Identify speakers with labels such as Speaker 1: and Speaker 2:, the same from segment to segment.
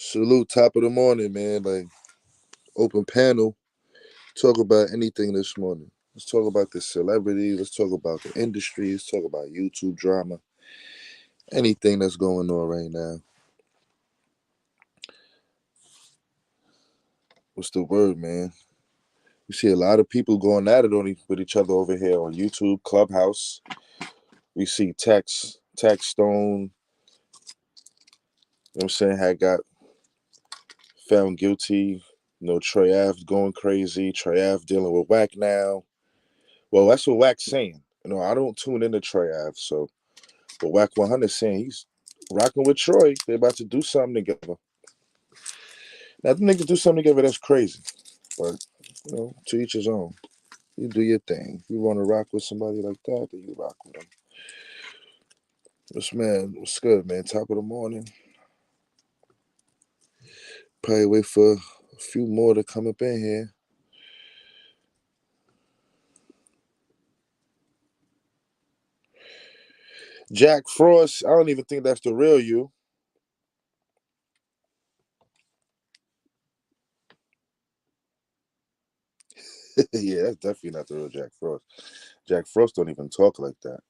Speaker 1: Salute, top of the morning, man. Like, open panel. Talk about anything this morning. Let's talk about the celebrities. Let's talk about the industry. Let's talk about YouTube drama. Anything that's going on right now. What's the word, man? We see a lot of people going at it with each other over here on YouTube, Clubhouse. We see Tax Stone, you know what I'm saying, had got found guilty. Trey Ave going crazy. Trey Ave dealing with Whack now. Well, that's what Whack's saying. I don't tune into Trey Ave, so but Whack 100 saying he's rocking with Troy. They're about to do something together. Now, the niggas do something together, that's crazy. But, to each his own. You do your thing. If you want to rock with somebody like that, then you rock with them. What's good, man? Top of the morning. Probably wait for a few more to come up in here. Jack Frost, I don't even think that's the real you. Yeah, that's definitely not the real Jack Frost. Jack Frost don't even talk like that.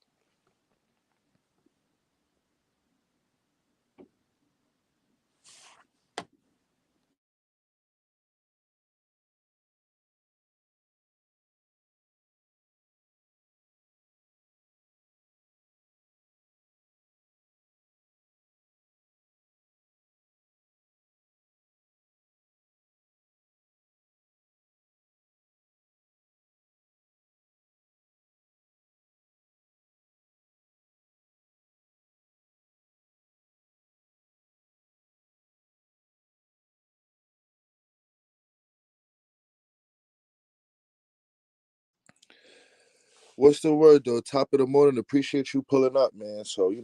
Speaker 1: What's the word though? Top of the morning. Appreciate you pulling up, man. So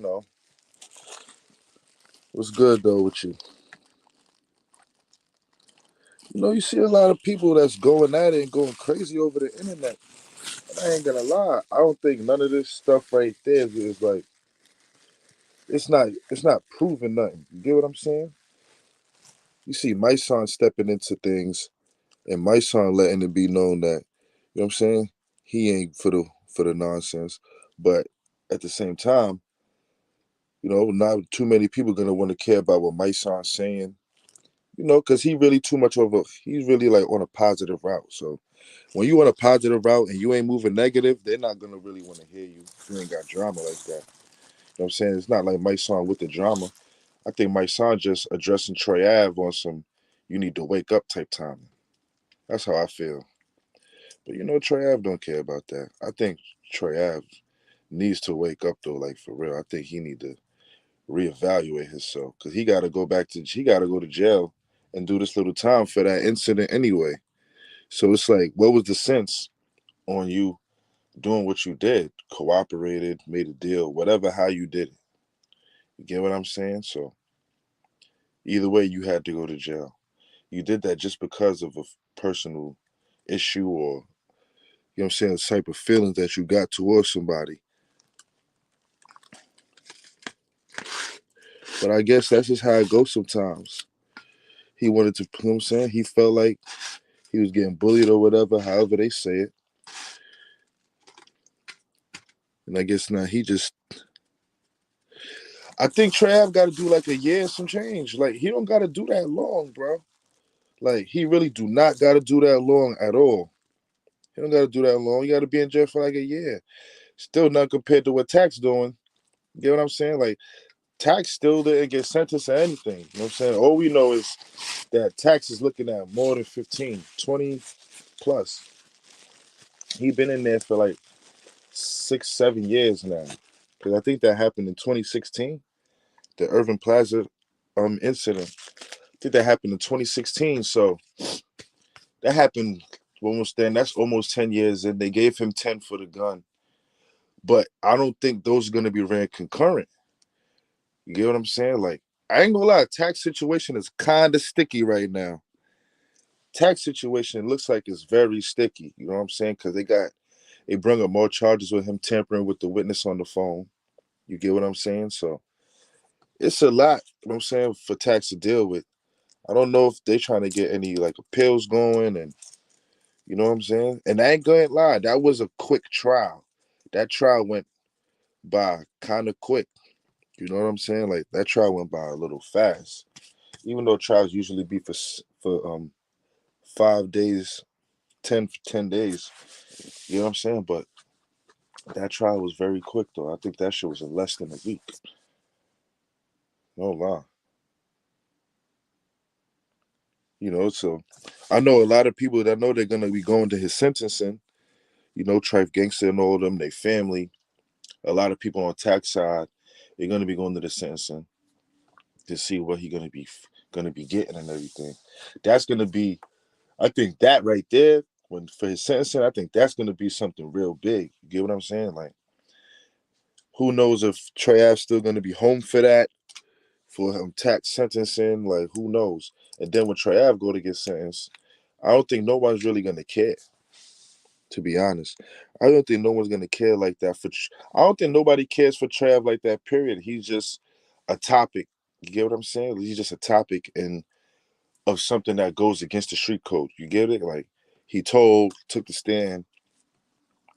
Speaker 1: what's good though with you? You see a lot of people that's going at it and going crazy over the internet. And I ain't gonna lie, I don't think none of this stuff right there is like it's not proving nothing. You get what I'm saying? You see my son stepping into things and my son letting it be known that, you know what I'm saying, he ain't for the nonsense. But at the same time, not too many people gonna want to care about what my son's saying, because he's really like on a positive route. So when you on a positive route and you ain't moving negative, they're not gonna really want to hear you if you ain't got drama like that. You know what I'm saying? It's not like Mike Son with the drama. I think Mike Son just addressing Troy Ave on some you need to wake up type time. That's how I feel. But Troy Ave don't care about that. I think Troy Ave needs to wake up though, like for real. I think he need to reevaluate himself because he got to go to jail and do this little time for that incident anyway. So it's like, what was the sense on you doing what you did? Cooperated, made a deal, whatever, how you did it. You get what I'm saying? So either way, you had to go to jail. You did that just because of a personal issue or, what I'm saying, the type of feelings that you got towards somebody. But I guess that's just how it goes sometimes. He wanted to, what I'm saying, he felt like he was getting bullied or whatever, however they say it. And I guess now I think Trav got to do like a year some change. Like, he don't got to do that long, bro. Like, he really do not got to do that long at all. He don't got to do that long. You got to be in jail for like a year. Still not compared to what Tax doing. You get what I'm saying? Like, Tax still didn't get sentenced or anything. You know what I'm saying? All we know is that Tax is looking at more than 15, 20 plus. He been in there for like 6, 7 years now. Because I think that happened in 2016, the Irving Plaza incident. I think that happened in 2016. So that happened almost then. That's almost 10 years. And they gave him 10 for the gun. But I don't think those are going to be ran concurrent. You get what I'm saying? Like, I ain't gonna lie, tax situation is kind of sticky right now. Tax situation looks like it's very sticky. You know what I'm saying? Because they bring up more charges with him tampering with the witness on the phone. You get what I'm saying? So it's a lot, you know what I'm saying, for Tax to deal with. I don't know if they trying to get any like appeals going, and you know what I'm saying. And I ain't gonna lie, that was a quick trial. That trial went by kind of quick. You know what I'm saying? Like that trial went by a little fast. Even though trials usually be for 5 days, 10 days. You know what I'm saying? But that trial was very quick though. I think that shit was in less than a week. No lie. You know, so I know a lot of people that know they're gonna be going to his sentencing. You know, Trife Gangster and all of them, they family. A lot of people on tax side, they're gonna be going to the sentencing to see what he gonna be getting and everything. That's gonna be, I think that right there, when for his sentencing, I think that's gonna be something real big. You get what I'm saying? Like, who knows if Trey Ave's still gonna be home for that, for him tax sentencing? Like, who knows? And then when Trey Ave go to get sentenced, I don't think no one's really gonna care. To be honest, I don't think no one's gonna care like that for. I don't think nobody cares for Trav like that. Period. He's just a topic. You get what I'm saying? He's just a topic and of something that goes against the street code. You get it? Like he took the stand.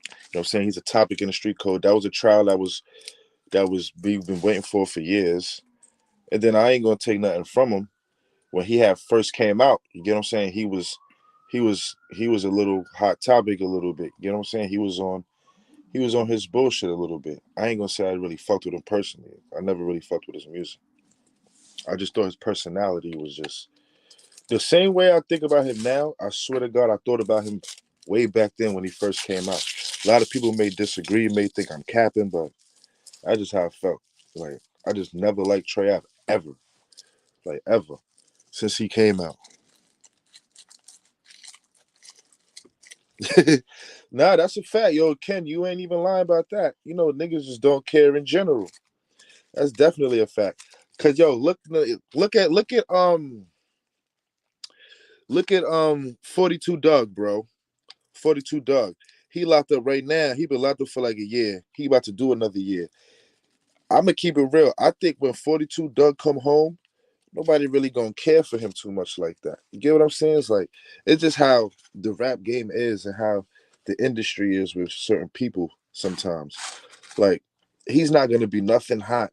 Speaker 1: You know what I'm saying? He's a topic in the street code. That was a trial that was we've been waiting for years. And then I ain't gonna take nothing from him. When he had first came out, you get what I'm saying? He was a little hot topic a little bit. You know what I'm saying? He was on his bullshit a little bit. I ain't gonna say I really fucked with him personally. I never really fucked with his music. I just thought his personality was just the same way I think about him now. I swear to God, I thought about him way back then when he first came out. A lot of people may disagree, may think I'm capping, but that's just how I felt. Like I just never liked Trey Ave ever, like ever, since he came out. Nah, that's a fact, yo. Ken, you ain't even lying about that. You know, niggas just don't care in general. That's definitely a fact. Cause yo, look at 42 Doug, bro. 42 Doug. He locked up right now. He been locked up for like a year. He about to do another year. I'ma keep it real. I think when 42 Doug come home, nobody really gonna care for him too much like that. You get what I'm saying? It's like it's just how the rap game is and how the industry is with certain people sometimes. Like he's not gonna be nothing hot.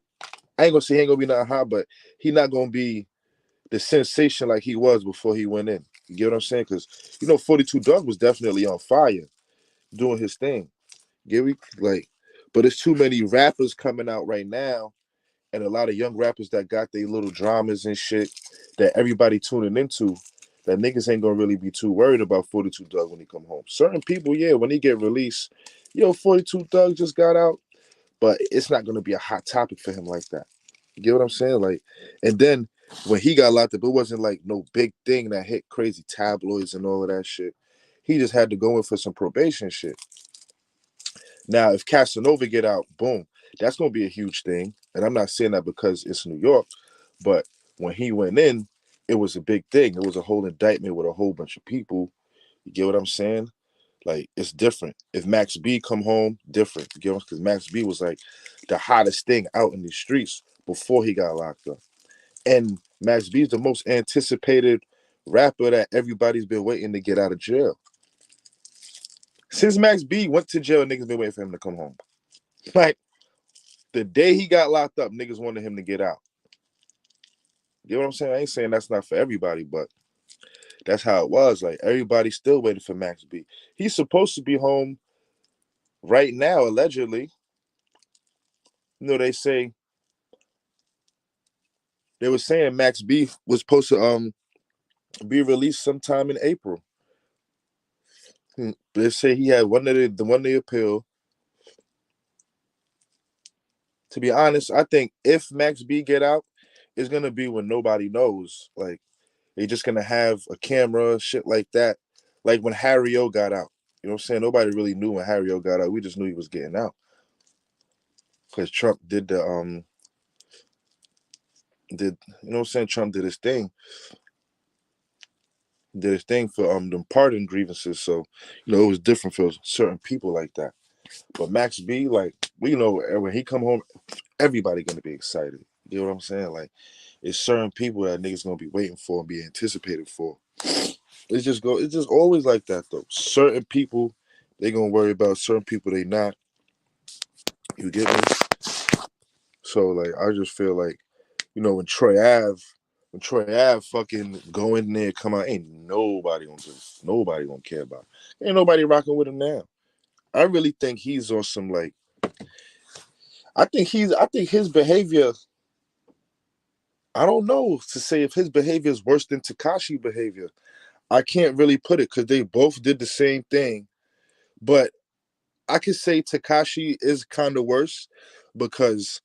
Speaker 1: I ain't gonna say he ain't gonna be nothing hot, but he not gonna be the sensation like he was before he went in. You get what I'm saying? Because 42 Doug was definitely on fire doing his thing. Get me? Like, but it's too many rappers coming out right now, and a lot of young rappers that got their little dramas and shit that everybody tuning into. That niggas ain't gonna really be too worried about 42 Doug when he come home. Certain people, yeah, when he get released, 42 Doug just got out, but it's not gonna be a hot topic for him like that. You get what I'm saying? Like, and then when he got locked up, it wasn't like no big thing that hit crazy tabloids and all of that shit. He just had to go in for some probation shit. Now, if Casanova get out, boom, that's gonna be a huge thing. And I'm not saying that because it's New York, but when he went in, it was a big thing. It was a whole indictment with a whole bunch of people. You get what I'm saying? Like it's different. If Max B come home, different. You get what? Because Max B was like the hottest thing out in the streets before he got locked up. And Max B is the most anticipated rapper that everybody's been waiting to get out of jail. Since Max B went to jail, niggas been waiting for him to come home. Like the day he got locked up, niggas wanted him to get out. You know what I'm saying? I ain't saying that's not for everybody, but that's how it was. Like everybody still waiting for Max B. He's supposed to be home right now, allegedly. They were saying Max B was supposed to be released sometime in April. They say he had the one day appeal. To be honest, I think if Max B get out, it's gonna be when nobody knows. Like they just gonna have a camera, shit like that. Like when Harry O got out. You know what I'm saying? Nobody really knew when Harry O got out. We just knew he was getting out. Because Trump did you know what I'm saying? Trump did his thing for them pardon grievances. So, it was different for certain people like that. But Max B, like, we know when he come home, everybody gonna be excited. You know what I'm saying? Like it's certain people that niggas gonna be waiting for and be anticipated for. It's just always like that though. Certain people they gonna worry about, certain people they not. You get me? So like I just feel like, when Troy Ave fucking go in there, come out, ain't nobody gonna care about it. Ain't nobody rocking with him now. I really think he's on some like I think his behavior, I don't know to say if his behavior is worse than Takashi behavior. I can't really put it because they both did the same thing. But I could say Takashi is kind of worse because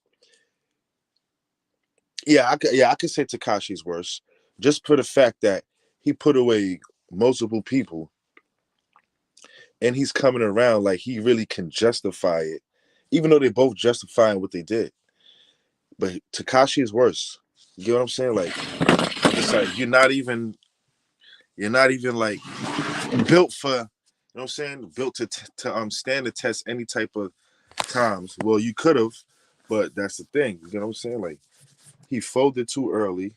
Speaker 1: I could say Takashi's worse just for the fact that he put away multiple people and he's coming around like he really can justify it, even though they both justifying what they did. But Takashi is worse. You get what I'm saying? Like it's like you're not even like built for, you know what I'm saying, built to stand the test any type of times. Well, you could have, but that's the thing. You know what I'm saying? Like he folded too early.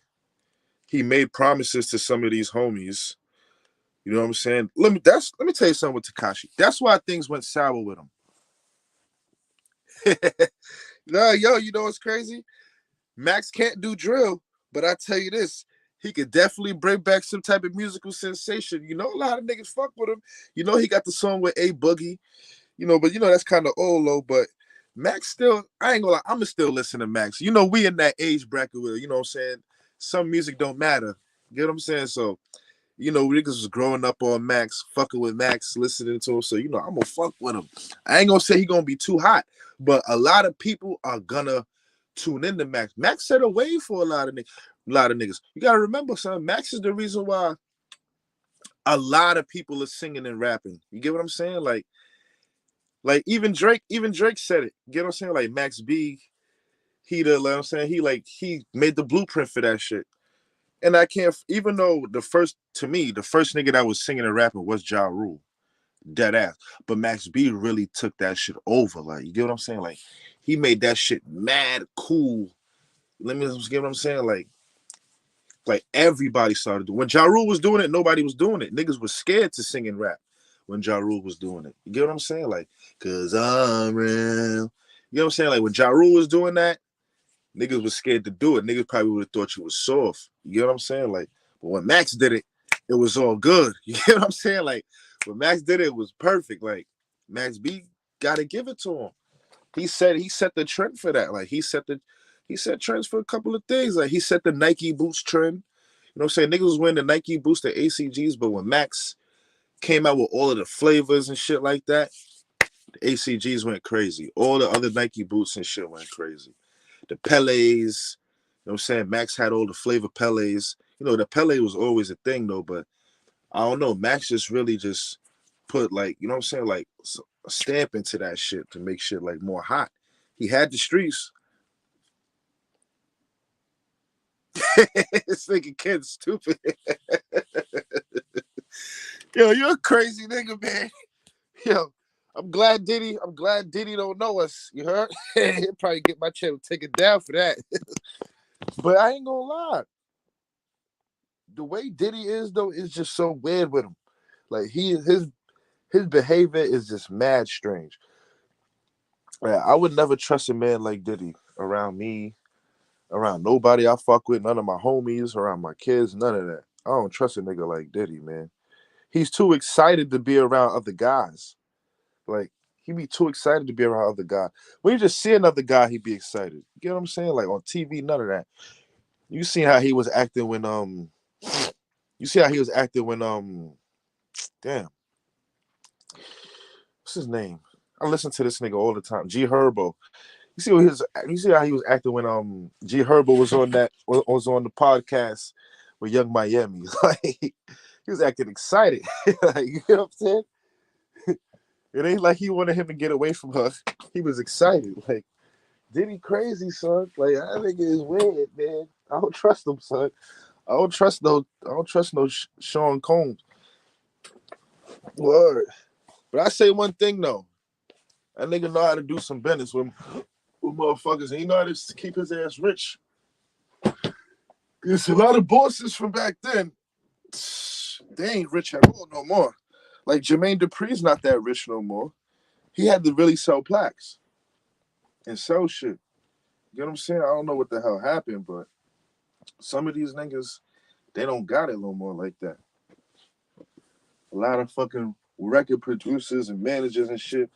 Speaker 1: He made promises to some of these homies. You know what I'm saying? Let me tell you something with Takashi. That's why things went sour with him. Nah, yo, you know what's crazy? Max can't do drill, but I tell you this, he could definitely bring back some type of musical sensation. You know, a lot of niggas fuck with him. You know, he got the song with A Boogie. But that's kind of old low. But Max still, I ain't gonna lie, I'ma still listen to Max. We in that age bracket where, you know what I'm saying, some music don't matter. You get what I'm saying? So, niggas was growing up on Max, fucking with Max, listening to him. So, I'm gonna fuck with him. I ain't gonna say he gonna be too hot, but a lot of people are gonna tune into Max. Max set a wave for a lot of niggas. You gotta remember, son, Max is the reason why a lot of people are singing and rapping. You get what I'm saying? Like even Drake said it. You get what I'm saying? Like Max B, he made the blueprint for that shit. And I can't, even though the first nigga that was singing and rapping was Ja Rule, dead ass. But Max B really took that shit over. Like, you get what I'm saying? Like, he made that shit mad cool. Let me get what I'm saying? Like everybody started doing. When Ja Rule was doing it, nobody was doing it. Niggas was scared to sing and rap when Ja Rule was doing it. You get what I'm saying? Like, cause I'm real. You know what I'm saying? Like when Ja Rule was doing that, niggas was scared to do it. Niggas probably would have thought you was soft. You get what I'm saying? Like, but when Max did it, it was all good. You get what I'm saying? Like, when Max did it was perfect. Like, Max B gotta give it to him. He set the trend for that. Like, he set trends for a couple of things. Like, he set the Nike boots trend. You know what I'm saying? Niggas was wearing the Nike boots, the ACGs, but when Max came out with all of the flavors and shit like that, the ACGs went crazy. All the other Nike boots and shit went crazy. The Pelés, you know what I'm saying? Max had all the flavor Pelés. The Pele was always a thing though, but I don't know. Max just really just put like, you know what I'm saying? Like a stamp into that shit to make shit like more hot. He had the streets. This nigga kid's stupid. Yo, you're a crazy nigga, man. Yo, I'm glad Diddy don't know us. You heard? He'll probably get my channel taken down for that. But I ain't gonna lie. The way Diddy is though is just so weird with him. Like his behavior is just mad strange. I would never trust a man like Diddy around me, around nobody I fuck with, none of my homies, around my kids, none of that. I don't trust a nigga like Diddy, man. He's too excited to be around other guys. Like, he be too excited to be around other guys. When you just see another guy, he be excited. You get what I'm saying? Like on TV, none of that. You see how he was acting when damn, what's his name? I listen to this nigga all the time. G Herbo. You see how he was acting when G Herbo was on the podcast with Young Miami. Like he was acting excited. Like, you know what I'm saying? It ain't like he wanted him to get away from her. He was excited. Like, Diddy crazy, son. Like, I think it is weird, man. I don't trust him, son. I don't trust no Sean Combs. Word. But I say one thing though. That nigga know how to do some business with motherfuckers, and he know how to keep his ass rich. There's a lot of bosses from back then. They ain't rich at all no more. Like Jermaine Dupri's not that rich no more. He had to really sell plaques and sell shit. You know what I'm saying? I don't know what the hell happened, but some of these niggas, they don't got it no more like that. A lot of fucking record producers and managers and shit.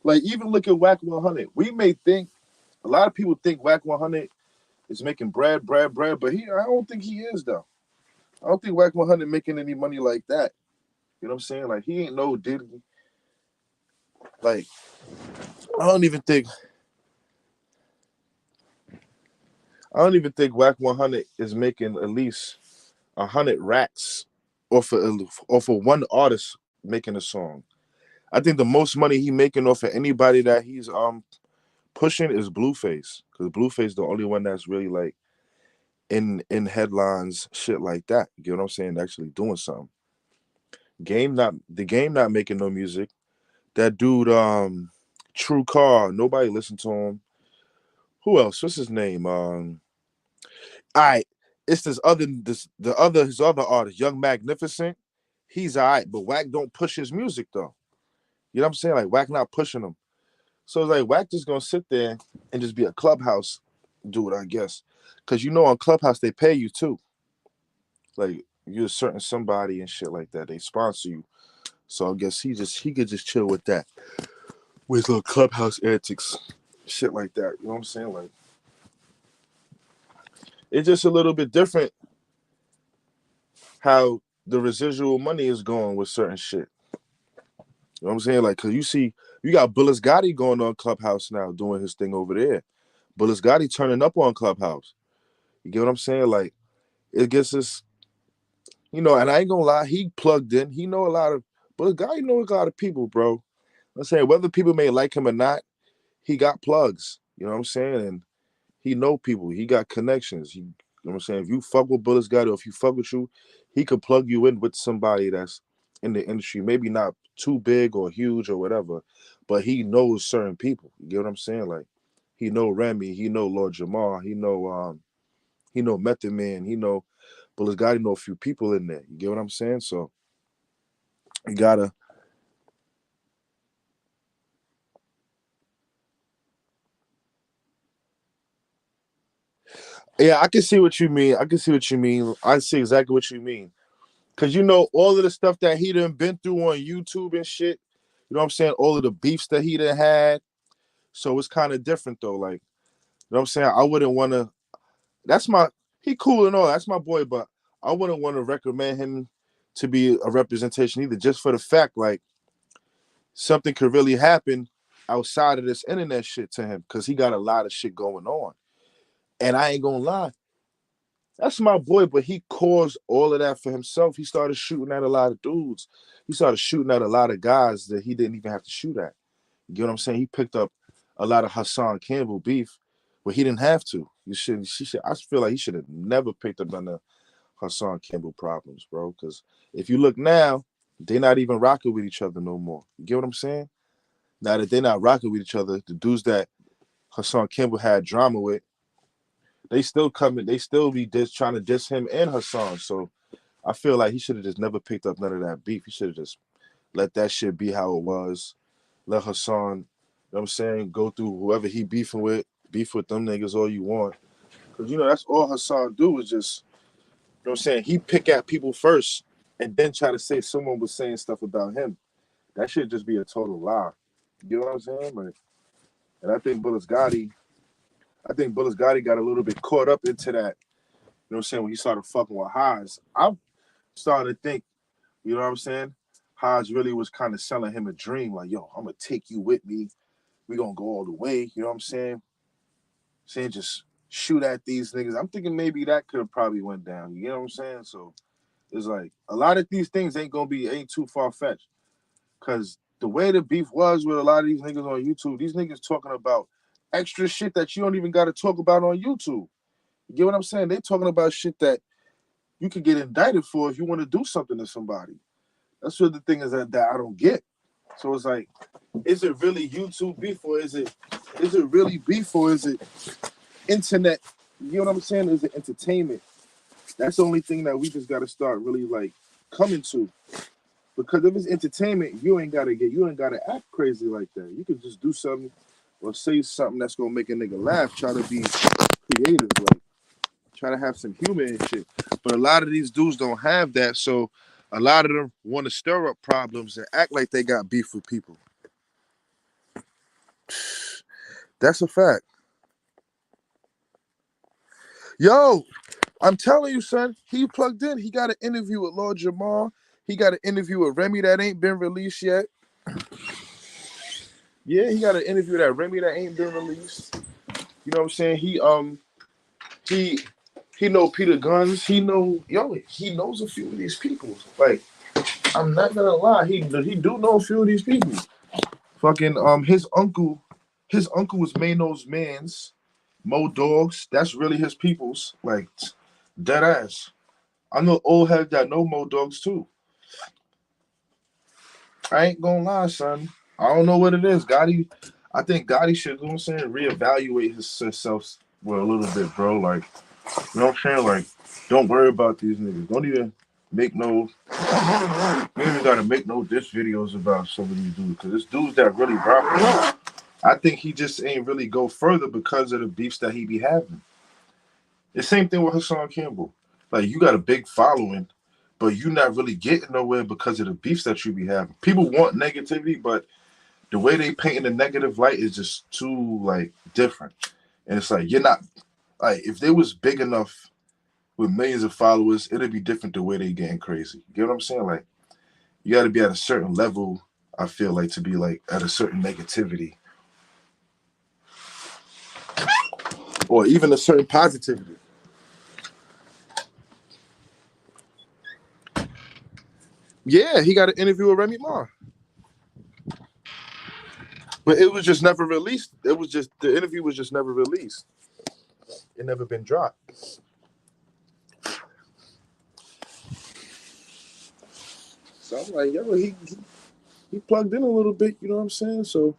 Speaker 1: Like even look at Whack 100. We may think a lot of people think Whack 100 is making bread, but I don't think he is though. I don't think Whack 100 making any money like that. You know what I'm saying? Like he ain't no Diddy. Like I don't even think Whack 100 is making at least 100 racks off of one artist making a song. I think the most money he making off of anybody that he's pushing is Blueface, because Blueface the only one that's really like in headlines, shit like that. You know what I'm saying? Actually doing something. Game not making no music. That dude, True Car, nobody listened to him. Who else? What's his name? All right, it's his other artist, Young Magnificent. He's all right, but Wack don't push his music though. You know what I'm saying? Like Wack not pushing him. So it's like Wack just gonna sit there and just be a Clubhouse dude, I guess. Cause you know on Clubhouse they pay you too. Like you're a certain somebody and shit like that. They sponsor you. So I guess he could just chill with that. With little Clubhouse antics. Shit like that. You know what I'm saying? Like it's just a little bit different how the residual money is going with certain shit. You know what I'm saying? Like, cause you got Bullis Gotti going on Clubhouse now, doing his thing over there. Bullis Gotti turning up on Clubhouse. You get what I'm saying? Like, it gets this, and I ain't gonna lie, he plugged in. He know a lot of, Bullis Gotti knows a lot of people, bro. I'm saying whether people may like him or not, he got plugs. You know what I'm saying? And he know people. He got connections. You know what I'm saying? If you fuck with Bullis Gotti or if you fuck with you, he could plug you in with somebody that's in the industry. Maybe not too big or huge or whatever, but he knows certain people. You get what I'm saying? Like he know Remy, he know Lord Jamar, he know Method Man, he know Bullis Gotti know a few people in there. You get what I'm saying? So you gotta. Yeah, I can see what you mean. I see exactly what you mean. Cause all of the stuff that he done been through on YouTube and shit. You know what I'm saying? All of the beefs that he done had. So it's kind of different though. Like, you know what I'm saying? I wouldn't want to. He cool and all. That's my boy, but I wouldn't want to recommend him to be a representation either. Just for the fact, like, something could really happen outside of this internet shit to him, because he got a lot of shit going on. And I ain't gonna lie, that's my boy, but he caused all of that for himself. He started shooting at a lot of dudes. He started shooting at a lot of guys that he didn't even have to shoot at. You get what I'm saying? He picked up a lot of Hassan Campbell beef, but he didn't have to. I feel like he should have never picked up none of Hassan Campbell problems, bro. Because if you look now, they're not even rocking with each other no more. You get what I'm saying? Now that they're not rocking with each other, the dudes that Hassan Campbell had drama with, they still coming. They still be trying to diss him and Hassan. So I feel like he should have just never picked up none of that beef. He should have just let that shit be how it was. Let Hassan, you know what I'm saying, go through whoever he beef with them niggas all you want. Because, that's all Hassan do is just, you know what I'm saying, he pick at people first and then try to say someone was saying stuff about him. That should just be a total lie. You know what I'm saying? Like, and I think Bullis Gotti got a little bit caught up into that. You know what I'm saying? When he started fucking with Haas, I'm starting to think, you know what I'm saying? Haas really was kind of selling him a dream, like, yo, I'm gonna take you with me. We gonna go all the way. You know what I'm saying? Saying just shoot at these niggas. I'm thinking maybe that could have probably went down. You know what I'm saying? So it's like a lot of these things ain't too far fetched. Cause the way the beef was with a lot of these niggas on YouTube, these niggas talking about extra shit that you don't even got to talk about on YouTube. You get what I'm saying? They talking about shit that you could get indicted for if you want to do something to somebody. That's what the thing is that I don't get. So it's like, is it really YouTube beef or is it really beef or is it internet? You know what I'm saying? Is it entertainment? That's the only thing that we just gotta start really like coming to. Because if it's entertainment, you ain't gotta act crazy like that. You could just do something or say something that's gonna make a nigga laugh. Try to be creative, like try to have some humor and shit. But a lot of these dudes don't have that, so a lot of them want to stir up problems and act like they got beef with people. That's a fact. Yo, I'm telling you, son, he plugged in. He got an interview with Lord Jamar. He got an interview with Remy that ain't been released yet. Yeah, he got an interview that Remy that ain't been released. You know what I'm saying? He he know Peter Guns. He knows a few of these people. Like, I'm not gonna lie, he do know a few of these people. Fucking his uncle was Mano's man's Mo Dogs. That's really his people's. Like, dead ass. I know old heads that know Mo Dogs too. I ain't gonna lie, son. I don't know what it is. I think Gotti should, you know what I'm saying, reevaluate himself well a little bit, bro. Like, you know what I'm saying? Like, don't worry about these niggas. Don't even make no. You ain't even gotta make no diss videos about some of these dudes, because it's dudes that really rock with him. I think he just ain't really go further because of the beefs that he be having. The same thing with Hassan Campbell. Like, you got a big following, but you not really getting nowhere because of the beefs that you be having. People want negativity, but the way they paint in the negative light is just too like different. And it's like, you're not like, if they was big enough with millions of followers, it'd be different the way they getting crazy. You get what I'm saying? Like, you got to be at a certain level, I feel like, to be like at a certain negativity or even a certain positivity. Yeah, he got an interview with Remy Ma, but it was just never released. It was just, the interview was just never released. It never been dropped. So I'm like, yo, he plugged in a little bit. You know what I'm saying? So,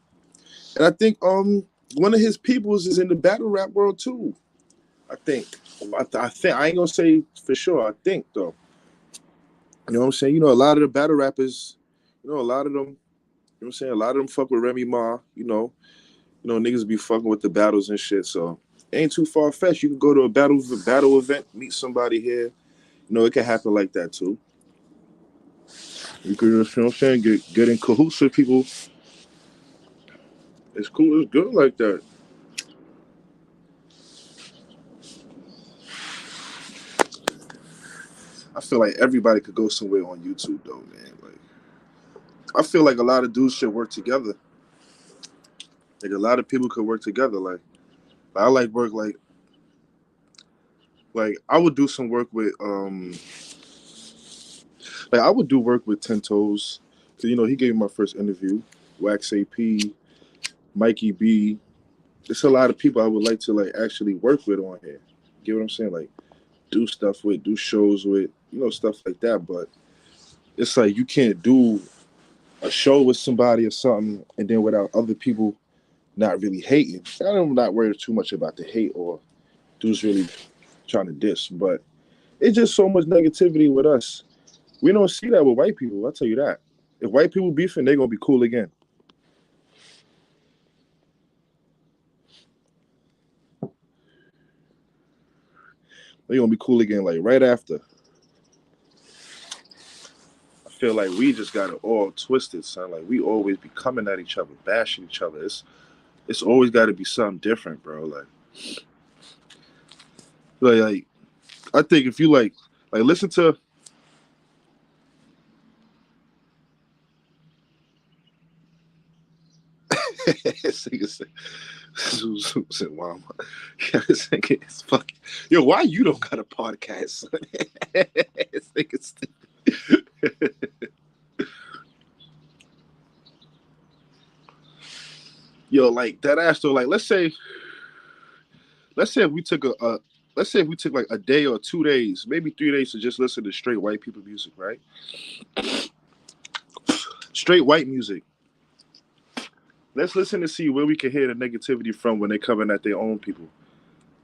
Speaker 1: and I think one of his peoples is in the battle rap world too. I think. I think, I ain't gonna say for sure. I think though. You know what I'm saying? You know, a lot of the battle rappers, a lot of them. You know what I'm saying? A lot of them fuck with Remy Ma. Niggas be fucking with the battles and shit. So ain't too far fetched. You can go to a battle event, meet somebody here. It can happen like that too. You could, you know what I'm saying, get in cahoots with people. It's cool. It's good like that. I feel like everybody could go somewhere on YouTube though, man. Like, I feel like a lot of dudes should work together. Like, a lot of people could work together. Like I like work like I would do some work with like I would do work with Ten Toes, because he gave me my first interview. Wax AP, Mikey B. There's a lot of people I would like to like actually work with on here. Get what I'm saying? Like, do stuff with, do shows with, stuff like that. But it's like, you can't do a show with somebody or something and then without other people not really hating. I'm not worried too much about the hate or dudes really trying to diss, but it's just so much negativity with us. We don't see that with white people. I'll tell you that. If white people beefing, they're gonna be cool again. They're gonna be cool again, like right after. I feel like we just got it all twisted, son. Like, we always be coming at each other, bashing each other. It's always got to be something different, bro. Like I think if you like listen to. This nigga said, "Wow, yeah, this nigga is fucking." Yo, why you don't got a podcast, son? This nigga Yo, like that ass though. Like, let's say if we took let's say if we took like a day or 2 days, maybe 3 days to just listen to straight white people music, right? Straight white music. Let's listen to see where we can hear the negativity from when they coming at their own people.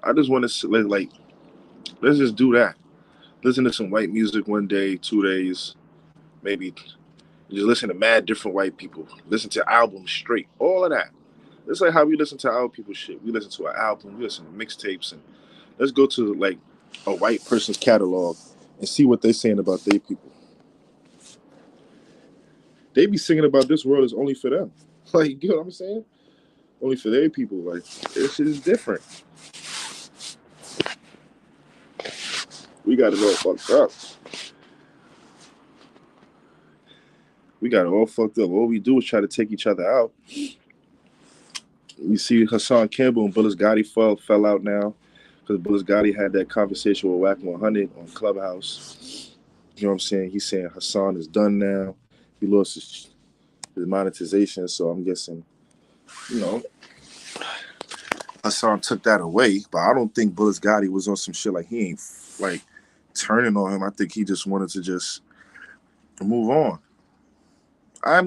Speaker 1: I just want to like, let's just do that. listen to some white music one day, 2 days, maybe just listen to mad different white people. Listen to albums straight, all of that. It's like how we listen to our people's shit. We listen to an album, we listen to mixtapes, and let's go to like a white person's catalog and see what they're saying about their people. They be singing about this world is only for them. Like, you know what I'm saying? Only for their people. Like, this shit is different. We got it all fucked up. We got it all fucked up. All we do is try to take each other out. You see Hassan Campbell and Bullis Gotti fell out now because Bullis Gotti had that conversation with Wack 100 on Clubhouse. You know what I'm saying? He's saying Hassan is done now. He lost his monetization, so I'm guessing, you know, Hassan took that away. But I don't think Bullis Gotti was on some shit like he ain't like turning on him. I think he just wanted to just move on.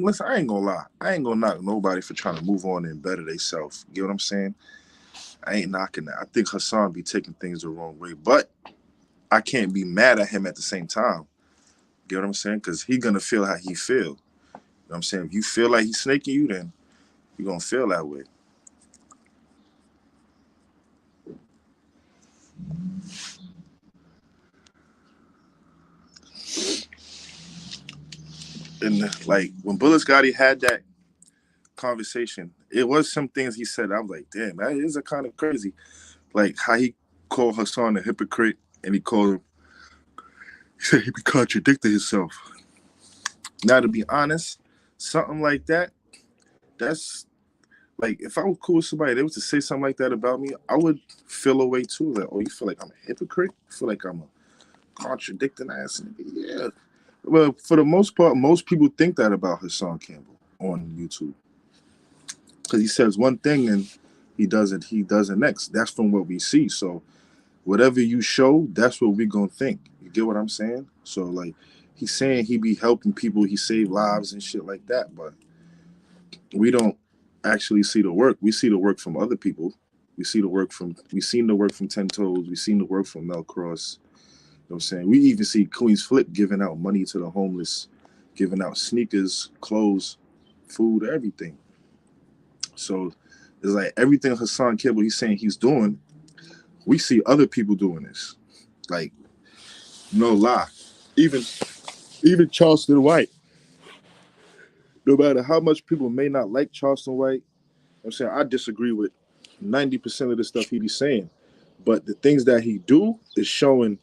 Speaker 1: Listen, I ain't gonna lie. I ain't gonna knock nobody for trying to move on and better themselves. You know what I'm saying? I ain't knocking that. I think Hassan be taking things the wrong way, but I can't be mad at him at the same time. You know what I'm saying? Because he gonna feel how he feel. You know what I'm saying? If you feel like he's snaking you, then you're gonna feel that way. And like when Bullis Gotti had that conversation, it was some things he said. I was like, damn, that is a kind of crazy. Like how he called Hassan a hypocrite, and he said he be contradicting himself. Now, to be honest, something like that, that's like if I was cool with somebody, they was to say something like that about me, I would feel a way too. Like, oh, you feel like I'm a hypocrite? You feel like I'm a contradicting ass nigga? Yeah. Well, for the most part, most people think that about Hassan Campbell on YouTube. Because he says one thing and he does it next. That's from what we see. So whatever you show, that's what we're gonna think. You get what I'm saying? So like he's saying he be helping people, he save lives and shit like that, but we don't actually see the work. We see the work from other people. We seen the work from 10 Toes, we seen the work from Mel Cross. You know what I'm saying? We even see Queen's Flip giving out money to the homeless, giving out sneakers, clothes, food, everything. So it's like everything Hassan Campbell he's saying he's doing, we see other people doing this. Like, no lie. Even Charleston White. No matter how much people may not like Charleston White, I'm saying I disagree with 90% of the stuff he be saying. But the things that he do is showing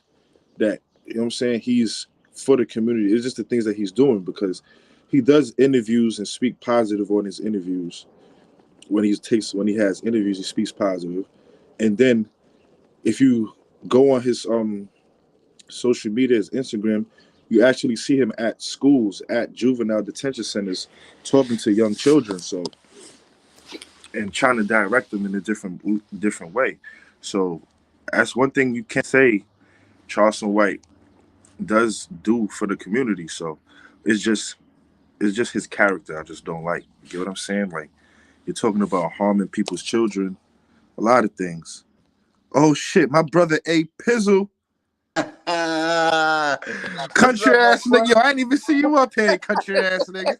Speaker 1: that, you know what I'm saying, he's for the community. It's just the things that he's doing because he does interviews and speak positive on his interviews. When he has interviews, he speaks positive. And then if you go on his social media, his Instagram, you actually see him at schools, at juvenile detention centers, talking to young children. So, and trying to direct them in a different way. So that's one thing you can't say Charleston White does do for the community. So it's just his character I just don't like. You get what I'm saying? Like you're talking about harming people's children, a lot of things. Oh shit, my brother A Pizzle. Country ass nigga, yo, I ain't even see you up here, country ass nigga.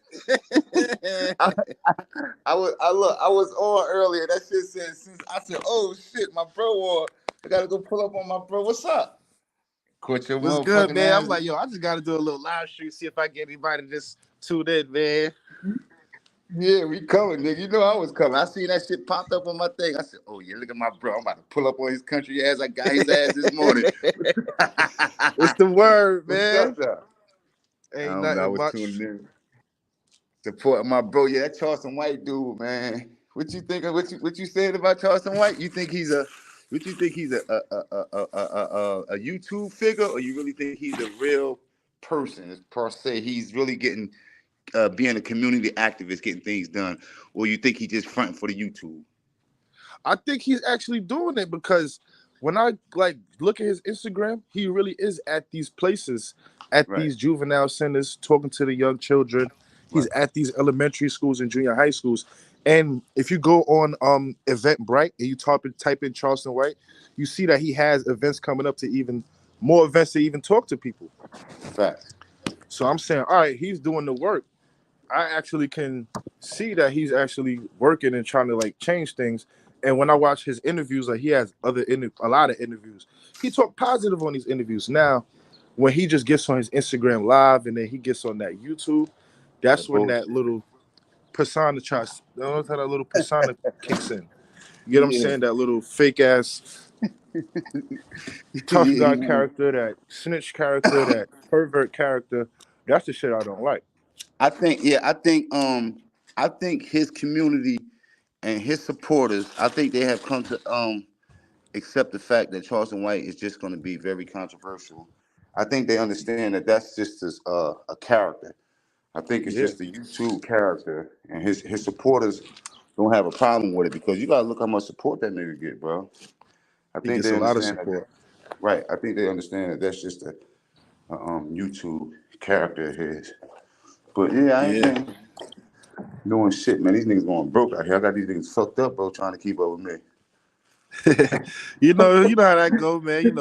Speaker 2: I was on earlier. That shit said since I said, oh shit, my bro, I gotta go pull up on my bro. What's up?
Speaker 1: What's good, man? I'm like, yo, I just gotta do a little live stream, see if I get anybody to just tune in, man.
Speaker 2: Yeah, we coming, nigga. You know I was coming. I seen that shit popped up on my thing. I said, oh yeah, look at my bro. I'm about to pull up on his country ass. I got his ass this morning.
Speaker 1: What's the word, man?
Speaker 2: Ain't nothing much. Supporting my bro. Yeah, that Charleston White dude, man. What you think of what you said about Charleston White? You think he's a YouTube figure, or you really think he's a real person per se? He's really getting being a community activist, getting things done, or you think he's just fronting for the YouTube?
Speaker 1: I think he's actually doing it because when I like look at his Instagram, he really is at these places, at these juvenile centers, talking to the young children. He's at these elementary schools and junior high schools. And if you go on Eventbrite and you type in Charleston White, you see that he has events coming up to even more events to even talk to people.
Speaker 2: Facts.
Speaker 1: So I'm saying, all right, he's doing the work. I actually can see that he's actually working and trying to like change things. And when I watch his interviews, like he has a lot of interviews, he talk positive on these interviews. Now, when he just gets on his Instagram live and then he gets on that YouTube, that's
Speaker 2: That
Speaker 1: when
Speaker 2: bullshit.
Speaker 1: that little persona tries. That's how that little persona kicks in. You get what I'm
Speaker 2: Yeah.
Speaker 1: saying? That little fake ass tough guy character, that snitch character, that pervert character. That's the shit I don't like.
Speaker 2: I think, yeah, I think his community and his supporters, I think they have come to accept the fact that Charleston White is just going to be very controversial. I think they understand that that's just a character. I think it's
Speaker 1: Yeah,
Speaker 2: just a YouTube character, and his supporters don't have a problem with it because you gotta look how much support that nigga get, bro. I
Speaker 1: he
Speaker 2: think
Speaker 1: gets
Speaker 2: they
Speaker 1: a lot of
Speaker 2: understand that.
Speaker 1: support.
Speaker 2: Right. I think they understand that that's just a YouTube character of his. But yeah, I ain't
Speaker 1: Yeah.
Speaker 2: been doing shit, man. These niggas going broke out here. I got these niggas fucked up, bro, trying to keep up with me.
Speaker 1: You know how that go, man.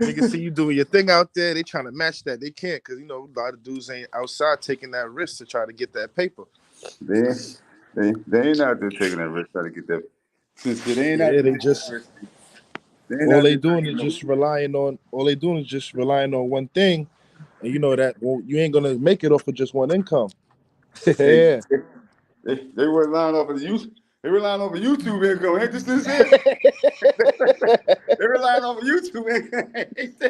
Speaker 1: Niggas see you doing your thing out there. They trying to match that. They can't because a lot of dudes ain't outside taking that risk to try to get that paper.
Speaker 2: They they ain't out there taking that risk trying to get that. Since they ain't out
Speaker 1: Yeah,
Speaker 2: there
Speaker 1: they
Speaker 2: taking that
Speaker 1: just
Speaker 2: risk. They ain't out there trying to get no.
Speaker 1: all they doing is just relying on one thing, and you know that you ain't gonna make it off of just one income.
Speaker 2: They,
Speaker 1: Yeah.
Speaker 2: they were relying off of the youth. They relying off of YouTube income. Ain't this it? They relying off of YouTube income. Ain't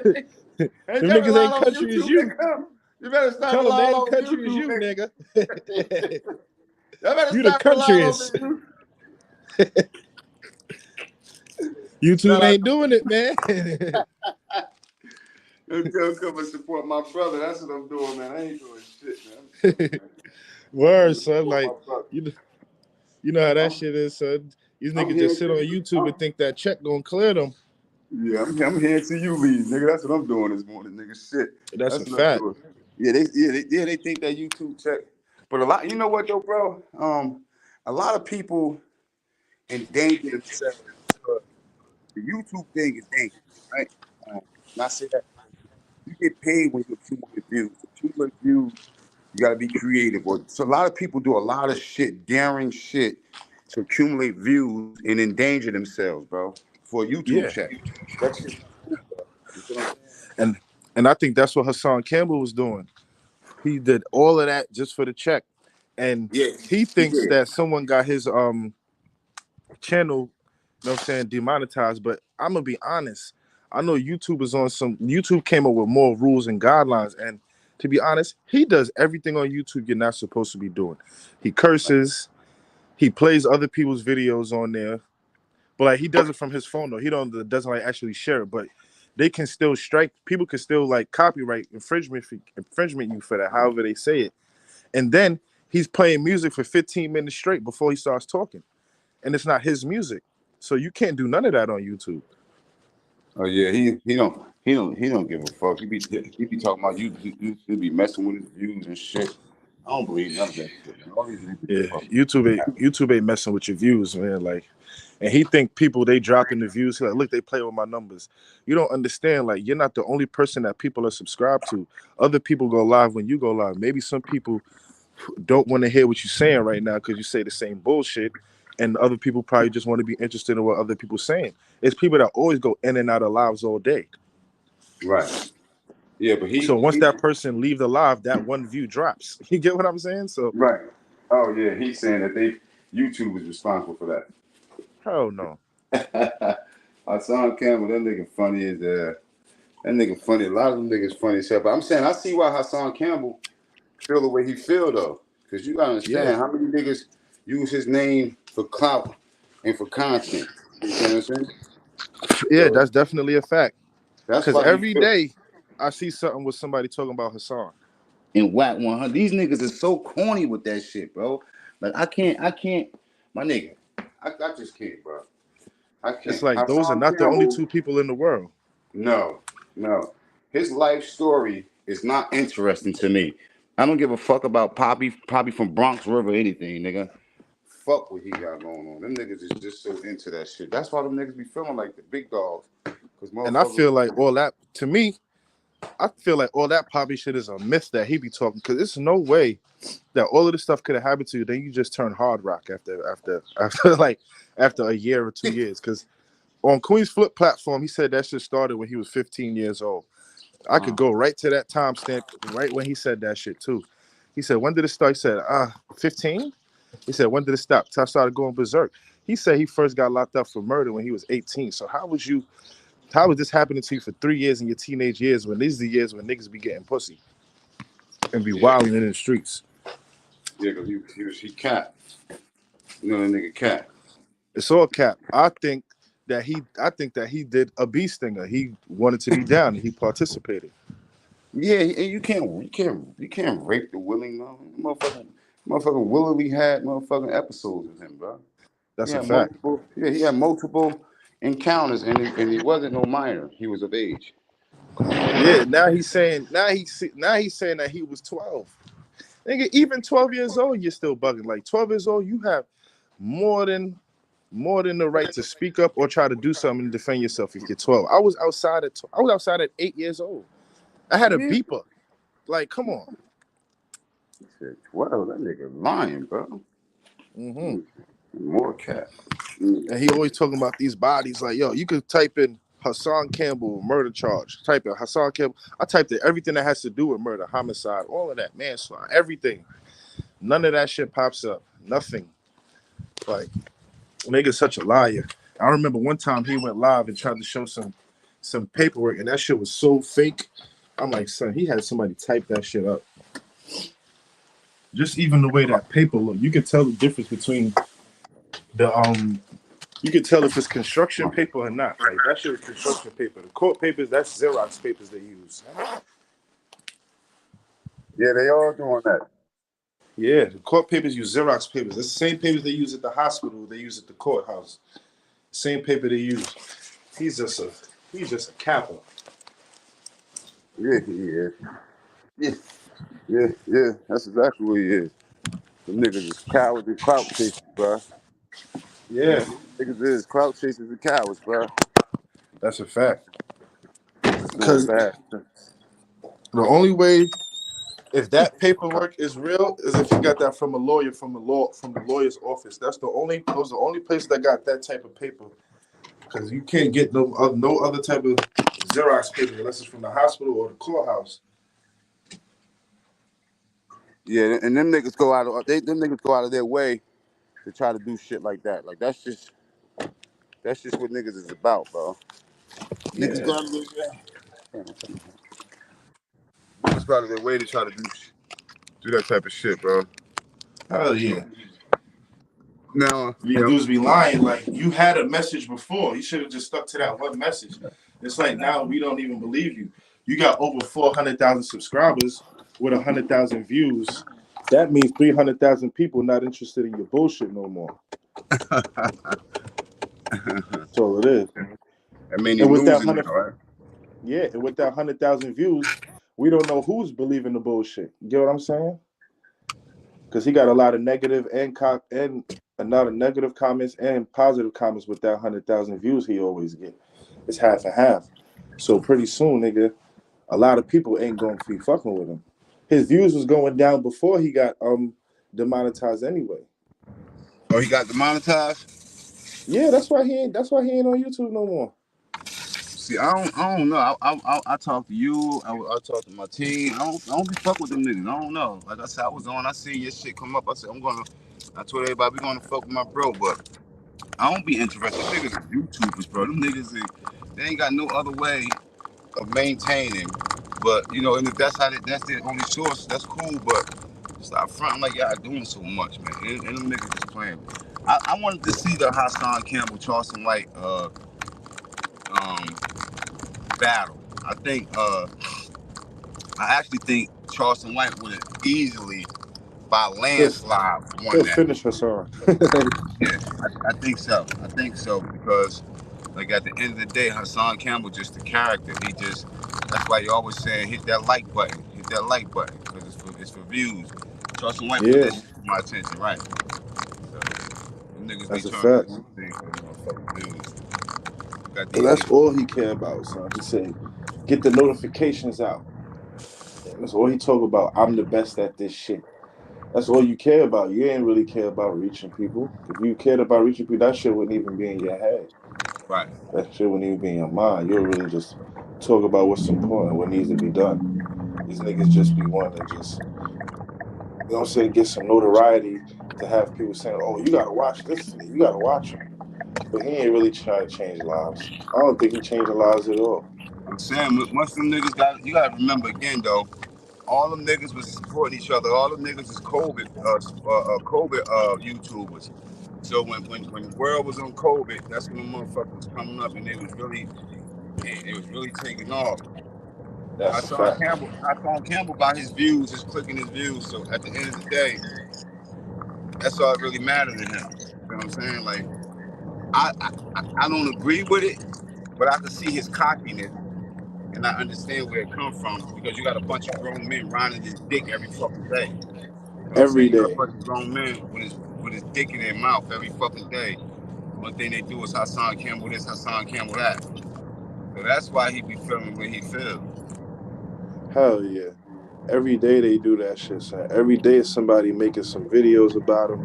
Speaker 1: Them
Speaker 2: that
Speaker 1: niggas
Speaker 2: relying
Speaker 1: ain't
Speaker 2: off of
Speaker 1: country as
Speaker 2: YouTube
Speaker 1: you.
Speaker 2: income? You better stop
Speaker 1: Tell them they
Speaker 2: relying
Speaker 1: ain't
Speaker 2: off of
Speaker 1: country as
Speaker 2: YouTube
Speaker 1: you,
Speaker 2: income.
Speaker 1: nigga.
Speaker 2: Y'all better
Speaker 1: You the
Speaker 2: stop relying off of
Speaker 1: countryest.
Speaker 2: YouTube.
Speaker 1: YouTube
Speaker 2: Shout out
Speaker 1: ain't
Speaker 2: to
Speaker 1: doing it, man.
Speaker 2: come and support my brother. That's what I'm doing, man. I ain't doing shit, man. I'm chilling, man. I'm here
Speaker 1: Word,
Speaker 2: to
Speaker 1: son.
Speaker 2: support
Speaker 1: Like
Speaker 2: my brother.
Speaker 1: you, you know how that
Speaker 2: I'm,
Speaker 1: shit is, son. These
Speaker 2: I'm
Speaker 1: niggas
Speaker 2: here
Speaker 1: just sit on
Speaker 2: to
Speaker 1: YouTube and think that check gonna clear them.
Speaker 2: yeah, I'm here to you leave, nigga. That's what I'm doing this morning, nigga. Shit.
Speaker 1: That's a
Speaker 2: That's what I'm
Speaker 1: fact.
Speaker 2: doing. They think that YouTube check. But a lot, you know what though, bro? A lot of people endanger themselves because the YouTube thing is dangerous, right? And I say that you get paid when you accumulate views. To accumulate views, you got to be creative. So a lot of people do a lot of shit, daring shit, to accumulate views and endanger themselves, bro, for a YouTube
Speaker 1: Yeah,
Speaker 2: check. That's just not cool, bro. You see what I'm saying?
Speaker 1: and and I think that's what Hassan Campbell was doing. He did all of that just for the check, and
Speaker 2: Yeah,
Speaker 1: he
Speaker 2: he
Speaker 1: thinks
Speaker 2: did.
Speaker 1: that someone got his channel, you know what I'm saying, demonetized. But I'm gonna be honest. I know YouTube is on some. YouTube came up with more rules and guidelines, and to be honest, he does everything on YouTube you're not supposed to be doing. He curses. He plays other people's videos on there, but like he does it from his phone though. He doesn't like actually share it, but they can still strike. People can still like copyright infringement you for that, however they say it. And then he's playing music for 15 minutes straight before he starts talking, and it's not his music, so you can't do none of that on YouTube.
Speaker 2: Oh yeah, he don't give a fuck. He be talking about he be messing with his views and shit. I don't believe none of that shit, man. All these niggas be
Speaker 1: Yeah,
Speaker 2: fucking.
Speaker 1: YouTube ain't messing with your views, man. Like, and he think people they dropping the views. He like, look, they play with my numbers. You don't understand. Like, you're not the only person that people are subscribed to. Other people go live when you go live. Maybe some people don't want to hear what you're saying right now because you say the same bullshit, and other people probably just want to be interested in what other people saying. It's people that always go in and out of lives all day.
Speaker 2: Right. Yeah, but
Speaker 1: So once
Speaker 2: he
Speaker 1: that person leave the live, that one view drops. You get what I'm saying? So
Speaker 2: right. Oh yeah, he's saying that YouTube is responsible for
Speaker 1: hell no.
Speaker 2: that. Hassan Campbell, that nigga funny as that nigga funny. A lot of them niggas funny as hell. But I'm saying I see why Hassan Campbell feel the way he feel though, because you gotta
Speaker 1: Yeah,
Speaker 2: understand how many niggas use his name for clout and for content. You know what I'm saying?
Speaker 1: yeah,
Speaker 2: So
Speaker 1: that's definitely a fact.
Speaker 2: that's
Speaker 1: Because
Speaker 2: why he
Speaker 1: every
Speaker 2: feel.
Speaker 1: day I see something with somebody talking about Hassan.
Speaker 2: And Whack 100. These niggas is so corny with that shit, bro. Like I can't, my nigga. I just can't, bro. I
Speaker 1: It's
Speaker 2: can't.
Speaker 1: like those are
Speaker 2: Hassan
Speaker 1: not the only
Speaker 2: Campbell,
Speaker 1: two people in the world.
Speaker 2: no, no. His life story is not interesting to me. I don't give a fuck about Poppy from Bronx River or anything, nigga. Fuck what he got going on. Them niggas is just so into that shit. That's why them niggas be feeling like the big dogs. Cause
Speaker 1: And I
Speaker 2: motherfuckers.
Speaker 1: feel like all that to me, I feel like all that poppy shit is a myth that he be talking, because there's no way that all of this stuff could have happened to you. Then you just turn hard rock after like after a year or 2 years. Because on Queen's Flip platform, he said that shit started when he was 15 years old. I could go right to that timestamp right when he said that shit too. He said, when did it start? He said, 15? He said, when did it stop? I started going berserk. He said he first got locked up for murder when he was 18. So how was this happening to you for 3 years in your teenage years, when these are the years when niggas be getting pussy and be wilding in the streets?
Speaker 2: Yeah, because he cat. You know that nigga cat.
Speaker 1: It's all cap. I think that he did a bee stinger. He wanted to be down and he participated.
Speaker 2: Yeah, and you can't rape the willing motherfucker willingly had motherfucking episodes with him, bro.
Speaker 1: That's a fact.
Speaker 2: He had multiple encounters, and he wasn't no minor. He was of age.
Speaker 1: Yeah, now he's saying that he was 12. Nigga, even 12 years old, you're still bugging. Like 12 years old, you have more than the right to speak up or try to do something and defend yourself if you're 12. I was outside at 8 years old. I had a beeper. Like, come on.
Speaker 2: He said 12. That nigga lying, bro.
Speaker 1: Mm-hmm.
Speaker 2: More cat.
Speaker 1: And he always talking about these bodies. Like, yo, you could type in Hassan Campbell murder charge. Type in Hassan Campbell. I typed in everything that has to do with murder, homicide, all of that, manslaughter, everything. None of that shit pops up. Nothing. Like, nigga's such a liar. I remember one time he went live and tried to show some paperwork, and that shit was so fake. I'm like, son, he had somebody type that shit up. Just even the way that paper looked, you could tell the difference between the you could tell if it's construction paper or not. Like, that shit is construction paper. The court papers, that's Xerox papers they use.
Speaker 2: Yeah, they all doing that.
Speaker 1: Yeah, the court papers use Xerox papers. That's the same papers they use at the hospital, they use at the courthouse. Same paper they use. He's just a capper.
Speaker 2: Yeah, he is. Yeah. That's exactly what he is. The niggas is cowards and clout chasers, bro.
Speaker 1: Yeah.
Speaker 2: Niggas is clout chasers and cowards, bro.
Speaker 1: That's a fact.
Speaker 2: Because
Speaker 1: the only way, if that paperwork is real, is if you got that from a lawyer, from the lawyer's office. Those are the only places that got that type of paper. Because you can't get no other type of Xerox paper unless it's from the hospital or the courthouse.
Speaker 2: Yeah, and them niggas go out of their way to try to do shit like that. Like that's just what niggas is about, bro.
Speaker 1: Yeah.
Speaker 2: Niggas go out of their way. Niggas go out of their way to try to do that type of shit, bro.
Speaker 1: Hell yeah.
Speaker 2: Now,
Speaker 1: dudes be lying. Like, you had a message before. You should have just stuck to that one message. It's like, now we don't even believe you. You got over 400,000 subscribers with 100,000 views. That means 300,000 people not interested in your bullshit no more. That's all it is.
Speaker 2: I mean, you're losing now, right?
Speaker 1: Yeah, and with that 100,000 views, we don't know who's believing the bullshit. You get what I'm saying? Because he got a lot of negative and a lot of negative comments and positive comments with that 100,000 views he always get. It's half and half. So pretty soon, nigga, a lot of people ain't going to be fucking with him. His views was going down before he got demonetized anyway.
Speaker 2: Oh, he got demonetized?
Speaker 1: Yeah, that's why he ain't on YouTube no more.
Speaker 2: See, I don't know. I talk to you. I talk to my team. I don't be fuck with them niggas. I don't know. Like I said, I seen your shit come up. I said I told everybody we gonna fuck with my bro, but I don't be interested. Niggas are YouTubers, bro. Them niggas they ain't got no other way of maintaining. But and if that's their only source, that's cool. But stop fronting like y'all doing so much, man. And them niggas just playing. I wanted to see the Hassan Campbell, Charleston White battle. I actually think Charleston White would have easily, by landslide, won that.
Speaker 1: Finish Hassan.
Speaker 2: Yeah, I think so. Because, like, at the end of the day, Hassan Campbell just a character. That's why you always saying hit that like button, because it's for views. Charleston White put that shit to my attention, right? So, them niggas
Speaker 1: That's
Speaker 2: be
Speaker 1: a
Speaker 2: trying
Speaker 1: fact.
Speaker 2: to do things for fucking views. Got
Speaker 3: And
Speaker 2: these
Speaker 3: that's
Speaker 2: niggas.
Speaker 3: all he care about, son. He said, get the notifications out. And that's all he talk about. I'm the best at this shit. That's all you care about. You ain't really care about reaching people. If you cared about reaching people, that shit wouldn't even be in your head.
Speaker 2: Right.
Speaker 3: That shit wouldn't even be in your mind. You'll really just talk about what's important, what needs to be done. These niggas just be wanting to just, you know what I'm saying, get some notoriety to have people saying, oh, you gotta watch this nigga. You gotta watch him. But he ain't really trying to change lives. I don't think he changing lives at all.
Speaker 2: I'm saying, once them niggas you gotta remember again though, all them niggas was supporting each other. All them niggas is COVID YouTubers. So when the world was on COVID, that's when the motherfuckers was coming up and they was really taking off.
Speaker 3: That's a fact.
Speaker 2: Hassan Campbell by his views, just clicking his views. So at the end of the day, that's all that really mattered to him. You know what I'm saying? Like I don't agree with it, but I can see his cockiness and I understand where it comes from because you got a bunch of grown men riding his dick every fucking day. You know what I'm saying?
Speaker 3: Every
Speaker 2: You got a
Speaker 3: day.
Speaker 2: bunch of grown men with his dick in their mouth every fucking day. One thing they do is Hassan Campbell this, Hassan Campbell that. So that's why he be feeling what he feels.
Speaker 3: Hell yeah. Every day they do that shit, son. Every day is somebody making some videos about him,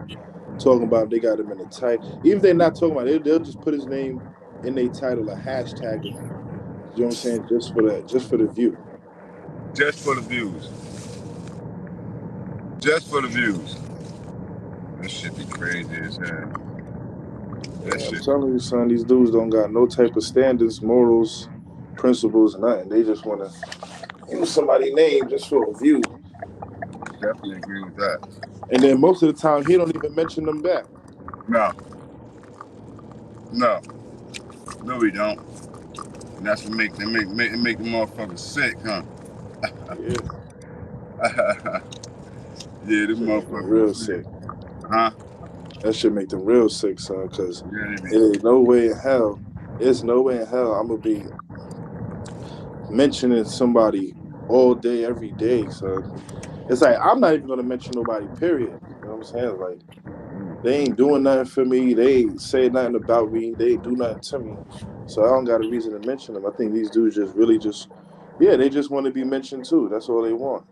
Speaker 3: talking about they got him in the title. Even if they're not talking about it, they'll just put his name in their title, a hashtag him. You know what I'm saying? Just for the view.
Speaker 2: Just for the views. Just for the views. That shit be crazy as hell. That
Speaker 3: Yeah, I'm
Speaker 2: shit
Speaker 3: telling you, son, these dudes don't got no type of standards, morals, principles, nothing. They just wanna use somebody's name just for a view.
Speaker 2: definitely agree with that.
Speaker 3: And then most of the time he don't even mention them back.
Speaker 2: No, no, no, we don't. And that's what make the motherfuckers sick, huh?
Speaker 3: Yeah.
Speaker 2: Yeah, the
Speaker 3: Shit make them
Speaker 2: motherfuckers
Speaker 3: real
Speaker 2: sick,
Speaker 3: sick.
Speaker 2: huh?
Speaker 3: That shit make them real sick, son, because
Speaker 2: Yeah, they
Speaker 3: it
Speaker 2: be.
Speaker 3: ain't no way in hell. There's no way in hell I'm gonna be mentioning somebody all day, every day, son. It's like I'm not even gonna mention nobody, period. You know what I'm saying? Like they ain't doing nothing for me, they ain't say nothing about me, they ain't do nothing to me. So I don't got a reason to mention them. I think these dudes just really just yeah, they just want to be mentioned too. That's all they want.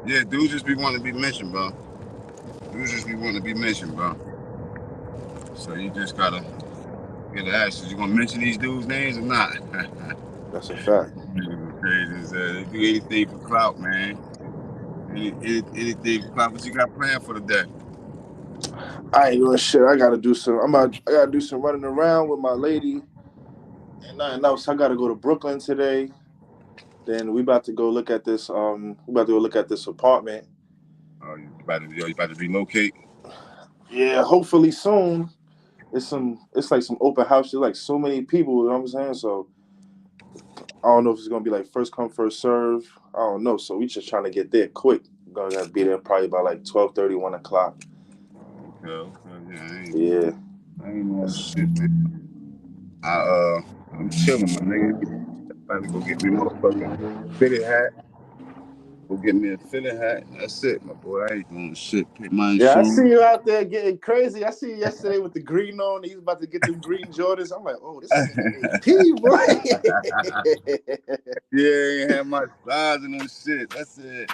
Speaker 2: Yeah, dudes just be wanting to be mentioned, bro. Dudes just be wanting to be mentioned, bro. So you just gotta get the ask, is you gonna mention these dudes' names or not?
Speaker 3: That's a fact.
Speaker 2: Niggas crazy as hell. They do anything for clout, man. Anything for clout. What you got planned for the day?
Speaker 3: I ain't doing shit. I gotta do some running around with my lady and nothing else. I gotta go to Brooklyn today. Then we about to go look at this. We about to go look at this apartment.
Speaker 2: Oh, you about to relocate?
Speaker 3: Yeah, hopefully soon. It's like some open house. There's like so many people. You know what I'm saying? So I don't know if it's gonna be like first come first serve. I don't know. So we just trying to get there quick. We're gonna be there probably by like 12:30, 1 o'clock.
Speaker 2: Okay, yeah,
Speaker 3: Yeah.
Speaker 2: I ain't no shit, man. I'm chilling, my nigga. About to go get me a motherfucking fitted hat. Go get me a fitted hat. That's it, my boy. I ain't doing shit. Pay my
Speaker 3: Yeah, I
Speaker 2: insurance.
Speaker 3: see you out there getting crazy. I see you yesterday with the green on. He's about to get them green Jordans. I'm like, oh, this nigga AP, boy.
Speaker 2: Yeah, ain't have my size and no shit. That's it.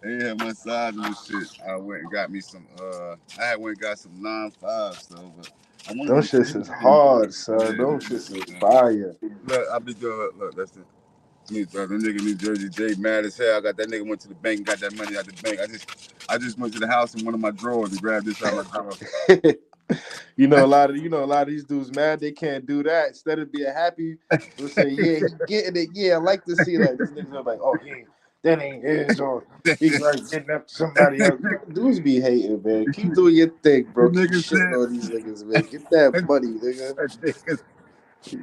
Speaker 2: Ain't have my size and no shit. I went and got me some. I had went and got some 9.5s though, but I wanted
Speaker 3: Them
Speaker 2: them
Speaker 3: shits is
Speaker 2: 10s.
Speaker 3: hard, son.
Speaker 2: Yeah,
Speaker 3: Them
Speaker 2: man.
Speaker 3: shits is fire.
Speaker 2: Look, I be doing. Look, that's it. Me, bro, the nigga New Jersey J mad as hell. I got that nigga went to the bank and got that money out the bank. I just went to the house in one of my drawers and grabbed this out of my drawer.
Speaker 3: You know a lot of these dudes mad they can't do that. Instead of being happy, they'll say, yeah, he getting it. Yeah, I like to see that. These niggas are like, oh yeah, that ain't his or he's like getting up to somebody else. Dudes be hating, man. Keep doing your thing,
Speaker 2: The
Speaker 3: bro. Keep
Speaker 2: nigga
Speaker 3: shitting
Speaker 2: said,
Speaker 3: on these niggas, man. Get that money, nigga.
Speaker 2: nigga,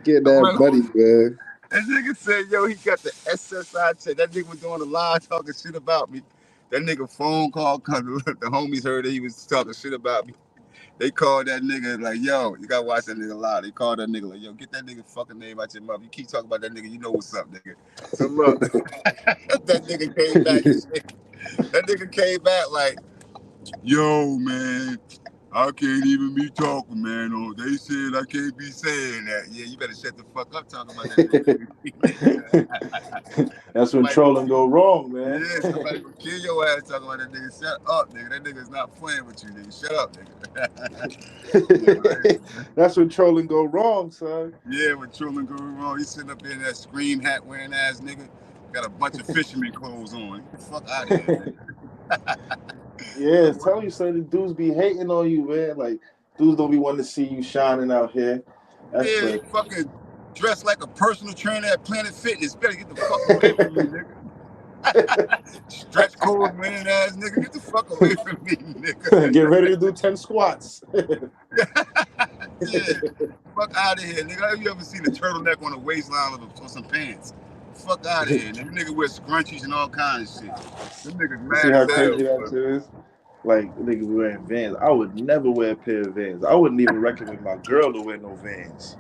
Speaker 3: Get
Speaker 2: I'm
Speaker 3: that
Speaker 2: like,
Speaker 3: money, man.
Speaker 2: that nigga said, yo, he got the SSI check. That nigga was doing a live talking shit about me. That nigga phone call because the homies heard that he was talking shit about me. They called that nigga like, yo, you gotta watch that nigga live. They called that nigga like, yo, get that nigga fucking name out your mouth. You keep talking about that nigga, you know what's up, nigga. So look, that nigga came back and shit. That nigga came back like, yo, man, I can't even be talking, man. Oh, they said I can't be saying that. Yeah, you better shut the fuck up talking about that nigga.
Speaker 3: That's when
Speaker 2: Somebody,
Speaker 3: trolling go wrong, man.
Speaker 2: yeah, somebody gonna kill your ass talking about that nigga. Shut up, nigga. That nigga's not playing with you, nigga. Shut up, nigga.
Speaker 3: That's when trolling go wrong, son.
Speaker 2: Yeah, when trolling go wrong, he's sitting up there in that scream hat wearing ass nigga. Got a bunch of fisherman clothes on. Get the fuck out of here, nigga.
Speaker 3: Yeah, tell you, son, the dudes be hating on you, man. Like, dudes don't be wanting to see you shining out here. That's
Speaker 2: Yeah,
Speaker 3: like,
Speaker 2: he fucking dressed like a personal trainer at Planet Fitness. Better get the fuck away from me, nigga. Stretch clothes wearing ass nigga. Get the fuck away from me, nigga.
Speaker 3: get ready to do 10 squats.
Speaker 2: Yeah, fuck out of here, nigga. Have you ever seen a turtleneck on the waistline of some pants? Fuck out of here, nigga. Nigga wear scrunchies and all kinds of shit. Them niggas mad
Speaker 3: See how
Speaker 2: as hell,
Speaker 3: crazy that shit is? Like, nigga be wearing Vans. I would never wear a pair of Vans. I wouldn't even recommend my girl to wear no Vans.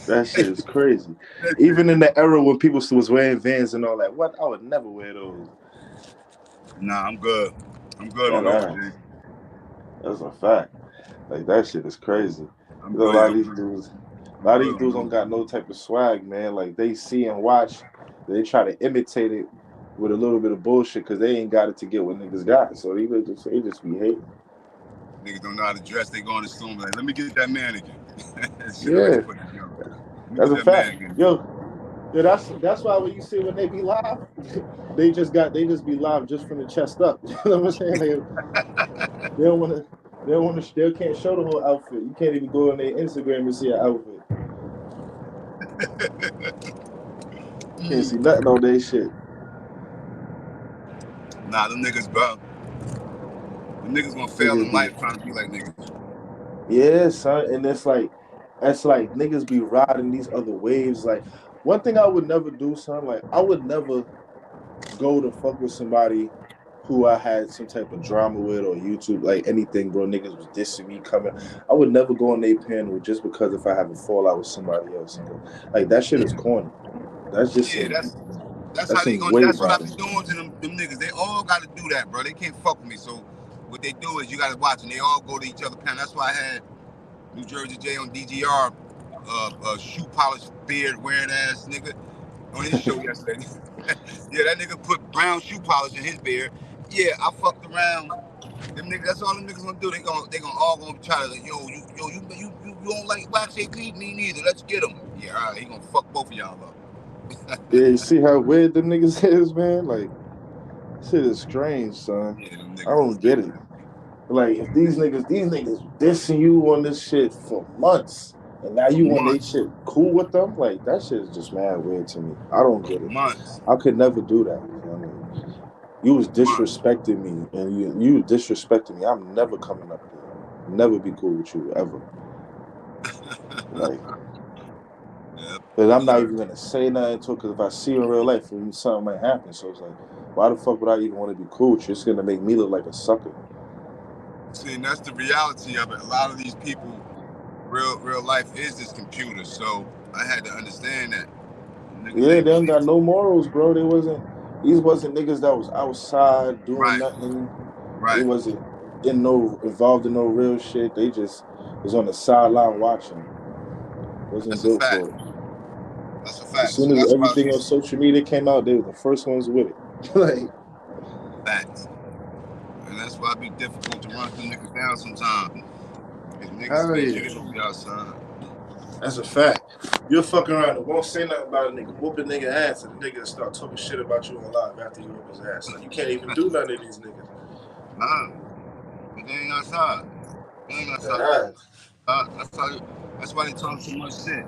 Speaker 3: That shit is crazy. Even in the era when people still was wearing Vans and all that, what? I would never wear those.
Speaker 2: Nah, I'm good. I'm good on those, dude.
Speaker 3: That's a fact. Like, that shit is crazy.
Speaker 2: I'm
Speaker 3: A
Speaker 2: good.
Speaker 3: lot of these dudes don't got no type of swag, man. Like, they see and watch, they try to imitate it with a little bit of bullshit because they ain't got it to get what niggas got. So they just be hating.
Speaker 2: Niggas don't know how to dress. They go in the store and be like, let me get that mannequin.
Speaker 3: Yeah, that's a fact. Yo, that's why when you see when they be live, they just be live just from the chest up. You know what I'm saying? They can't show the whole outfit. You can't even go on their Instagram and see an outfit. Can't see nothing on their shit.
Speaker 2: Nah, them niggas, bro. Them niggas gonna fail in life trying to be like niggas.
Speaker 3: Yeah, son, and it's like niggas be riding these other waves. Like, one thing I would never do, son, like, I would never go to fuck with somebody who I had some type of drama with or YouTube, like anything, bro. Niggas was dissing me coming. I would never go on their panel just because if I have a fallout with somebody else. Like, that shit is corny. That's just
Speaker 2: that's how they gonna. That's what I be doing to them niggas. They all got to do that, bro. They can't fuck with me. So what they do is you got to watch, and they all go to each other panel. That's why I had New Jersey J on DGR, shoe polish beard wearing ass nigga on his show yesterday. Yeah, that nigga put brown shoe polish in his beard. Yeah, I fucked around. Them niggas, that's all them niggas gonna do. They all gonna try to like, you don't like Wax AP? Me neither. Let's get him. Yeah, all right, he gonna fuck both of y'all up.
Speaker 3: Yeah, you see how weird them niggas is, man? Like, shit is strange, son.
Speaker 2: Yeah,
Speaker 3: I don't get it. Like, if these niggas dissing you on this shit for months, and now you want they shit cool with them, like, that shit is just mad weird to me. I don't get it. I could never do that. You know what I mean? You was disrespecting me, and you disrespecting me. I'm never coming up there. Never be cool with you ever. Like, because I'm not even gonna say nothing to it. Because if I see you in real life, something might happen. So it's like, why the fuck would I even want to be cool with you? It's gonna make me look like a sucker.
Speaker 2: See, and that's the reality of it. A lot of these people, real life is this computer. So I had to understand that.
Speaker 3: Yeah, they don't got no morals, bro. These wasn't niggas that was outside doing nothing.
Speaker 2: Right.
Speaker 3: They wasn't involved in no real shit. They just was on the sideline watching. Wasn't built for it.
Speaker 2: That's a fact.
Speaker 3: As soon as everything on social media came out, they were the first ones with it. Like,
Speaker 2: facts. And that's why it be difficult to run some niggas down sometimes. Because niggas be outside.
Speaker 3: That's a fact. You'll fuck around and won't say nothing about a nigga, whoop a nigga ass, and the nigga start talking shit about you on live after you whoop his ass. Like, you can't even do nothing to these niggas.
Speaker 2: Nah. But they ain't outside. That's why they talk so much shit.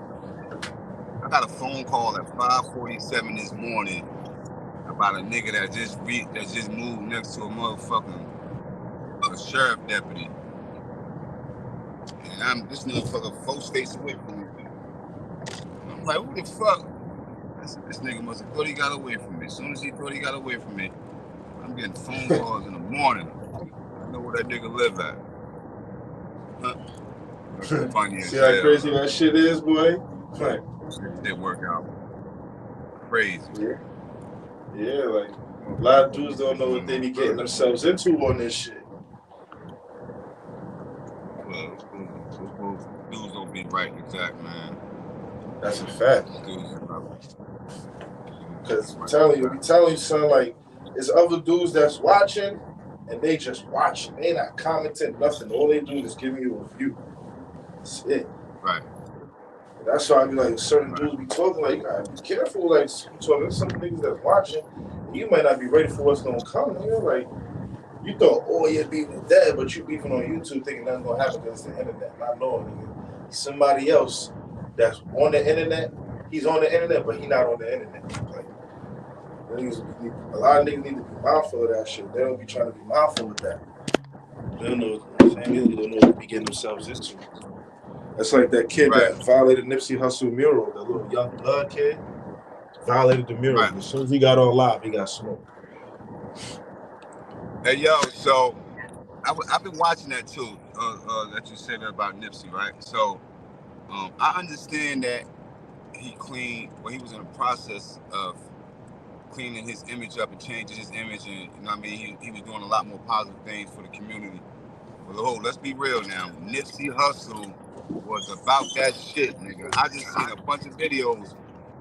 Speaker 2: I got a phone call at 5:47 this morning about a nigga that just moved next to a motherfucking sheriff deputy. And this motherfucker 4 states away from me. I'm like, what the fuck? This nigga must have thought he got away from me. As soon as he thought he got away from me, I'm getting phone calls in the morning. I know where that nigga live at. Funny
Speaker 3: See how crazy that shit is, boy?
Speaker 2: It work out. Crazy.
Speaker 3: Yeah, like, A lot of dudes don't know what they be getting themselves into on this shit.
Speaker 2: Well, dudes don't be right, exact, man.
Speaker 3: That's a fact.
Speaker 2: Dudes,
Speaker 3: Because I'm telling you, son, like, it's other dudes that's watching, and they just watching. They not commenting nothing. All they do is giving you a view. That's it.
Speaker 2: right.
Speaker 3: That's why I be like, certain dudes be talking like, you gotta be careful. Like, you talking to some niggas that's watching, and you might not be ready for what's gonna come. Nigga. Like, you thought, oh, you're beefing dead, but you beefing on YouTube thinking nothing's gonna happen because it's the internet. Not knowing, nigga. Somebody else that's on the internet, he's on the internet, but he not on the internet. Like, a lot of niggas need to be mindful of that shit. They don't be trying to be mindful of that. They don't know. They don't know what they be getting themselves into. That's like that kid that violated Nipsey Hussle mural, the little young blood kid. Violated the mural. As soon as he got on live, he got smoked.
Speaker 2: Hey, yo, so I've been watching that too, that you said about Nipsey, right? So I understand that he was in the process of cleaning his image up and changing his image, and you know what I mean, he was doing a lot more positive things for the community. But let's be real now. Nipsey Hussle was about that shit, nigga. I just seen a bunch of videos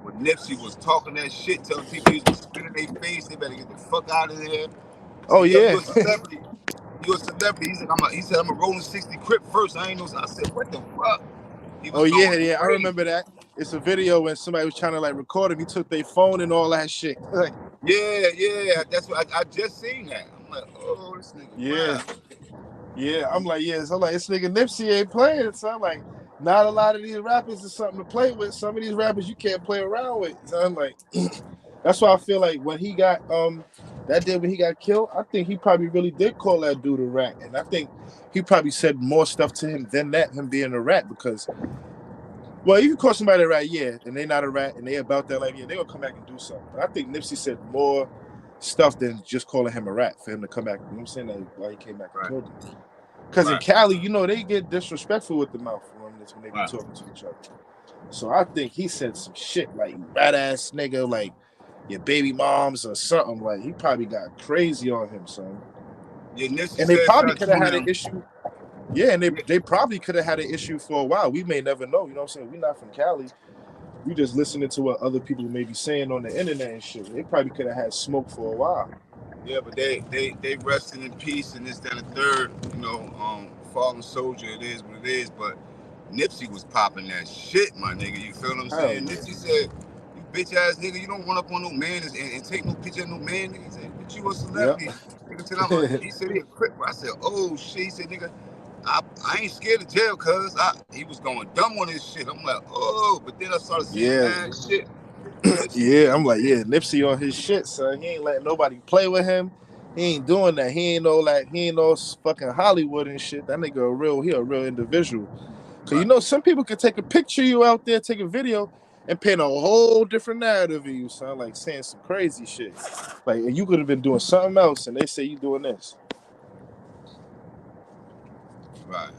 Speaker 2: where Nipsey was talking that shit, telling people he was gonna spit in their face, they better get the fuck out of here.
Speaker 3: Oh yeah,
Speaker 2: you're a celebrity. You're a celebrity. He said I'm a rolling 60 Crip first. I said, what the fuck?
Speaker 3: Yeah. I remember that. It's a video when somebody was trying to like record him. He took their phone and all that shit. Like,
Speaker 2: yeah. That's what I just seen that. I'm like, oh, this nigga.
Speaker 3: Yeah. Yeah, I'm like, so I'm like, this nigga Nipsey ain't playing. So I'm like, not a lot of these rappers is something to play with. Some of these rappers you can't play around with. So I'm like, that's why I feel like when he got that day when he got killed, I think he probably really did call that dude a rat. And I think he probably said more stuff to him than that, him being a rat, because well, you can call somebody a rat, and they not a rat and they about that life, they gonna come back and do something. But I think Nipsey said more stuff than just calling him a rat for him to come back. You know what I'm saying? Like, why he came back and killed him. Because in Cali, they get disrespectful with the mouth when they be talking to each other. So I think he said some shit like rat ass nigga, like your baby moms or something. Like he probably got crazy on him, son.
Speaker 2: Yeah,
Speaker 3: and they probably could have had an issue. Yeah, and they probably could have had an issue for a while. We may never know. You know what I'm saying? We're not from Cali. We just listening to what other people may be saying on the internet and shit. They probably could have had smoke for a while.
Speaker 2: Yeah, but they resting in peace and this, that, and third. Fallen soldier, it is what it is. But Nipsey was popping that shit, my nigga. You feel what I'm saying? Nipsey said, "You bitch ass nigga, you don't run up on no man and take no picture of no man." Nigga, he said, "Bitch, you a celebrity." Nigga, he said he a Crip. I said, "Oh shit." He said, "Nigga, I ain't scared of jail, cuz he was going dumb on this shit." I'm like, oh, but then I started seeing mad shit.
Speaker 3: Yeah, I'm like, Nipsey on his shit, son. He ain't letting nobody play with him. He ain't doing that. He ain't no fucking Hollywood and shit. That nigga a real individual. Cause some people can take a picture of you out there, take a video, and paint a whole different narrative of you, son. Like saying some crazy shit. Like you could have been doing something else, and they say you doing this.
Speaker 2: Right.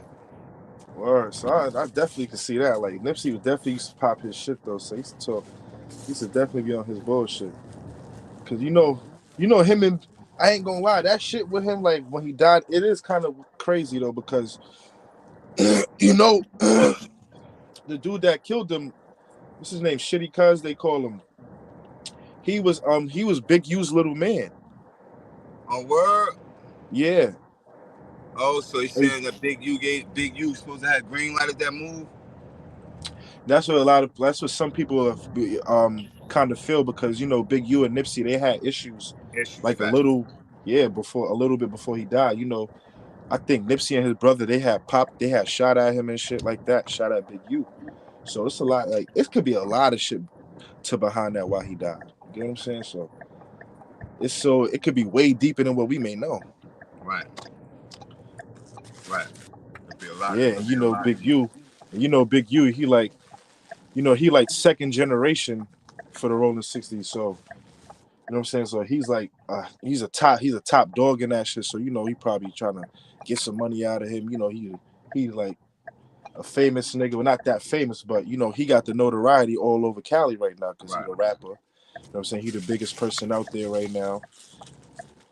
Speaker 3: Word. So I definitely can see that. Like Nipsey would definitely used to pop his shit though. So he used to definitely be on his bullshit. Cause him and I ain't gonna lie, that shit with him, like when he died, it is kind of crazy though, because the dude that killed him, what's his name? Shitty Cuz they call him. He was Big U's little man.
Speaker 2: On word?
Speaker 3: Yeah.
Speaker 2: Oh, so he's saying that Big U supposed to have green light at that move?
Speaker 3: That's what some people have kind of feel, because Big U and Nipsey, they had issues like a little bit before he died. I think Nipsey and his brother, they had shot at him and shit like that, shot at Big U. So it's a lot, like it could be a lot of shit to behind that why he died. You know what I'm saying? So it could be way deeper than what we may know.
Speaker 2: Right. Could be a lot.
Speaker 3: Yeah, and Big U, he like second generation for the Rolling 60s. So you know what I'm saying? So he's like he's a top dog in that shit. So he probably trying to get some money out of him. He's like a famous nigga. Well, not that famous, but he got the notoriety all over Cali right now because he's a rapper.
Speaker 4: what I'm saying? He the biggest person out there right now.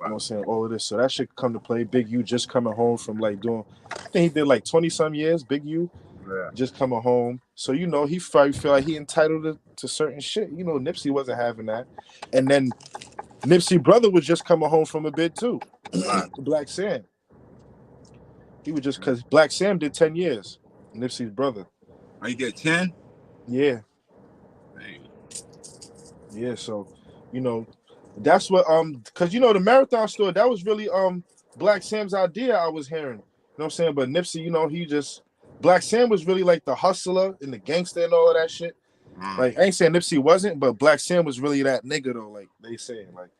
Speaker 4: You know what I'm saying? All of this. So that shit come to play. Big U just coming home from like doing, I think he did like 20-some years, Big U.
Speaker 2: Yeah.
Speaker 4: Just coming home. So, you know, he probably feel like he entitled to certain shit. You know, Nipsey wasn't having that. And then Nipsey brother was just coming home from a bid too.
Speaker 2: Right.
Speaker 4: Black Sam. He was just because Black Sam did 10 years. Nipsey's brother.
Speaker 2: Oh, you get 10?
Speaker 4: Yeah.
Speaker 2: Dang.
Speaker 4: Yeah. So, you know, that's what because you know the marathon store, that was really Black Sam's idea I was hearing. You know what I'm saying? But Nipsey, you know, Black Sam was really like the hustler and the gangster and all of that shit. Like I ain't saying Nipsey wasn't, but Black Sam was really that nigga though. Like they saying, like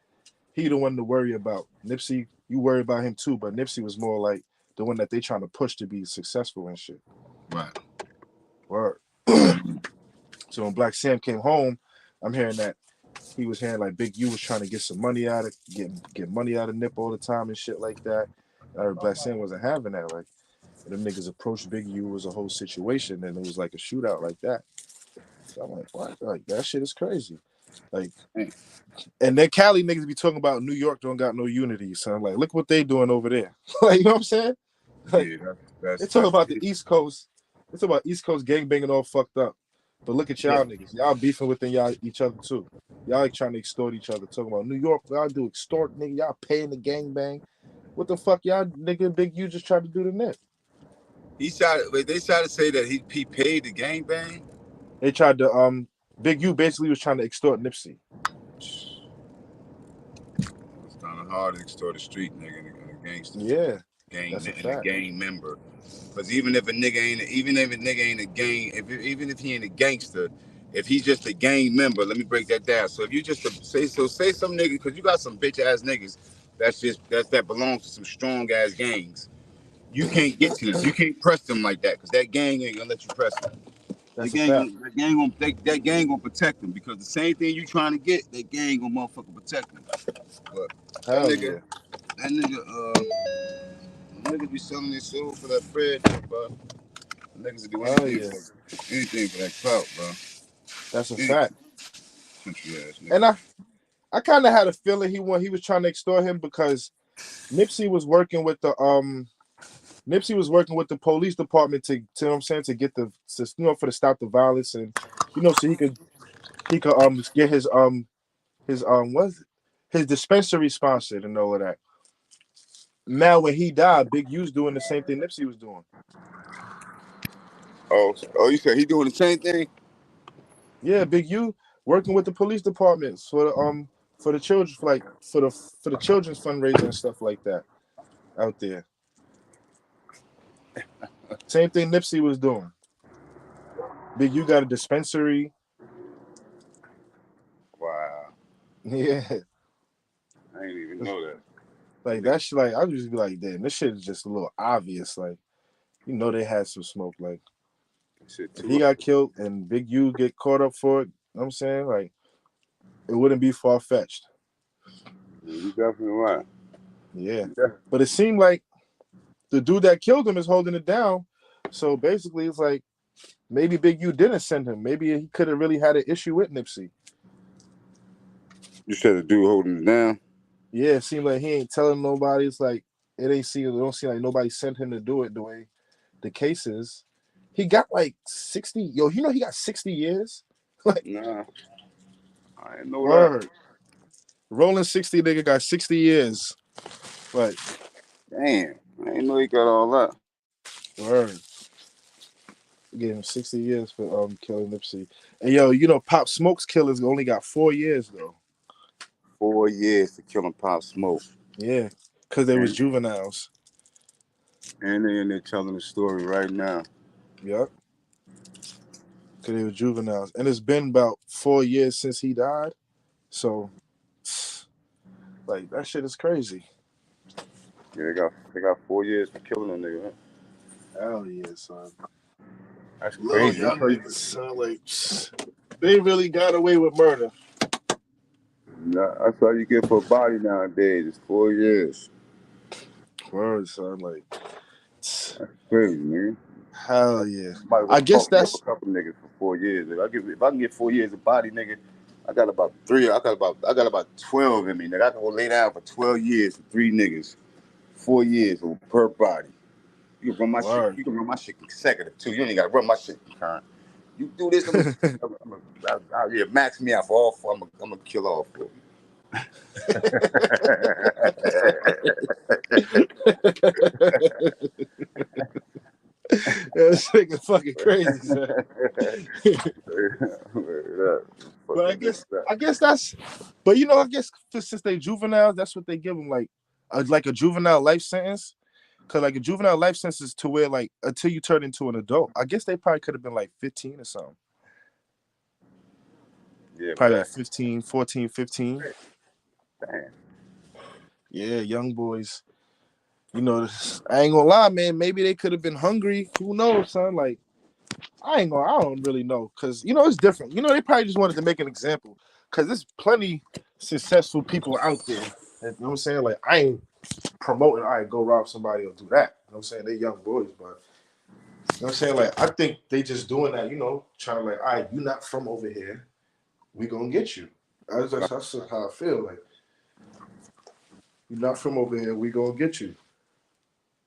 Speaker 4: he the one to worry about. Nipsey, you worry about him too, but Nipsey was more like the one that they trying to push to be successful and shit.
Speaker 2: Right.
Speaker 4: Word. So when Black Sam came home, I'm hearing that he was hearing like Big U was trying to get some money out of get money out of Nip all the time and shit like that. Black Sam wasn't having that. Like them niggas approached Big U, was a whole situation, and it was like a shootout like that. So I'm like, what? Like that shit is crazy. Like, and then Cali niggas be talking about New York don't got no unity. So I'm like, look what they doing over there. Like, you know what I'm saying? Like,
Speaker 2: yeah,
Speaker 4: they talk about the East Coast. They talk about East Coast gangbanging all fucked up. But look at y'all niggas. Y'all beefing within each other too. Y'all like trying to extort each other. Talking about New York, y'all do extort, nigga. Y'all paying the gangbang. What the fuck, y'all nigga? Big U just tried to do the net.
Speaker 2: They tried to say that he paid the gangbang.
Speaker 4: They tried to Big U basically was trying to extort Nipsey.
Speaker 2: It's kind of hard to extort a street nigga and a gangster.
Speaker 4: Yeah,
Speaker 2: gang
Speaker 4: that's a
Speaker 2: and
Speaker 4: fact.
Speaker 2: a gang member. Because even if a nigga ain't a gang, even if he ain't a gangster, if he's just a gang member, let me break that down. So if you just say some nigga, because you got some bitch ass niggas that belongs to some strong ass gangs. You can't get to them. You can't press them like that because that gang ain't gonna let you press them.
Speaker 4: That's a fact.
Speaker 2: That gang gonna protect them because the same thing you trying to get, that gang gonna motherfucker protect them. But
Speaker 4: Hell
Speaker 2: that nigga be selling his soul for that bread, bro. Niggas will do anything for that clout, bro.
Speaker 4: That's a fact.
Speaker 2: Country ass nigga.
Speaker 4: And I kind of had a feeling he was trying to extort him because Nipsey was working with the police department to you know what I'm saying, to get for to stop the violence, and you know, so he could get his his dispensary sponsored and all of that. Now when he died, Big U's doing the same thing Nipsey was doing.
Speaker 2: Oh, you said he doing the same thing?
Speaker 4: Yeah, Big U working with the police departments for the children, for the children's fundraiser and stuff like that out there. Same thing Nipsey was doing. Big U got a dispensary.
Speaker 2: Wow.
Speaker 4: Yeah.
Speaker 2: I didn't even know that.
Speaker 4: Like that shit, like I would just be like, damn, this shit is just a little obvious. Like, you know, they had some smoke. Like, if he got killed and Big U get caught up for it, you know what I'm saying? Like, it wouldn't be far fetched.
Speaker 2: You definitely right.
Speaker 4: Yeah. But it seemed like the dude that killed him is holding it down. So basically, it's like maybe Big U didn't send him. Maybe he could have really had an issue with Nipsey.
Speaker 2: You said the dude holding it down?
Speaker 4: Yeah, it seemed like he ain't telling nobody. It's like it don't seem like nobody sent him to do it the way the case is. He got like 60. Yo, you know he got 60 years? Like,
Speaker 2: nah. I didn't know
Speaker 4: word.
Speaker 2: that.
Speaker 4: Rolling 60 nigga got 60 years. Like,
Speaker 2: damn. I didn't know he got all that.
Speaker 4: Word. Gave him 60 years for killing Nipsey. And yo, you know, Pop Smoke's killers only got 4 years though.
Speaker 2: 4 years for killing Pop Smoke.
Speaker 4: Yeah, because they was juveniles.
Speaker 2: And they in there telling the story right now.
Speaker 4: Yep. Because they were juveniles. And it's been about 4 years since he died. So, like, that shit is crazy.
Speaker 2: Yeah, they got 4 years for killing a nigga, huh?
Speaker 4: Hell yeah, son.
Speaker 2: That's crazy.
Speaker 4: Young niggas sound like they really got away with murder.
Speaker 2: Nah, that's all you get for a body nowadays. It's 4 years.
Speaker 4: Word, son. Like,
Speaker 2: that's crazy, nigga.
Speaker 4: Hell yeah.
Speaker 2: I
Speaker 4: guess that's
Speaker 2: a couple niggas for 4 years. If I can get 4 years a body, nigga, I got about 12 in me. Nigga, I can go lay down for 12 years for 3 niggas, 4 years per body. You can run my shit.
Speaker 4: Word.
Speaker 2: You can run my shit consecutive too. You ain't gotta run my shit concurrent. You do this, yeah, max me out for all four. I'm gonna kill all four.
Speaker 4: This nigga fucking crazy, son. But I guess that's. But you know, I guess since they juveniles, that's what they give them, like a juvenile life sentence. Cause like a juvenile life sentence is to where like until you turn into an adult. I guess they probably could have been like 15 or something.
Speaker 2: Yeah,
Speaker 4: Probably like 15, 14, 15.
Speaker 2: Damn.
Speaker 4: Yeah, young boys. You know, I ain't gonna lie, man. Maybe they could have been hungry. Who knows, son? Like, I don't really know. Cause you know, it's different. You know, they probably just wanted to make an example. Cause there's plenty successful people out there. You know what I'm saying? Like, I ain't promoting, all right, go rob somebody or do that. You know what I'm saying? They young boys, but you know what I'm saying? Like, I think they just doing that, you know, trying to like, all right, you not from over here. We gonna get you. That's how I feel. Like, you're not from over here, we gonna get you. You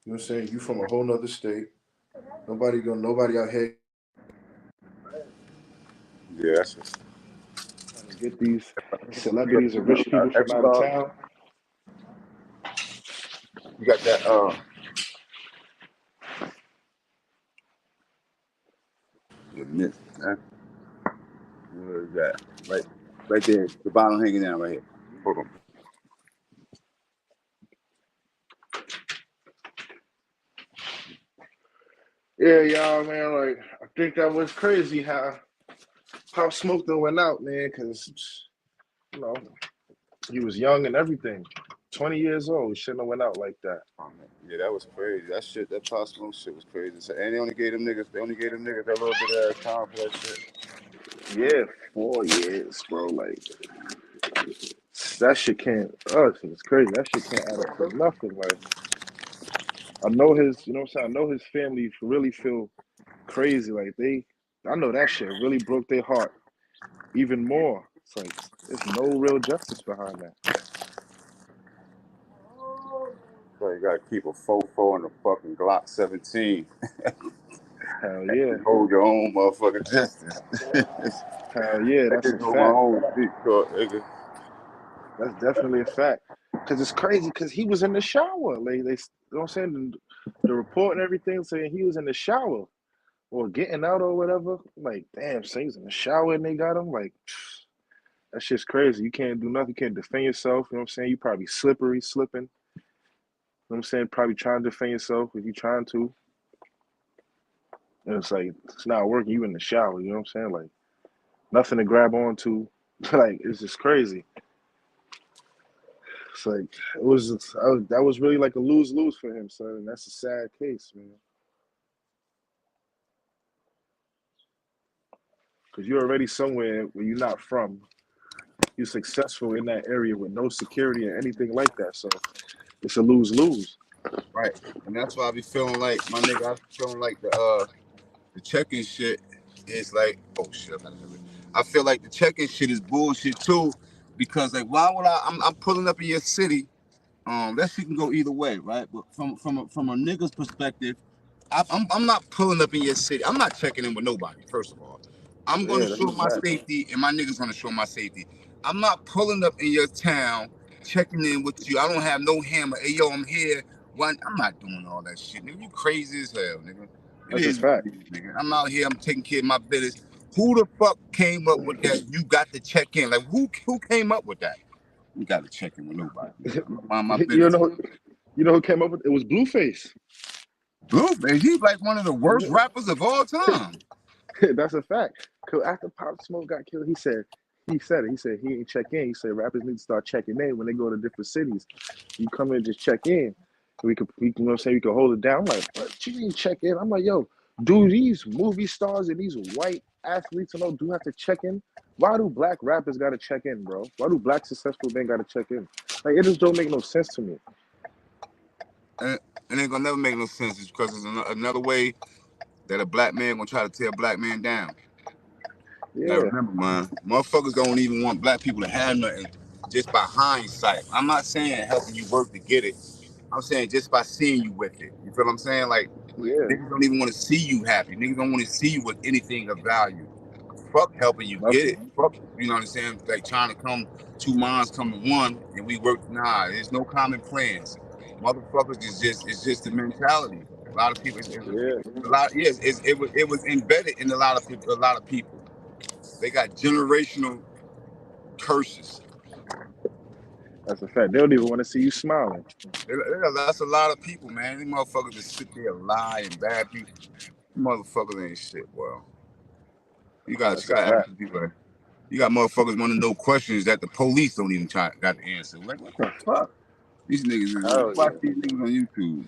Speaker 4: know what I'm saying? You from a whole nother state. Nobody out here.
Speaker 2: Yeah, that's just
Speaker 4: Trying to get these celebrities and rich people from out of town.
Speaker 2: You got that. You missed, huh? Where is that? Right there. The bottom hanging down right here. Hold on.
Speaker 4: Yeah, y'all, man. Like, I think that was crazy how Pop Smoke done went out, man, because you know he was young and everything. 20 years old, he shouldn't have went out like that.
Speaker 2: Oh, man. Yeah, that was crazy. That shit, that Pop Smoke shit was crazy. So, and they only gave them niggas that little bit of time for that shit.
Speaker 4: Yeah, 4 years, bro. Like that shit can't. Oh, it's crazy. That shit can't add up to nothing. Like I know his, you know what I'm saying. I know his family really feel crazy. Like I know that shit really broke their heart even more. It's like there's no real justice behind that.
Speaker 2: So you gotta keep a fofo and a fucking Glock 17.
Speaker 4: Hell yeah,
Speaker 2: Hold your own motherfucking distance.
Speaker 4: hell yeah.
Speaker 2: I
Speaker 4: That's a
Speaker 2: just hold my
Speaker 4: fact.
Speaker 2: own deep short, nigga.
Speaker 4: That's definitely a fact. Cause it's crazy. Cause he was in the shower. Like you know what I'm saying. The report and everything saying he was in the shower or getting out or whatever. Like damn, so he's in the shower and they got him. Like that shit's crazy. You can't do nothing. You can't defend yourself. You know what I'm saying. You probably slipping. You know what I'm saying. Probably trying to defend yourself if you're trying to. And it's like it's not working. You in the shower. You know what I'm saying. Like nothing to grab onto. Like it's just crazy. It's like that was really like a lose-lose for him, son. And that's a sad case, man. Because you're already somewhere where you're not from. You're successful in that area with no security or anything like that. So it's a lose-lose.
Speaker 2: Right. And that's why I be feeling like my nigga. I be feeling like the check-in shit is like, oh shit, I feel like the check-in shit is bullshit too, because like why would I'm pulling up in your city. That shit can go either way, right? But from a nigga's perspective, I'm not pulling up in your city. I'm not checking in with nobody. First of all, I'm gonna
Speaker 4: Yeah, that's
Speaker 2: show
Speaker 4: a
Speaker 2: my
Speaker 4: fact.
Speaker 2: safety, and my niggas gonna show my safety. I'm not pulling up in your town, checking in with you. I don't have no hammer. Hey yo, I'm here. I'm not doing all that shit, nigga. You crazy as hell, nigga. It
Speaker 4: That's a
Speaker 2: is what
Speaker 4: fact.
Speaker 2: it is, nigga. I'm out here. I'm taking care of my business. Who the fuck came up with that? You got to check in. Like who came up with that? You got to check in with nobody. I'm gonna mind my
Speaker 4: you
Speaker 2: business.
Speaker 4: know, you know who came up with it? It was Blueface.
Speaker 2: Blueface, he's like one of the worst rappers of all time.
Speaker 4: That's a fact. Cause after Pop Smoke got killed, he said it. He said he ain't check in. He said rappers need to start checking in when they go to different cities. You come in and just check in. We you know what I'm saying, we can hold it down. I'm like, what you mean check in? I'm like, yo, do these movie stars and these white athletes do have to check in? Why do black rappers gotta check in, bro? Why do black successful men gotta check in? Like it just don't make no sense to me.
Speaker 2: And it ain't gonna never make no sense. It's because it's another way that a black man gonna try to tear a black man down. Now
Speaker 3: Yeah.
Speaker 2: remember, man, motherfuckers don't even want black people to have nothing just by hindsight. I'm not saying helping you work to get it. I'm saying just by seeing you with it. You feel what I'm saying? Like,
Speaker 3: Yeah.
Speaker 2: niggas don't even want to see you happy. Niggas don't want to see you with anything of value. Fuck helping you get it.
Speaker 3: Nothing.
Speaker 2: Fuck, you know what I'm saying? Like trying to come, two minds come to one, and we work. Nah, there's no common plans. Motherfuckers is just the mentality. A lot of people,
Speaker 3: Yeah.
Speaker 2: a lot. Yes, it was embedded in a lot of people. A lot of people. They got generational curses.
Speaker 3: That's a fact. They don't even want to see you smiling.
Speaker 2: That's a lot of people, man. These motherfuckers just sit there and lie and bad people. These motherfuckers ain't shit, bro. You
Speaker 3: That's a
Speaker 2: got to ask
Speaker 3: fact.
Speaker 2: some people. You got motherfuckers want to know questions that the police don't even got the answer. Like, what the fuck? These niggas,
Speaker 3: Hell
Speaker 2: watch
Speaker 3: yeah.
Speaker 2: these niggas on YouTube.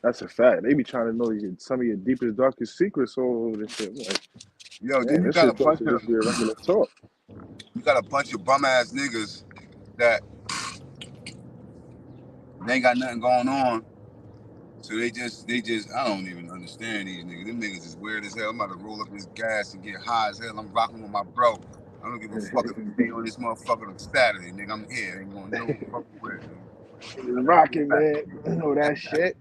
Speaker 3: That's a fact. They be trying to know some of your deepest, darkest secrets all over this shit. I'm like,
Speaker 2: Yo, then
Speaker 3: man, this shit supposed to just be a regular talk.
Speaker 2: you got a bunch of bum ass niggas that they ain't got nothing going on. So they just I don't even understand these niggas. Them niggas is weird as hell. I'm about to roll up this gas and get high as hell. I'm rocking with my bro. I don't give a fuck if you stay on this motherfucker on Saturday, nigga. I'm here. Ain't going no fucking where, nigga.
Speaker 3: Rocking, man. You know that shit.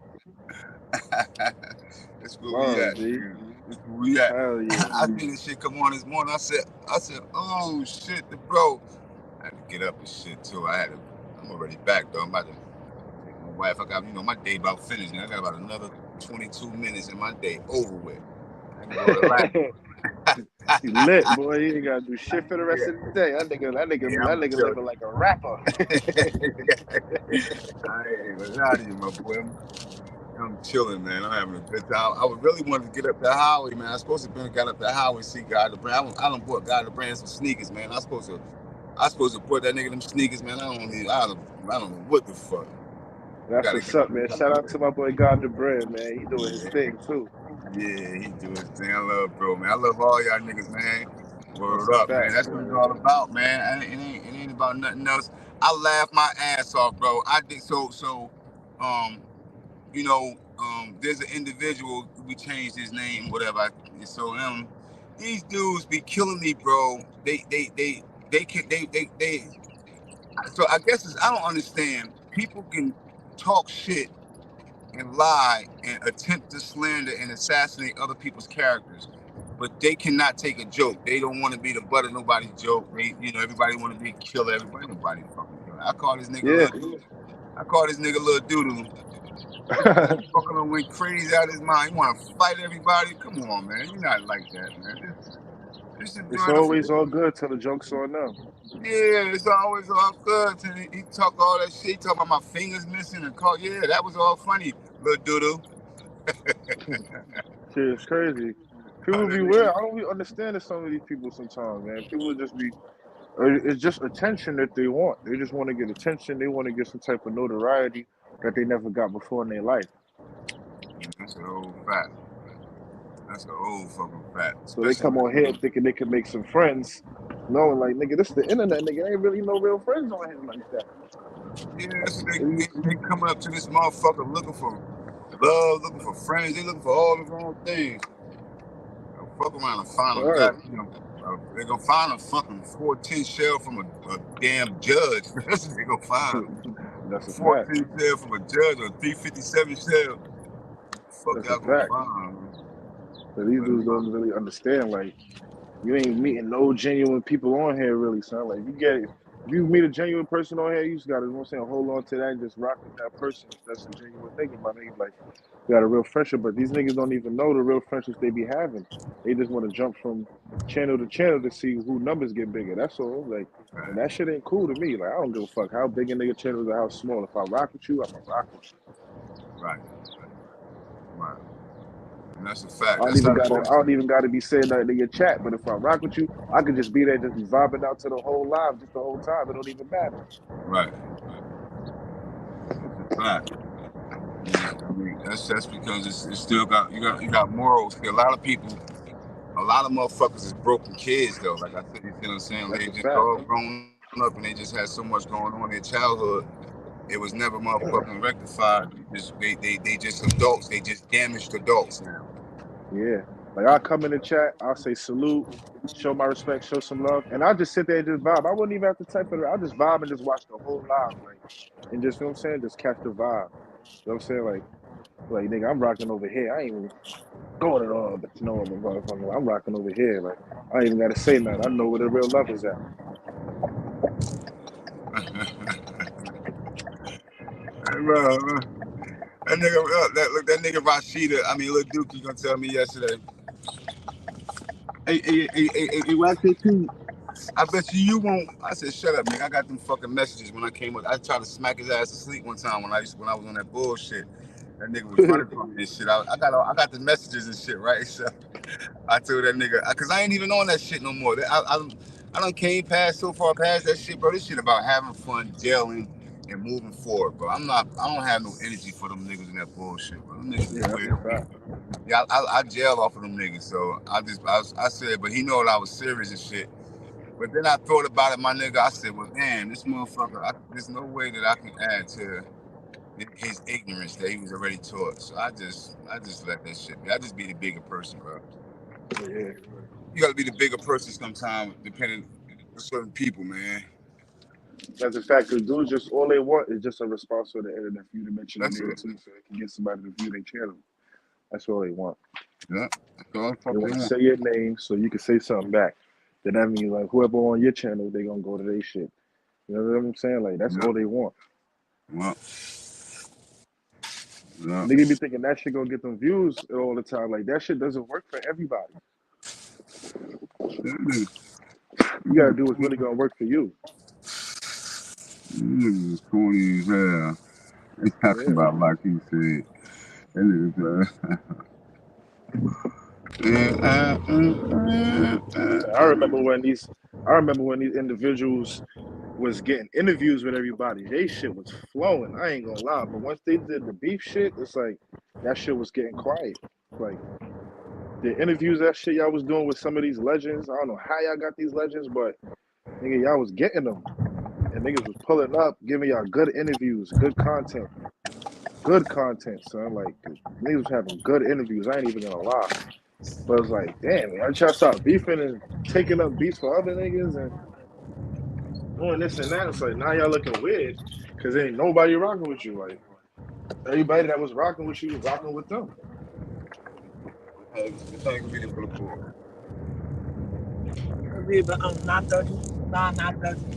Speaker 2: That's where we
Speaker 3: Love,
Speaker 2: at,
Speaker 3: G.
Speaker 2: nigga. That's where we at.
Speaker 3: Hell yeah.
Speaker 2: I seen this shit come on this morning. I said, oh shit, the bro. I had to get up and shit too. I'm already back though. I'm about to take my wife. I got, my day about finished. Now I got about another 22 minutes and my day over with. I can go relax.
Speaker 3: He lit, boy. He ain't gotta do shit for the rest of the day. That nigga living like a rapper.
Speaker 2: I ain't out of here, my boy. I'm chilling, man. I'm having a good time. I would really want to get up that highway, man. I was supposed to have got up that highway, see God the Brand. I done bought God the Brand some sneakers, man. I supposed to put that nigga them sneakers, man. I don't know what the fuck.
Speaker 3: That's what's up, man. Shout out to my boy God the Brand, man. He doing his thing too.
Speaker 2: Yeah, he doing his thing. I love bro, man. I love all y'all niggas, man. Word up, man. That's what it's all about, man. It ain't about nothing else. I laugh my ass off, bro. I did so there's an individual, we changed his name, whatever. So these dudes be killing me, bro. They can. So I guess I don't understand. People can talk shit and lie and attempt to slander and assassinate other people's characters, but they cannot take a joke. They don't want to be the butt of nobody's joke. Everybody want to be killer. Nobody fucking killer. I call this nigga Lil Doodle. Fucking went crazy out of his mind. You want to fight everybody? Come on, man. You're not like that, man.
Speaker 3: It's always all good till the joke's on them.
Speaker 2: Yeah, it's always all good. He talk all that shit. He talk about my fingers missing and call. Yeah, that was all funny, Lil Doodle.
Speaker 3: Shit, it's crazy. People be weird. I don't really understand some of these people sometimes, man. People just be. It's just attention that they want. They just want to get attention. They want to get some type of notoriety that they never got before in their life.
Speaker 2: That's an old fact. That's an old fucking fact.
Speaker 3: So they come on here thinking they can make some friends, knowing like, nigga, this is the internet, nigga. Ain't really no real friends on here like that.
Speaker 2: Yeah, so they coming up to this motherfucker looking for love, looking for friends. They looking for all the wrong things. They'll fuck around and find them. They're gonna find a fucking 410 shell from a damn judge. That's what they gonna find.
Speaker 3: That's a
Speaker 2: 410 shell from a judge or a 357 shell. Fuck
Speaker 3: That's
Speaker 2: y'all gonna find.
Speaker 3: So these dudes don't really understand. Like, you ain't meeting no genuine people on here, really, son. Like, if you meet a genuine person on here, you just gotta, hold on to that and just rock with that person. If that's a genuine thing, my nigga. Like, you got a real friendship, but these niggas don't even know the real friendships they be having. They just want to jump from channel to channel to see who numbers get bigger. That's all. Like, and that shit ain't cool to me. Like, I don't give a fuck how big a nigga channel is or how small. If I rock with you, I'ma rock with you.
Speaker 2: Right. And that's a fact.
Speaker 3: I don't even gotta be saying nothing in your chat. But if I rock with you, I could just be there, just be vibing out to the whole live, just the whole time. It don't even matter.
Speaker 2: Right. That's a fact. I mean, that's because it's still got you got morals. A lot of motherfuckers is broken kids though. Like I said, you see what I'm saying? They just all grown up and they just had so much going on in their childhood. It was never motherfucking rectified. They just adults. They just damaged adults now.
Speaker 3: Yeah.
Speaker 4: Like I'll come in the chat, I'll say salute, show my respect, show some love, and I'll just sit there and just vibe. I wouldn't even have to type it. I'll just vibe and just watch the whole live, like, and just, you know what I'm saying, just catch the vibe. You know what I'm saying? Like nigga, I'm rocking over here. I ain't even going at all, but you know what, motherfucker, I'm rocking over here. Like I ain't even gotta say nothing. I know where the real love is at.
Speaker 2: Bro, that nigga, that nigga Rashida. I mean, Lil Dookie gonna tell me yesterday. Hey, what I said too? I bet you won't. I said, shut up, nigga. I got them fucking messages when I came up. I tried to smack his ass to sleep one time when I was on that bullshit. That nigga was running from me and shit. I got the messages and shit, right? So I told that nigga, cause I ain't even on that shit no more. I done came so far past that shit, bro. This shit about having fun, jailing, and moving forward, bro. I don't have no energy for them niggas in that bullshit, bro. Them niggas
Speaker 4: Yeah, that's a fact.
Speaker 2: yeah, I jail off of them niggas, so I said, but he know that I was serious and shit. But then I thought about it, my nigga. I said, well, damn, this motherfucker, there's no way that I can add to his ignorance that he was already taught. So I just let that shit be. I just be the bigger person, bro.
Speaker 4: Yeah.
Speaker 2: You gotta be the bigger person sometimes, depending on certain people, man.
Speaker 4: That's a fact, because dudes just all they want is just a response on the internet for you to mention the
Speaker 2: That's
Speaker 4: name
Speaker 2: it.
Speaker 4: too, so they can get somebody to view their channel. That's all they want.
Speaker 2: Yeah, that's all the fuck
Speaker 4: They
Speaker 2: they
Speaker 4: want to
Speaker 2: want.
Speaker 4: say your name so you can say something back. Then that means like whoever on your channel, they gonna go to their shit. You know what I'm saying? Like that's all they want.
Speaker 2: Well, yeah.
Speaker 4: Nigga be thinking that shit gonna get them views all the time. Like that shit doesn't work for everybody. You gotta do what's really gonna work for you.
Speaker 2: Niggas is corny as hell. They talking
Speaker 4: Yeah.
Speaker 2: about like he said. That niggas,
Speaker 4: I remember when these individuals was getting interviews with everybody. They shit was flowing. I ain't gonna lie. But once they did the beef shit, it's like that shit was getting quiet. Like the interviews, that shit y'all was doing with some of these legends. I don't know how y'all got these legends, but nigga, y'all was getting them. And niggas was pulling up, giving y'all good interviews, good content. Good content, son. Like niggas was having good interviews. I ain't even gonna lie. But it's like, damn, y'all try to start beefing and taking up beats for other niggas and doing this and that. It's like now y'all looking weird because ain't nobody rocking with you. Like everybody that was rocking with you was rocking with them.
Speaker 5: Arriba ang nata-do, nata-do.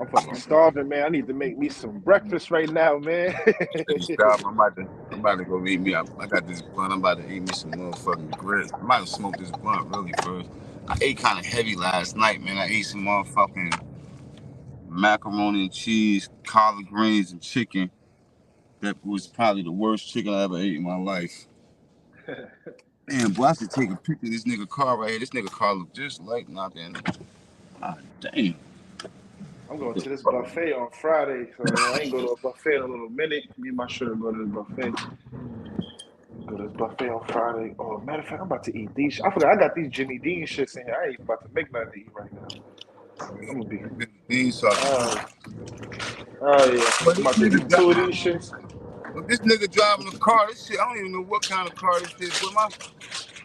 Speaker 4: I'm fucking starving, man. I need to make me some breakfast right now, man.
Speaker 2: Stop. I'm about to go eat me. I got this blunt. I'm about to eat me some motherfucking grits. I might have smoked this blunt really first. I ate kind of heavy last night, man. I ate some motherfucking macaroni and cheese, collard greens, and chicken. That was probably the worst chicken I ever ate in my life. Damn, boy, I should take a picture of this nigga car right here. This nigga car look just like nothing. God damn.
Speaker 4: I'm going to this buffet on Friday, so I ain't go to a buffet in a little minute. Me and my shirt go to this buffet. Go to this buffet on Friday. Oh, matter of fact, I'm about to eat these. I forgot I got these Jimmy Dean shits in here. I ain't about to make nothing to eat right now. I'm gonna be.
Speaker 2: Bean sauce.
Speaker 4: Oh yeah,
Speaker 2: But
Speaker 4: I'm
Speaker 2: this
Speaker 4: about to eat two of these shits.
Speaker 2: This nigga driving the car, this shit, I don't even know what kind of car this is. But my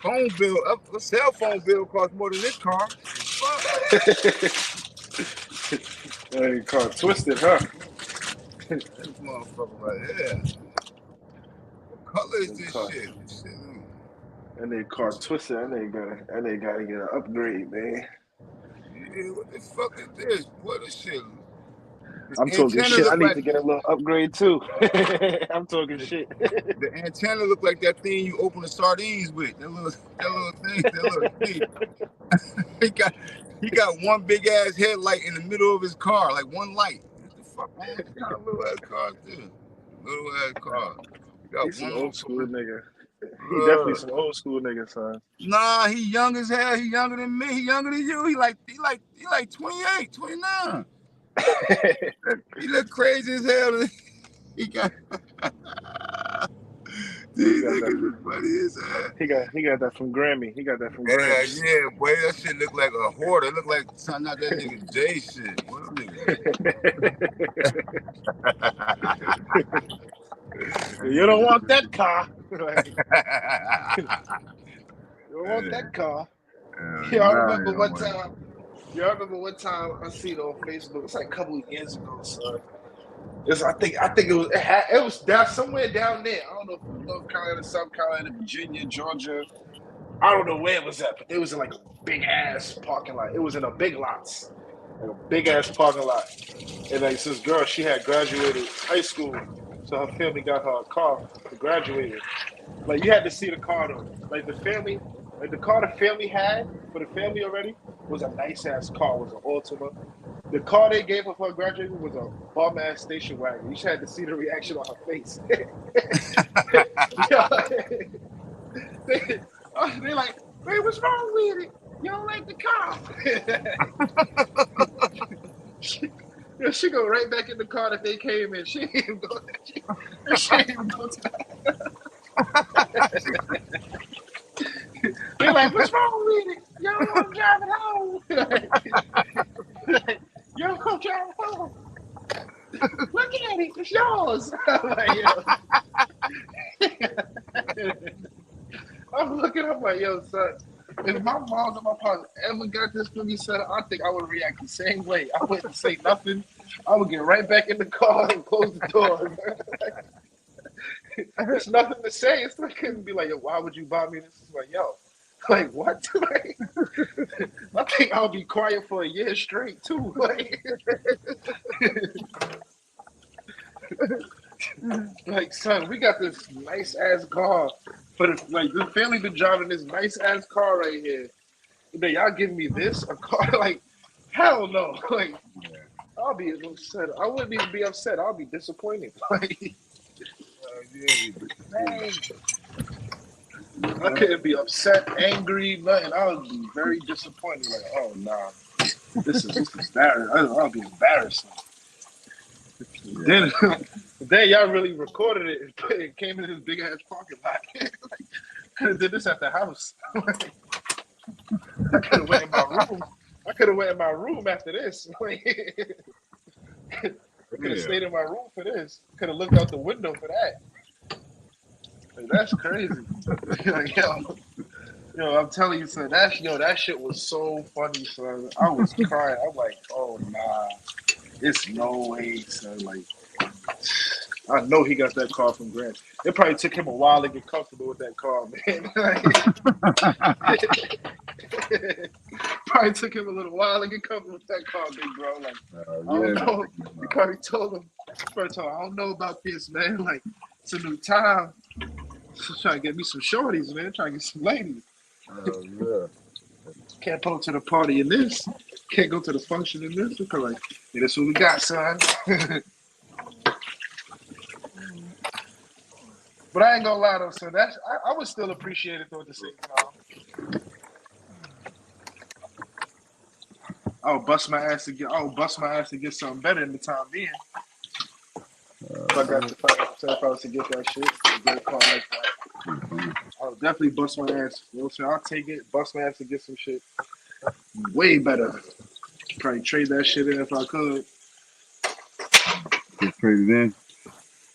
Speaker 2: phone bill, a cell phone bill costs more than this car. Fuck.
Speaker 4: Hey, car twisted, huh?
Speaker 2: This motherfucker right here. What color is this
Speaker 4: Car.
Speaker 2: shit?
Speaker 4: And they car twisted. And they gotta get an upgrade, man.
Speaker 2: Yeah, what the fuck is this? What is shit? This
Speaker 4: I'm talking
Speaker 2: antenna
Speaker 4: shit. I
Speaker 2: look
Speaker 4: need
Speaker 2: like
Speaker 4: to get a little upgrade too. I'm talking shit.
Speaker 2: the antenna look like that thing you open the sardines with. That little thing, that little thing. he got one big ass headlight in the middle of his car, like one light. What the fuck wrong with this kind of little ass car too? Little ass car. He got
Speaker 4: He's some
Speaker 2: one
Speaker 4: old school
Speaker 2: motherfucker.
Speaker 4: nigga. He definitely some old school nigga, son.
Speaker 2: Nah, he young as hell. He younger than me. He younger than you. He like 28, 29. He look crazy as hell. He got This nigga funny as hell.
Speaker 4: He got that from Grammy. He got that from
Speaker 2: Yeah,
Speaker 4: Grammy.
Speaker 2: yeah, boy, that shit look like a hoarder. It look like something out that nigga J shit. What them niggas?
Speaker 4: You don't want that car. Like, you don't want
Speaker 2: Yeah.
Speaker 4: that car.
Speaker 2: Yeah,
Speaker 4: Y'all
Speaker 2: nah,
Speaker 4: remember
Speaker 2: yeah,
Speaker 4: one
Speaker 2: boy.
Speaker 4: time? Y'all remember one time I seen it on Facebook? It's like a couple of years ago, son. I think it was down somewhere down there. I don't know if it was North Carolina, South Carolina, Virginia, Georgia. I don't know where it was at, but it was in like a big ass parking lot. It was in a big lots, like a big ass parking lot. And like this girl, she had graduated high school, so her family got her a car to graduate with. Like you had to see the car though. Like the family, like the car the family had for the family already was a nice ass car. It was an Altima. The car they gave her for her graduation was a bum ass station wagon. You just had to see the reaction on her face. They like, wait, what's wrong with it? You don't like the car? She go right back in the car that they came in. She ain't even go. She ain't even go to They're like, what's wrong with it? You don't want to drive it home. You don't want to drive it home. Look at it. It's yours. I'm looking up like, yo, son, if my mom and my pops ever got this for me, son, I think I would react the same way. I wouldn't say nothing. I would get right back in the car and close the door. There's nothing to say. It's like, couldn't be like, yo, why would you buy me this? It's like, yo, like, what? Like, I think I'll be quiet for a year straight, too. Like, son, we got this nice ass car. But like the family been driving this nice ass car right here. And then y'all give me this a car like hell no. Like I'll be upset. I wouldn't even be upset. I'll be disappointed. Like man, I couldn't be upset, angry, nothing. I would be very disappointed. Like, oh nah, this is embarrassing. I'll be embarrassed. Then y'all really recorded it. It came in this big ass parking lot. Like, could have did this at the house. I could have went in my room. I could have went in my room after this. I could have stayed in my room for this. Could have looked out the window for that. Like, that's crazy. Like, yo, I'm telling you, son. That shit was so funny, son. I was crying. I'm like, oh nah, it's no way, son. Like, I know he got that car from Grant. It probably took him a while to get comfortable with that car, man. Probably took him a little while to get comfortable with that car, big bro. Like, I don't know. He probably told him, first of all, I don't know about this, man. Like, it's a new time. Just trying to get me some shorties, man. Trying to get some ladies. Can't pull to the party in this. Can't go to the function in this. It's like, yeah, that's what we got, son. But I ain't gonna lie though, son. I would still appreciate it though at the same time. I would bust my ass to get something better in the time being. If I was to get that shit, get a car like that, I would definitely bust my ass. You know what I'm saying? I'll take it, bust my ass to get some shit way better. Probably trade that shit in if I could.
Speaker 2: Get traded in.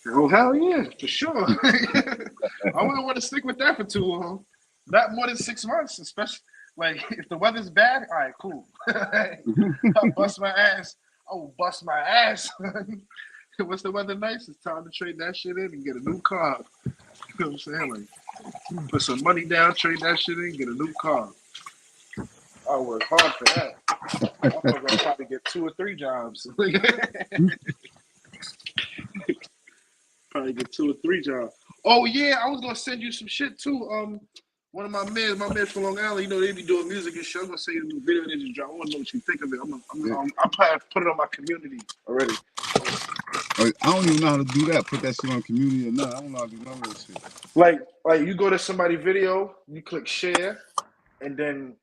Speaker 4: Oh hell yeah, for sure. I wouldn't want to stick with that for too long. Not more than 6 months, especially like if the weather's bad. All right, cool. I'll bust my ass. I will bust my ass. What's the weather nice? It's time to trade that shit in and get a new car. You know what I'm saying? Like, put some money down, trade that shit in, get a new car. I'll work hard for that. I'll probably get 2 or 3 jobs. Probably get 2 or 3 jobs. Oh yeah, I was gonna send you some shit too. One of my men from Long Island, you know, they be doing music and shit. I'm gonna send you a new video they just dropped. I wanna know what you think of it. I'm probably put it on my community already.
Speaker 2: I don't even know how to do that. Put that shit on community or not. I don't know how to do none of that shit.
Speaker 4: Like you go to somebody's video, you click share, and then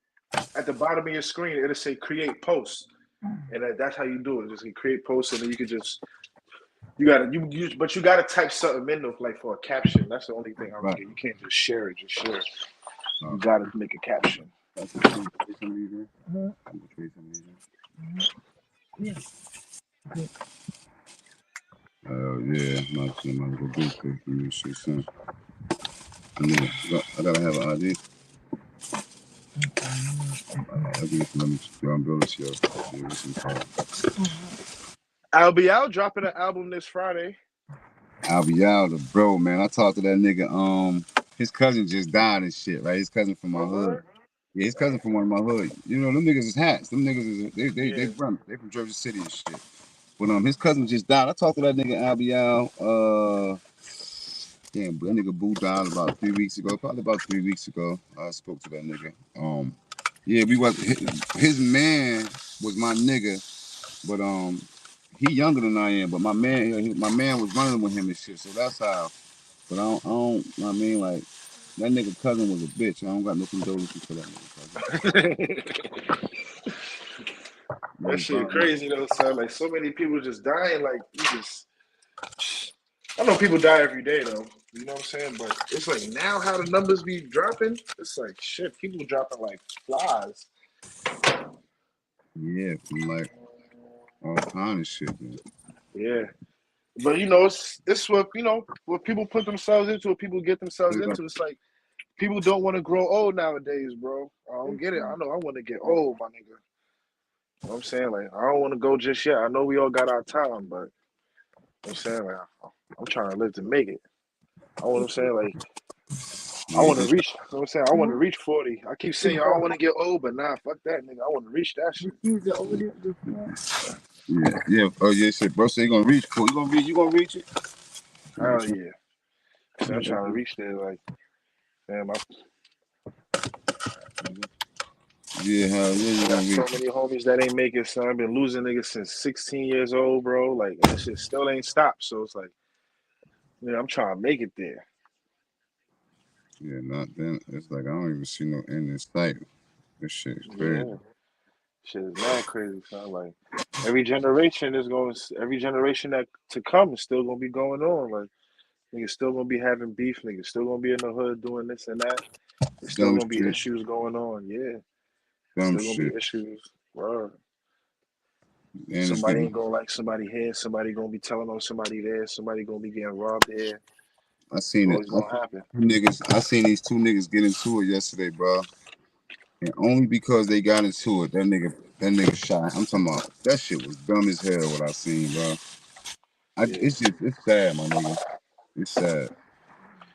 Speaker 4: at the bottom of your screen it'll say create post, and that's how you do it. Just create post, and then you But you gotta type something in though, like for a caption. That's the only thing I don't
Speaker 6: Right.
Speaker 4: get. You can't just share it. Just share it.
Speaker 6: Oh,
Speaker 4: You gotta make a caption.
Speaker 6: that's what you trade some of these in.
Speaker 5: Mhm.
Speaker 6: I'm gonna trade some of these in.
Speaker 5: Yeah.
Speaker 6: Yeah, I'm about to go do it. Give me shit, son. I gotta have an ID. I think it's let me build this yo. Yeah, what's some called?
Speaker 4: I'll be out dropping an album this Friday.
Speaker 6: I'll be out, bro, man. I talked to that nigga. His cousin just died and shit, right? His cousin from my hood.
Speaker 4: Word?
Speaker 6: Yeah, his cousin from one of my hood. You know, them niggas is hats. Them niggas is they
Speaker 4: Yeah.
Speaker 6: from Jersey City and shit. But his cousin just died. I talked to that nigga Abiel. Damn, that nigga Boo died about 3 weeks ago. Probably about 3 weeks ago. I spoke to that nigga. Yeah, we was his man was my nigga, but he younger than I am. But my man was running with him and shit. So that's how. But I don't. I mean, like that nigga cousin was a bitch. I don't got no condolences for that nigga cousin.
Speaker 4: That shit crazy though, son. Like so many people just dying. Like you just, I know people die every day though. You know what I'm saying? But it's like now how the numbers be dropping. It's like shit. People dropping like flies.
Speaker 6: Yeah, from like all kind of shit, man.
Speaker 4: Yeah. But you know, it's what what people put themselves into, what people get themselves into. It's like people don't want to grow old nowadays, bro. I don't get it. I know I want to get old, my nigga. You know what I'm saying? Like I don't want to go just yet. I know we all got our time, but I'm saying like I'm trying to live to make it. I want. I'm saying like I want to reach. You know what I'm saying? I want to reach 40. I keep saying I don't want to get old, but nah, fuck that, nigga. I want to reach that shit.
Speaker 6: Yeah. Oh yeah, shit, bro. So you gonna reach? Cool. You gonna reach it?
Speaker 4: Hell yeah. So I'm trying to reach there. Like, damn,
Speaker 6: Yeah, hell yeah, you
Speaker 4: I
Speaker 6: gonna
Speaker 4: got so
Speaker 6: reach it.
Speaker 4: many homies that ain't make it, son. I've been losing niggas since 16 years old, bro. Like, that shit still ain't stopped. So it's like, yeah, I'm trying to make it there.
Speaker 6: Yeah, not then. It's like I don't even see no end in sight. This shit is crazy.
Speaker 4: Yeah. Shit is mad crazy, son. Like, every generation that to come is still gonna be going on. Like, niggas still gonna be having beef. Niggas still gonna be in the hood doing this and that. There's still
Speaker 6: Dumb
Speaker 4: gonna be
Speaker 6: shit.
Speaker 4: issues going on. Yeah.
Speaker 6: Dumb
Speaker 4: Still gonna be
Speaker 6: shit.
Speaker 4: issues. Bro.
Speaker 6: And it's
Speaker 4: Somebody
Speaker 6: getting.
Speaker 4: ain't gonna like somebody here. Somebody gonna be telling on somebody there. Somebody gonna be getting robbed here.
Speaker 6: I
Speaker 4: It's
Speaker 6: seen it.
Speaker 4: always gonna happen.
Speaker 6: I seen these two niggas get into it yesterday, bro. And only because they got into it, that nigga shot. I'm talking about that shit was dumb as hell. What I seen, bro.
Speaker 4: Yeah.
Speaker 6: It's sad, my nigga. It's sad.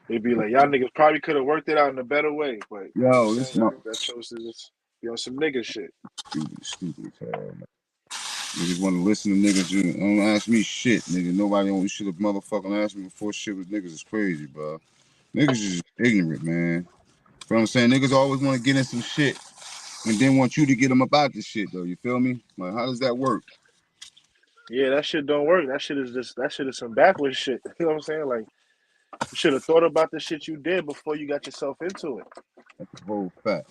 Speaker 4: It'd be like y'all niggas probably could have worked it out in a better way, but you know what I'm
Speaker 6: Yo,
Speaker 4: saying?
Speaker 6: this my
Speaker 4: Y'all chose to just be on some nigga shit.
Speaker 6: stupid as hell, man. Niggas want to listen to niggas. You don't ask me shit, nigga. Nobody on should have motherfucking asked me before shit with niggas is crazy, bro. Niggas is just ignorant, man. But I'm saying niggas always want to get in some shit and then want you to get them about the shit, though. You feel me? Like, how does that work?
Speaker 4: Yeah, that shit don't work. That shit is some backwards shit. You know what I'm saying? Like you should have thought about the shit you did before you got yourself into it.
Speaker 6: That's the whole fact.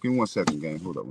Speaker 6: Give me 1 second, gang. Hold up.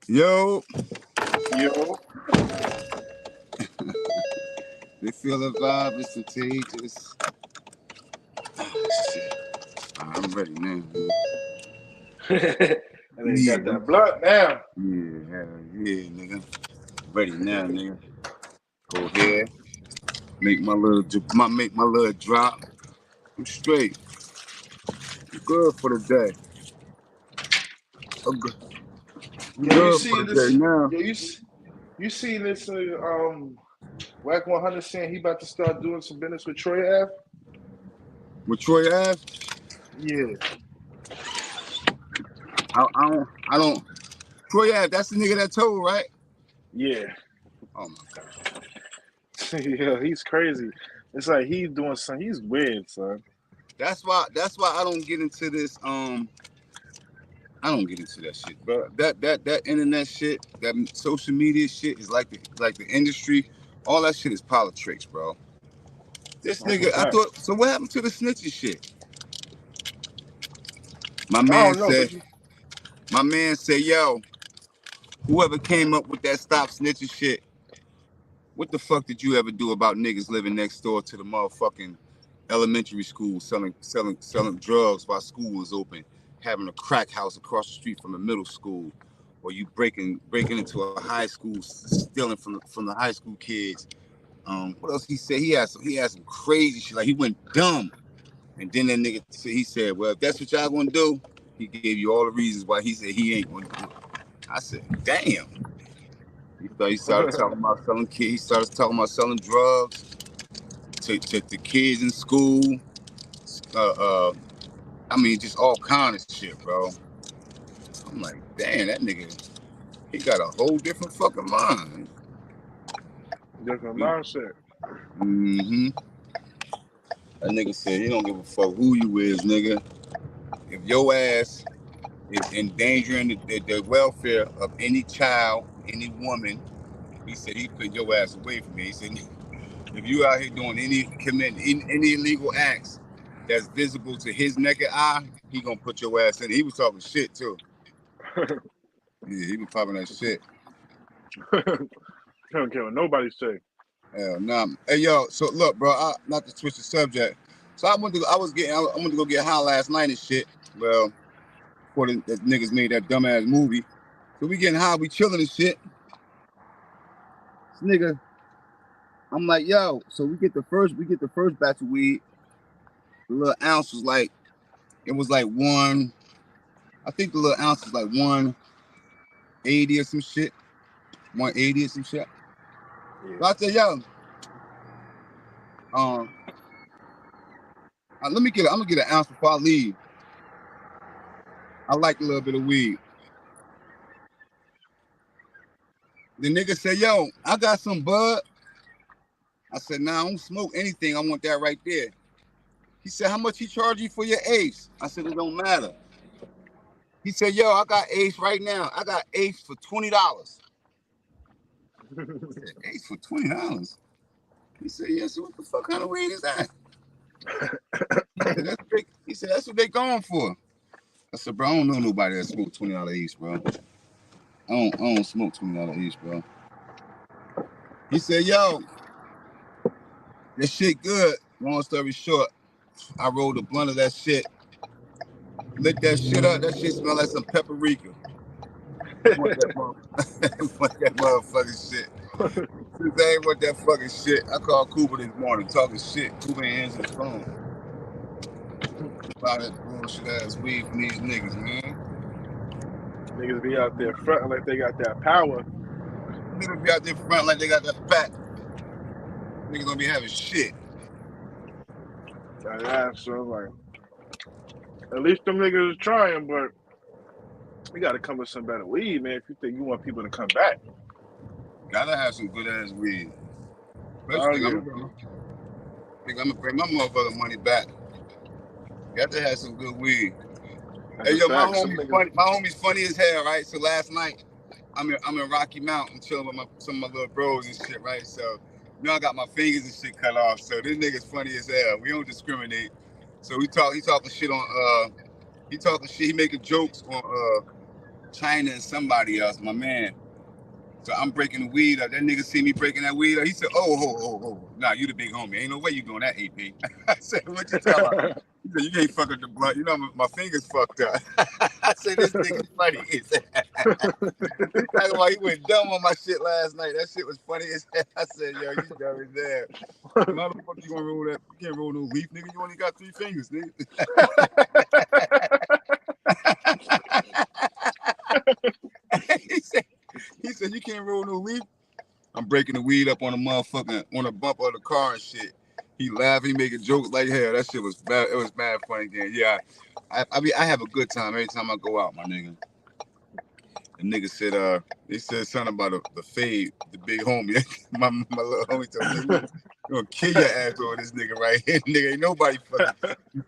Speaker 6: Yo,
Speaker 4: Yo.
Speaker 6: they feel the vibe. It's contagious. Oh, shit. I'm ready now, dude.
Speaker 4: And they got that blood now.
Speaker 6: Yeah, nigga. Ready now, nigga. Go ahead. Make my little drop. I'm straight. I'm good for the day. I'm good. I'm
Speaker 4: Yo, you
Speaker 6: good
Speaker 4: see
Speaker 6: for the
Speaker 4: this?
Speaker 6: day now.
Speaker 4: Yo, you see this? Wack 100 saying he about to start doing some business with Troy Ave.
Speaker 6: With Troy Ave,
Speaker 4: Yeah.
Speaker 6: I don't. Troy Ave, that's the nigga that told, right?
Speaker 4: Yeah.
Speaker 6: Oh my god.
Speaker 4: Yeah, he's crazy. It's like he's doing something. He's weird, son.
Speaker 6: That's why I don't get into this. I don't get into that shit, bro. That internet shit, that social media shit is like the industry. All that shit is politics, bro. This
Speaker 4: That's a
Speaker 6: nigga, I
Speaker 4: fact.
Speaker 6: thought. So what happened to the snitching shit? My
Speaker 4: I
Speaker 6: man
Speaker 4: don't know,
Speaker 6: said, yo, whoever came up with that stop snitching shit, what the fuck did you ever do about niggas living next door to the motherfucking elementary school selling drugs while school was open, having a crack house across the street from a middle school, or you breaking into a high school, stealing from the high school kids. What else he said? He had some crazy shit. Like he went dumb. And then that nigga he said, well, if that's what y'all gonna do, he gave you all the reasons why he said he ain't gonna do it. I said, damn. He started talking about selling kids. He started talking about selling drugs to kids in school. I mean, just all kind of shit, bro. I'm like, damn, that nigga, he got a whole different fucking mind.
Speaker 4: different mindset.
Speaker 6: Mm-hmm. That nigga said he don't give a fuck who you is, nigga. If your ass is endangering the welfare of any child, any woman, he said he put your ass away from me. He said, if you out here committing any illegal acts that's visible to his naked eye, he gonna put your ass in. He was talking shit too. Yeah, he was popping that shit.
Speaker 4: Don't care what nobody say.
Speaker 6: Hell nah. Hey yo, so look, bro, not to switch the subject. So I went to go get high last night and shit. Well, before the niggas made that dumbass movie. So we getting high, we chilling and shit. This nigga, I'm like, yo, so we get the first batch of weed. The little ounce was like, it was like one, I think the little ounce was like 180 or some shit. 180 or some shit.
Speaker 4: Yeah.
Speaker 6: So I said, yo, I'm gonna get an ounce before I leave. I like a little bit of weed. The nigga said, yo, I got some bud. I said, nah, I don't smoke anything. I want that right there. He said, how much he charge you for your Ace? I said, it don't matter. He said, yo, I got Ace right now. I got Ace for $20. I said, Ace for $20? He said, yeah, so what the fuck kind of weed is that? He said, that's what they going for. I said, bro, I don't know nobody that smoked $20 Ace, bro. I don't smoke $20 Ace, bro. He said, yo, this shit good. Long story short, I rolled a blunt of that shit. Lit that shit up. That shit smell like some paprika. Want that motherfucking shit. Since I ain't want that fucking shit, I called Cooper this morning talking shit. Cooper ain't answering his phone. About that bullshit ass weed from these niggas, man.
Speaker 4: Niggas be out there fronting like they got that power.
Speaker 6: Niggas be out there front like they got that fat. Niggas gonna be having shit.
Speaker 4: Yeah, so like, at least them niggas is trying, but you gotta come with some better weed, man, if you think you want people to come back.
Speaker 6: Gotta have some good ass weed.
Speaker 4: Oh,
Speaker 6: Especially
Speaker 4: yeah.
Speaker 6: I'm gonna bring my motherfucking money back. Got to have some good weed.
Speaker 4: That's
Speaker 6: Hey
Speaker 4: a
Speaker 6: yo, my
Speaker 4: fact. Some
Speaker 6: homie's
Speaker 4: niggas,
Speaker 6: funny. My homie's funny as hell, right? So last night, I'm in Rocky Mountain chilling with some of my little bros and shit, right? So you know I got my fingers and shit cut off. So this nigga's funny as hell. We don't discriminate. So he talking shit on he talking shit. He making jokes on China and somebody else, my man. So I'm breaking the weed up. That nigga see me breaking that weed up. He said, oh. Nah, you the big homie. Ain't no way you doing that, AP. I said, what you talking about? He said, you can't fuck up the blunt. You know, my fingers fucked up. I said, this nigga's funny. He said, he talking about he went dumb on my shit last night. That shit was funny as hell. I said, yo, you dumb as hell. Motherfucker, you gonna roll that? You can't roll no leaf, nigga. You only got 3 fingers, nigga. He said, you can't roll no leaf. I'm breaking the weed up on a motherfucking, on a bumper of the car and shit. He laughing, he making jokes like hell. That shit was bad. It was bad funny again. Yeah, I mean, I have a good time every time I go out, my nigga. The nigga said, they said something about the fade, the big homie. my little homie told me, you gonna kill your ass over this nigga right here. Nigga, ain't nobody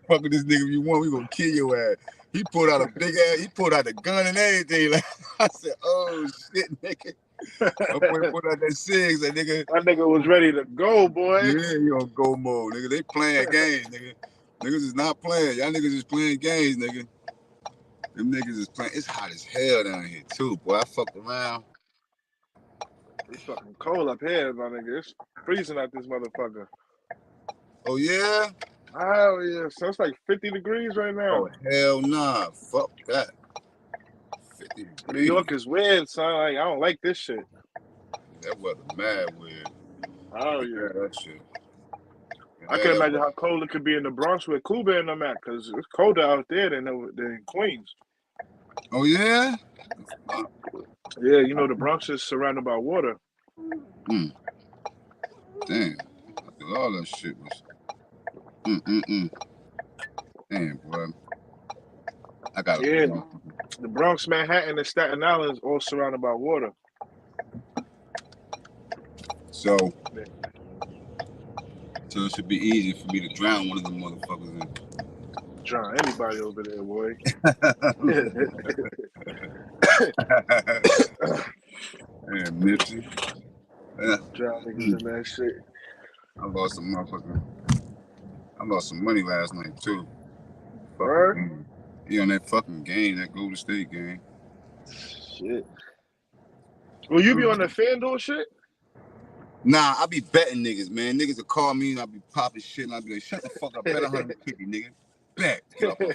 Speaker 6: fucking this nigga if you want, we gonna kill your ass. He pulled out a big ass, he pulled out the gun and everything. Like, I said, oh shit, nigga. I put out that SIGs, that nigga.
Speaker 3: That nigga was ready to go, boy.
Speaker 6: Yeah, he on go mode, nigga. They playing games, nigga. Niggas is not playing. Y'all niggas is playing games, nigga. Them niggas is playing. It's hot as hell down here too, boy. I fucked around.
Speaker 3: It's fucking cold up here, my nigga. It's freezing out this motherfucker.
Speaker 6: Oh yeah?
Speaker 3: Oh yeah, so it's like 50 degrees right now.
Speaker 6: Oh hell nah. Fuck that. 50 degrees.
Speaker 3: New York is weird, son. Like, I don't like this shit.
Speaker 6: That weather mad weird.
Speaker 3: Oh yeah,
Speaker 6: that shit.
Speaker 3: I can imagine how cold it could be in the Bronx where Cuba and them at, because it's colder out there than in Queens.
Speaker 6: Oh yeah?
Speaker 3: Yeah, you know the Bronx is surrounded by water.
Speaker 6: Damn. I thought all that shit was. Damn, boy. I got
Speaker 3: Yeah, the Bronx, Manhattan, and Staten Island is all surrounded by water.
Speaker 6: So it should be easy for me to drown one of them motherfuckers in.
Speaker 3: Drown anybody over there, boy.
Speaker 6: Yeah, Nipsey. Yeah.
Speaker 3: Drown niggas in that shit.
Speaker 6: I lost some money last night too.
Speaker 3: Right?
Speaker 6: Yeah, on that fucking game, that Golden State game.
Speaker 3: Shit. Will you be on the FanDuel shit?
Speaker 6: Nah, I be betting niggas, man. Niggas will call me and I be popping shit and I be like, shut the fuck up, bet 150, nigga. Bet. Get off my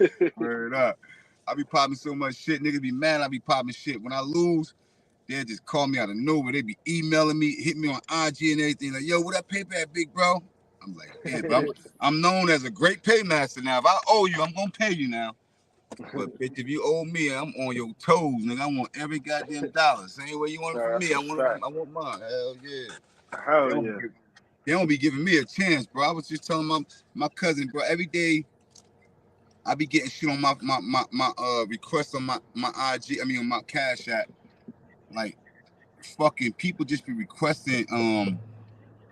Speaker 6: phone. Word up. I be popping so much shit. Niggas be mad I be popping shit. When I lose, they'll just call me out of nowhere. They be emailing me, hit me on IG and everything. Like, yo, what that paper at, big bro? I'm like, yeah, bro. I'm known as a great paymaster now. If I owe you, I'm gonna pay you now. But bitch, if you owe me, I'm on your toes, nigga. I want every goddamn dollar. Same way you want it from me, I want mine. Hell yeah.
Speaker 3: Hell yeah.
Speaker 6: They don't be giving me a chance, bro. I was just telling my cousin, bro, every day I be getting shit on my requests on my IG, on my Cash App. Like fucking people just be requesting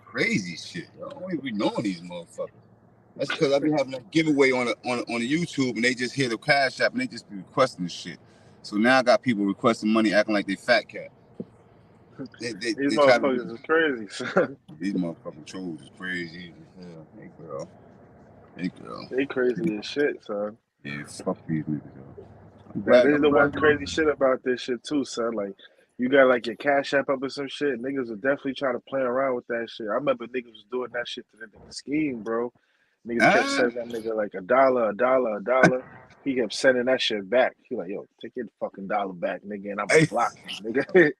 Speaker 6: crazy shit. I don't even know these motherfuckers. That's because I be having a giveaway on the YouTube and they just hear the Cash App and they just be requesting shit. So now I got people requesting money acting like they fat cat.
Speaker 3: These motherfuckers is crazy.
Speaker 6: These motherfucking trolls is crazy. Yeah. Hey girl.
Speaker 3: They crazy as shit, son.
Speaker 6: Yeah, fuck these niggas, yo.
Speaker 3: That is the one crazy shit about this shit too, son. Like, you got like your Cash App up or some shit, niggas will definitely try to play around with that shit. I remember niggas was doing that shit to the nigga scheme, bro. Niggas kept sending that nigga like $1. He kept sending that shit back. He like, yo, take your fucking $1 back, nigga, and I'm gonna block you, nigga.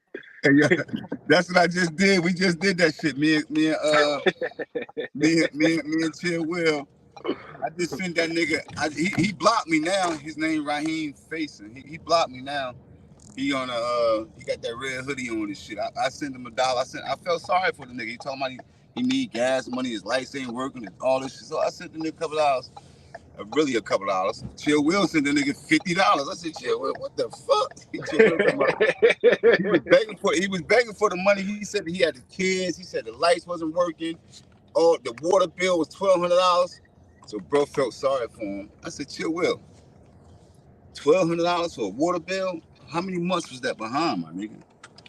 Speaker 6: Hey, that's what I just did. We just did that shit. Me and Chill Will. I just sent that nigga. He blocked me now. His name Raheem Faison. He blocked me now. He on he got that red hoodie on and shit. I sent him $1. I felt sorry for the nigga. He told me he need gas money. His lights ain't working and all this shit. So I sent the nigga a couple dollars. Really a couple dollars. Chill Will sent the nigga $50. I said, Chill Will, what the fuck? He was begging for the money. He said that he had the kids. He said the lights wasn't working. Oh, the water bill was $1,200. So bro felt sorry for him. I said, Chill Will, $1,200 for a water bill? How many months was that behind, my nigga?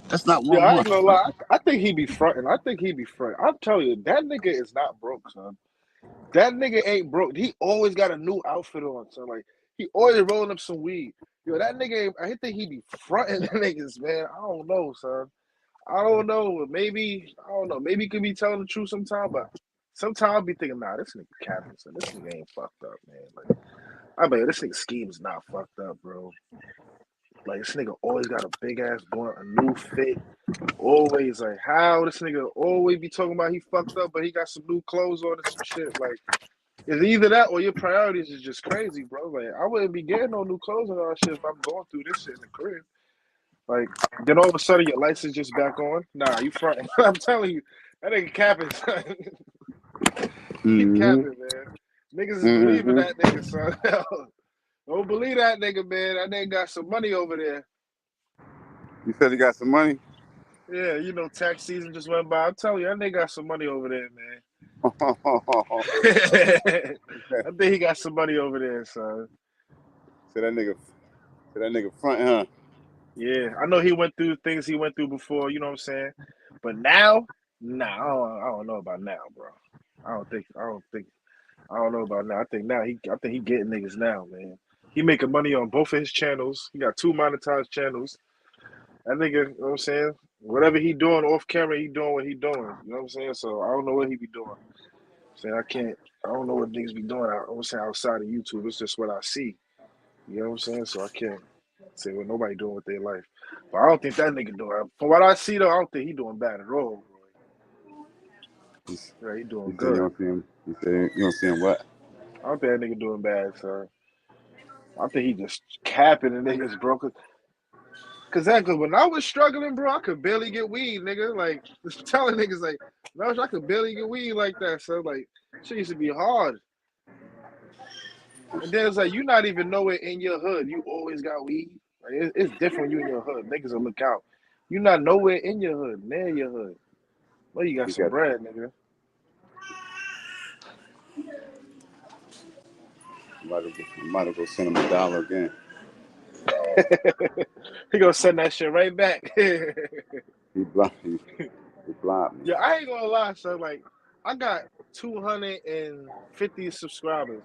Speaker 6: That's not one month.
Speaker 3: I ain't gonna lie. I think he be fronting. I'm telling you, that nigga is not broke, son. That nigga ain't broke. He always got a new outfit on, son. Like,
Speaker 4: He always rolling up some weed. Yo, that nigga, I think he be fronting the niggas, man. I don't know, son. I don't know. Maybe I don't know. Maybe he could be telling the truth sometime, but sometimes I'll be thinking, nah, this nigga capping, son. This nigga ain't fucked up, man. Like, I mean, this nigga scheme is not fucked up, bro. Like, this nigga always got a big ass blunt, a new fit. Always like, how this nigga always be talking about he fucked up, but he got some new clothes on and some shit. Like, it's either that or your priorities is just crazy, bro. Like, I wouldn't be getting no new clothes and all that shit if I'm going through this shit in the crib. Like, then all of a sudden your lights is just back on. Nah, you fronting. I'm telling you, that nigga capping, son. He capping, man. Niggas is believing that nigga, son. Don't believe that nigga, man. That nigga got some money over there.
Speaker 2: You said he got some money?
Speaker 4: Yeah, you know, tax season just went by. I'm telling you, that nigga got some money over there, man. I think he got some money over there, son.
Speaker 2: So that nigga front, huh?
Speaker 4: Yeah, I know he went through things he went through before, you know what I'm saying? But now, nah, I don't know about now, bro. I don't know about now. I think he getting niggas now, man. He making money on both of his channels. He got 2 monetized channels. That nigga, you know what I'm saying? Whatever he doing off camera, he doing what he doing. You know what I'm saying? So I don't know what he be doing. Saying I don't know what niggas be doing. I'm saying outside of YouTube. It's just what I see. You know what I'm saying? So I can't say what nobody doing with their life. But I don't think that nigga doing. From what I see though, I don't think he doing bad at all. Yeah, he doing
Speaker 2: You say you
Speaker 4: good.
Speaker 2: don't see him? You say you don't see him what?
Speaker 4: I don't think that nigga doing bad, sir. I think he just capping the niggas, bro. Cause when I was struggling, bro, I could barely get weed, nigga. Like just telling niggas, like, no, I could barely get weed like that. So like, shit used to be hard. And then it's like you not even nowhere in your hood. You always got weed. Like it's different when you in your hood. Niggas will look out. You not nowhere in your hood, near your hood. Well, you got
Speaker 2: He
Speaker 4: some
Speaker 2: got.
Speaker 4: bread, nigga.
Speaker 2: Might have go send him $1 again.
Speaker 4: He gonna send that shit right back.
Speaker 2: He blocked me. He blocked me.
Speaker 4: Yeah, I ain't gonna lie, son. Like, I got 250 subscribers.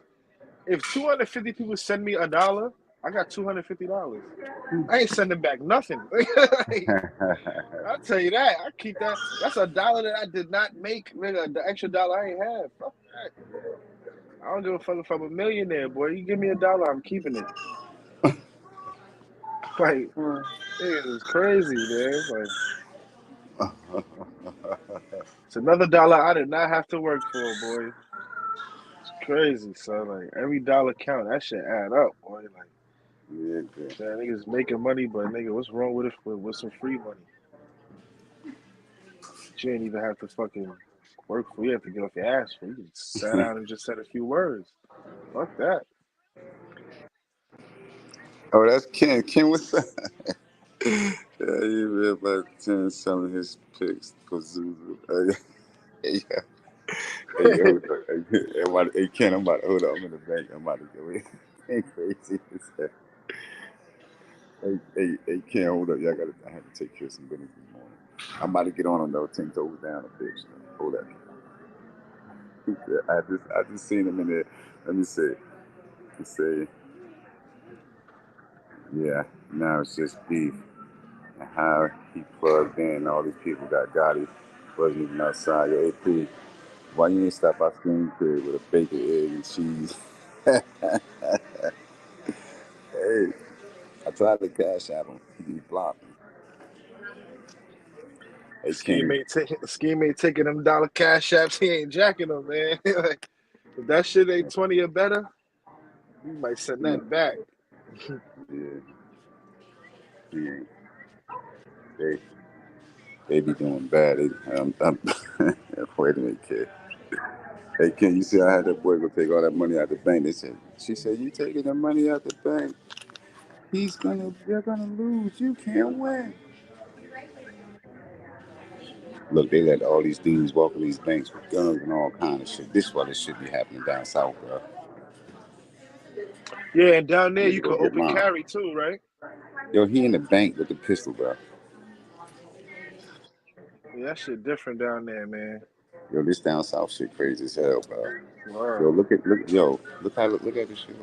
Speaker 4: If 250 people send me $1, I got $250. I ain't sending back nothing. Like, I'll tell you that. I keep that. That's $1 that I did not make, nigga. The extra dollar I ain't have. Fuck that. I don't give a fuck if I'm a millionaire, boy. You give me $1, I'm keeping it. Like, it's crazy, man. Like, it's another dollar I did not have to work for, boy. It's crazy, son. Like, every dollar count. That shit add up, boy. Like,
Speaker 2: Yeah, good.
Speaker 4: man, niggas making money, but nigga, what's wrong with it with some free money? You ain't even have to fucking work for. You have to get off your ass for. You can sit down and just said a few words. Fuck that.
Speaker 2: Oh, that's Ken. Ken, what's up? Yeah, you read about 10 selling his picks. Hey, hey, hold on. Hey, Ken, I'm about to hold on. I'm in the bank. I'm about to go in. Ain't crazy. Hey, Ken, hold up. I have to take care of some business in the morning. I'm about to get on though. 10 toes down a bitch. Hold up. I just seen him in there. Let me see. Let's say, yeah, now it's just beef. And how he plugged in. All these people got Gotti. Wasn't even outside. Yo, AP, why you ain't stop by Screen Crib with a bacon, egg, and cheese? Hey, I tried to cash out him. He blocked me. Hey, Ken.
Speaker 4: Scheme ain't taking them dollar cash apps. He ain't jacking them, man. Like, if that shit ain't 20 or better, you might send
Speaker 2: Yeah,
Speaker 4: that back.
Speaker 2: yeah. He ain't. They be doing bad. Wait a minute, kid. Hey, Ken, you see I had that boy go take all that money out the bank. She said, you taking the money out the bank? They're gonna lose. You can't win. Look, they let all these dudes walk in these banks with guns and all kind of shit. This is why this shit be happening down south, bro.
Speaker 4: Yeah, and down there you
Speaker 2: Nigga go
Speaker 4: could
Speaker 2: get
Speaker 4: open
Speaker 2: mine.
Speaker 4: carry too, right?
Speaker 2: Yo, he in the bank with the pistol, bro.
Speaker 4: Yeah, that shit different down there, man.
Speaker 2: Yo, this down south shit crazy as hell, bro. Yo,
Speaker 4: Wow.
Speaker 2: look at this shit.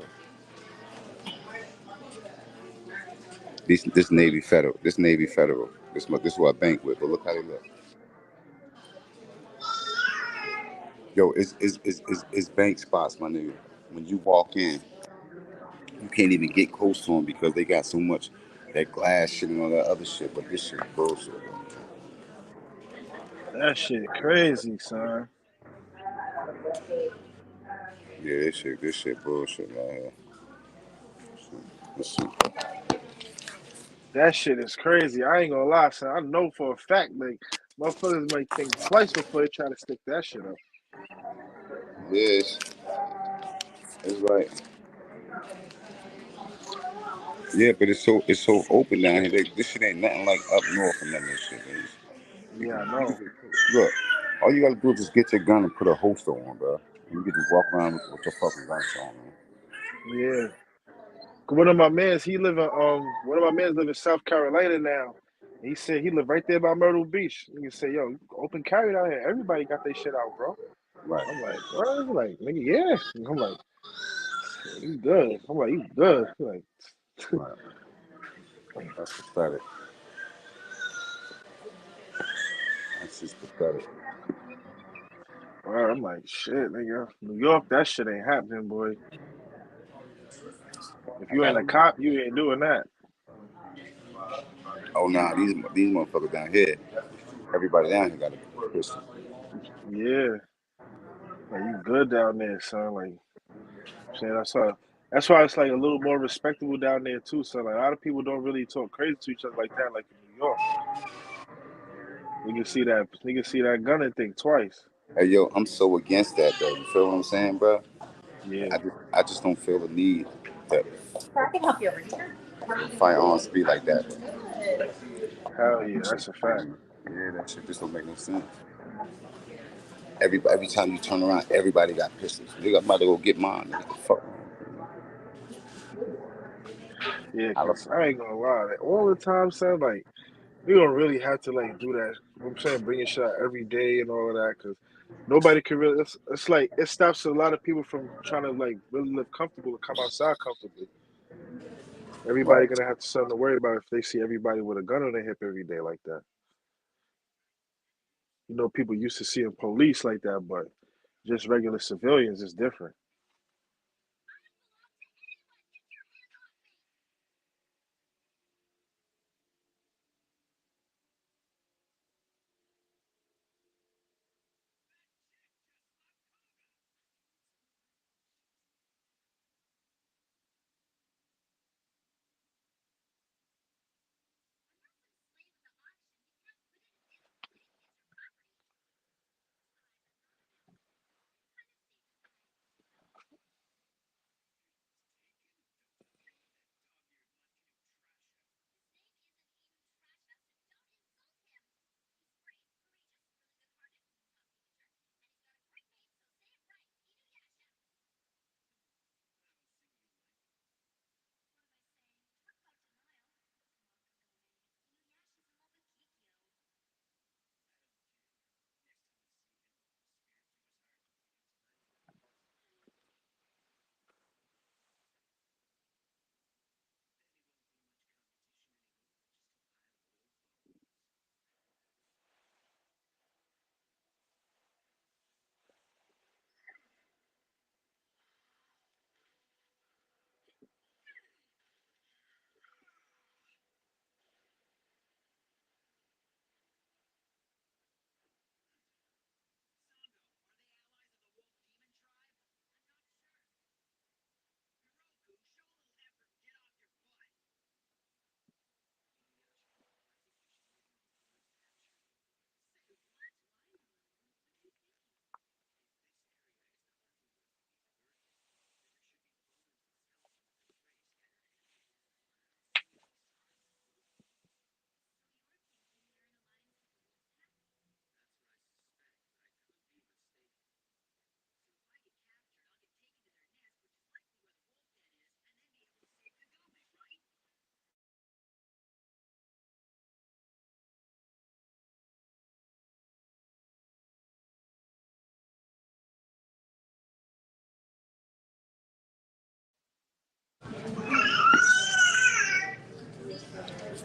Speaker 6: This Navy Federal. This Navy Federal. This is what I bank with. But look how they look. Yo, it's bank spots, my nigga. When you walk in, you can't even get close to them because they got so much that glass shit and all that other shit. But this shit bullshit. Bro.
Speaker 4: That shit crazy, son.
Speaker 6: Yeah, this shit bullshit right here. Let's see.
Speaker 4: That shit is crazy. I ain't gonna lie, son. I know for a fact, like, motherfuckers might think twice before they try to stick that shit up.
Speaker 6: Yeah, it's like yeah, but it's so open down here. This shit ain't nothing like up north and none of this shit. Man.
Speaker 4: Yeah, I
Speaker 6: You can
Speaker 4: know.
Speaker 6: just look. All you gotta do is just get your gun and put a holster on, bro. And you can just walk around with your fucking guns on, man.
Speaker 4: Yeah. One of my mans, one of my mans live in South Carolina now. He said he lived right there by Myrtle Beach. He said, "Yo, you can open carry down here. Everybody got their shit out, bro."
Speaker 6: Right,
Speaker 4: I'm like, "What?" He's like, "Nigga, yeah." I'm like, "You good?" I'm like, "You good?" He's like,
Speaker 6: right. That's pathetic. That's just pathetic.
Speaker 4: "Well," I'm like, "Shit, nigga, New York, that shit ain't happening, boy. If
Speaker 6: I
Speaker 4: you ain't
Speaker 6: got
Speaker 4: a
Speaker 6: it.
Speaker 4: cop, you ain't doing that."
Speaker 6: Oh nah, these motherfuckers down here. Everybody down here got a pistol.
Speaker 4: Yeah, like you good down there, son. Like, saying that's why it's like a little more respectable down there too. So like a lot of people don't really talk crazy to each other like that, like in New York. You can see that gun and think twice.
Speaker 6: Hey yo, I'm so against that though. You feel what I'm saying, bro?
Speaker 4: Yeah,
Speaker 6: I just don't feel the need to firearms be like that.
Speaker 4: hell yeah, that's a fact.
Speaker 6: Yeah, that shit just don't make no sense. Every time you turn around, everybody got pistols. Nigga, I'm about to go get mine. Nigga, the fuck.
Speaker 4: Yeah,
Speaker 6: I love,
Speaker 4: cause I ain't gonna lie, like, all the time, son. Like we don't really have to like do that. You know what I'm saying, bring your shot every day and all of that, cause nobody can really. It's like it stops a lot of people from trying to like really live comfortable and come outside comfortably. Everybody
Speaker 6: right.
Speaker 4: gonna have something to worry about if they see everybody with a gun on their hip every day like that. You know, people used to seeing police like that, but just regular civilians is different.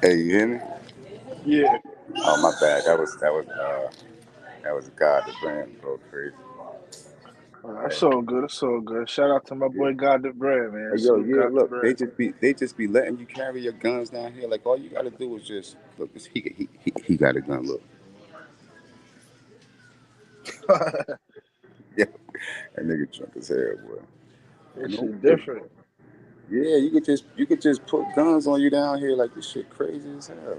Speaker 2: Hey, you hear me?
Speaker 4: Yeah.
Speaker 2: Oh, my bad. That was God the brand, bro. Crazy.
Speaker 4: That's
Speaker 2: Hey,
Speaker 4: so good. It's so good. Shout out to my
Speaker 2: yeah.
Speaker 4: boy God the Bread, man.
Speaker 2: Hey, yo,
Speaker 4: Salute
Speaker 2: yeah.
Speaker 4: God the
Speaker 2: Look,
Speaker 4: Bread.
Speaker 2: they just be letting you carry your guns down here. Like all you gotta do is just look. He got a gun. Look, yeah, that nigga drunk as hell, boy.
Speaker 4: This
Speaker 2: No
Speaker 4: shit
Speaker 2: way.
Speaker 4: different.
Speaker 2: Yeah, you could just put guns on you down here like this shit crazy as hell.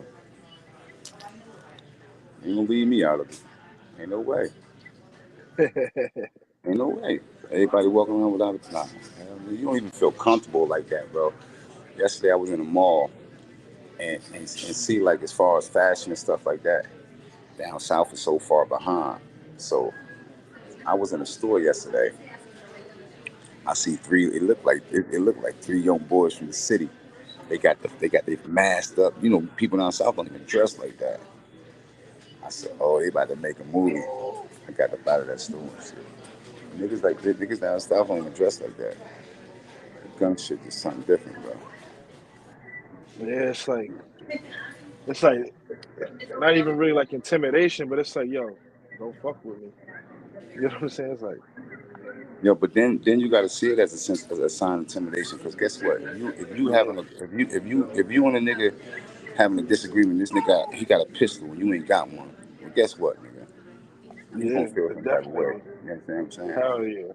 Speaker 2: You gonna leave me out of it? Ain't no way. Ain't no way. Everybody walking around without a nah, you don't even feel comfortable like that, bro. Yesterday I was in the mall and see like as far as fashion and stuff like that, down south is so far behind. So I was in a store yesterday. I see three. It looked like three young boys from the city. They masked up. You know, people down south don't even dress like that. I said, oh, they about to make a movie. I got up out of that store and shit. Niggas down south don't even dress like that. Gun shit is something different, bro.
Speaker 4: Yeah, it's like not even really like intimidation, but it's like, yo, don't fuck with me. You know what I'm saying? It's like,
Speaker 2: But then you got to see it as a sign of intimidation. Because guess what? If you
Speaker 4: yeah,
Speaker 2: having a if you and a nigga having a disagreement, this nigga he got a pistol and you ain't got one. Well, guess what, nigga? You gonna
Speaker 4: yeah,
Speaker 2: feel some type of way.
Speaker 4: definitely.
Speaker 2: You understand what I'm saying?
Speaker 4: Hell yeah.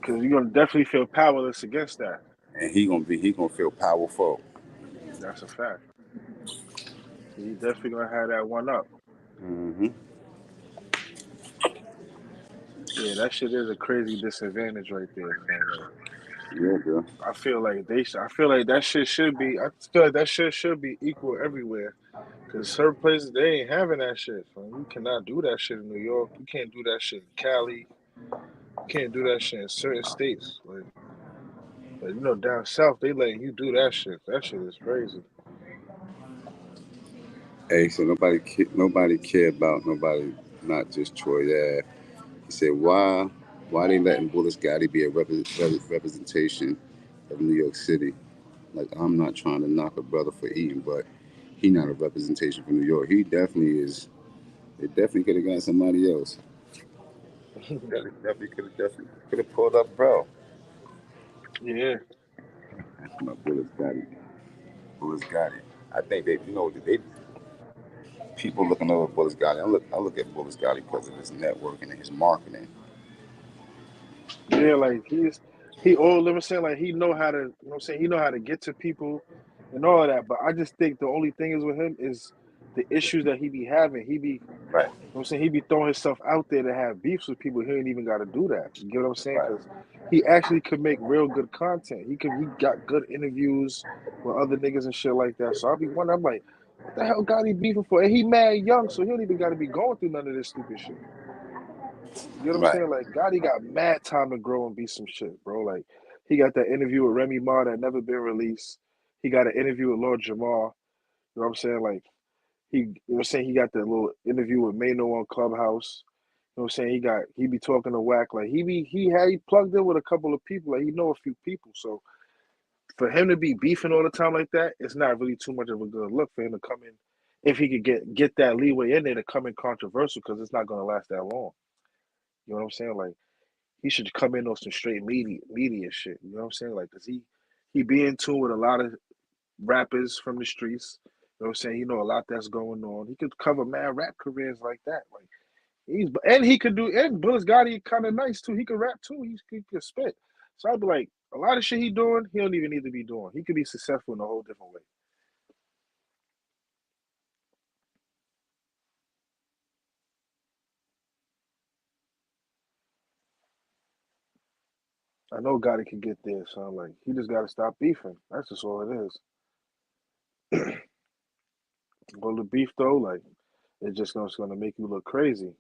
Speaker 4: Because you're gonna definitely feel powerless against that.
Speaker 2: And he gonna feel powerful.
Speaker 4: That's a fact. He definitely gonna have that one up.
Speaker 2: Hmm.
Speaker 4: Yeah, that shit is a crazy disadvantage right there, son. Like,
Speaker 2: Yeah, bro.
Speaker 4: I feel like that shit should be. I feel like that shit should be equal everywhere. Cause certain places they ain't having that shit. Son. You cannot do that shit in New York. You can't do that shit in Cali. You can't do that shit in certain states. Like down south they letting you do that shit. That shit is crazy.
Speaker 2: Hey, so nobody care about nobody, not just Troy Ave. He said, why they letting Bullis Gotti be a representation of New York City? Like, I'm not trying to knock a brother for eating, but he not a representation for New York. He definitely is. They definitely could have got somebody else. Definitely could have pulled up, bro.
Speaker 4: Yeah,
Speaker 2: My Bullis Gotti. Bullis Gotti. I think they people looking over Bullis Gotti. I look at Bullis Gotti because of his networking and his marketing.
Speaker 4: yeah. Like he all. Let me say like he know how to. You know what I'm saying, he know how to get to people and all of that. But I just think the only thing is with him is the issues that he be having. He be.
Speaker 2: Right.
Speaker 4: You know what I'm saying, he be throwing himself out there to have beefs with people. He ain't even got to do that. You get what I'm saying?
Speaker 2: Right.
Speaker 4: Because he actually could make real good content. He got good interviews with other niggas and shit like that. So I'll be wondering. I'm like, what the hell got he beefing for? And he mad young, so he don't even got to be going through none of this stupid shit. You know what I'm
Speaker 2: Right.
Speaker 4: saying? Like Gotti got mad time to grow and be some shit, bro. Like he got that interview with Remy Ma that never been released. He got an interview with Lord Jamar. You know what I'm saying? Like you know what I'm saying? He got that little interview with Mano on Clubhouse. You know what I'm saying? He be talking to Whack. Like he plugged in with a couple of people. Like he know a few people. So for him to be beefing all the time like that, it's not really too much of a good look for him to come in. If he could get that leeway in there to come in controversial, because it's not gonna last that long. You know what I'm saying? Like he should come in on some straight media shit. You know what I'm saying? Like, cause he be in tune with a lot of rappers from the streets. You know what I'm saying? You know a lot that's going on. He could cover mad rap careers like that. Like he could do, and Bullis Gotti kind of nice too. He could rap too. He could spit. So I'd be like, a lot of shit he doing, he don't even need to be doing. He could be successful in a whole different way. I know Gotti could get there, so I'm like, he just got to stop beefing. That's just all it is. Well, the beef though, like, it's gonna make you look crazy.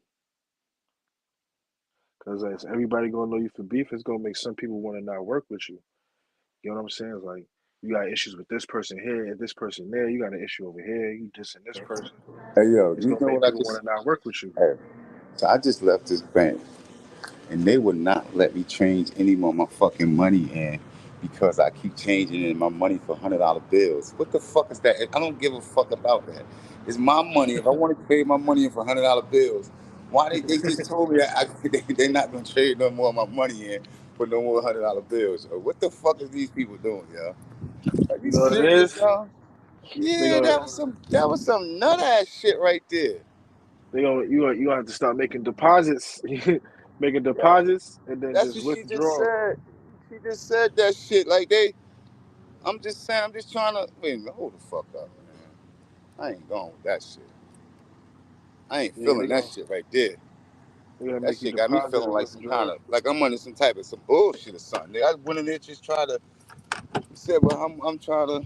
Speaker 4: Cause as everybody gonna know you for beef, it's gonna make some people want to not work with you. You know what I'm saying? It's like you got issues with this person here and this person there. You got an issue over here. You dissing this person.
Speaker 2: Hey, yo,
Speaker 4: It's
Speaker 2: you
Speaker 4: gonna
Speaker 2: know
Speaker 4: make
Speaker 2: what I
Speaker 4: people
Speaker 2: just?
Speaker 4: want to not work with you.
Speaker 2: Hey, so I just left this bank, and they would not let me change any more of my fucking money in. because I keep changing in my money for $100 bills. What the fuck is that? I don't give a fuck about that. It's my money. If I want to trade my money in for $100 bills, why they just told me they're not gonna trade no more of my money in for no more $100 bills? What the fuck is these people doing, y'all? Are
Speaker 4: You
Speaker 2: you
Speaker 4: know what it
Speaker 2: serious,
Speaker 4: is?
Speaker 2: y'all?
Speaker 4: They
Speaker 2: Yeah,
Speaker 4: gonna
Speaker 2: that was some nut ass shit right there.
Speaker 4: you gonna have to start making deposits, making
Speaker 2: Yeah,
Speaker 4: deposits, and then
Speaker 2: that's
Speaker 4: just
Speaker 2: what she just
Speaker 4: withdraw.
Speaker 2: said. She just said that shit. Like I'm just saying. I'm just trying to. Wait a minute. Hold the fuck up, man. I ain't going with that shit. I ain't
Speaker 4: Yeah,
Speaker 2: feeling that shit right there.
Speaker 4: they gonna
Speaker 2: That
Speaker 4: make you
Speaker 2: shit got me
Speaker 4: deposit
Speaker 2: feeling
Speaker 4: and
Speaker 2: like some kind
Speaker 4: withdraw.
Speaker 2: of like I'm under some type of some bullshit or something. I went in there just try to. He said, "Well, I'm trying to."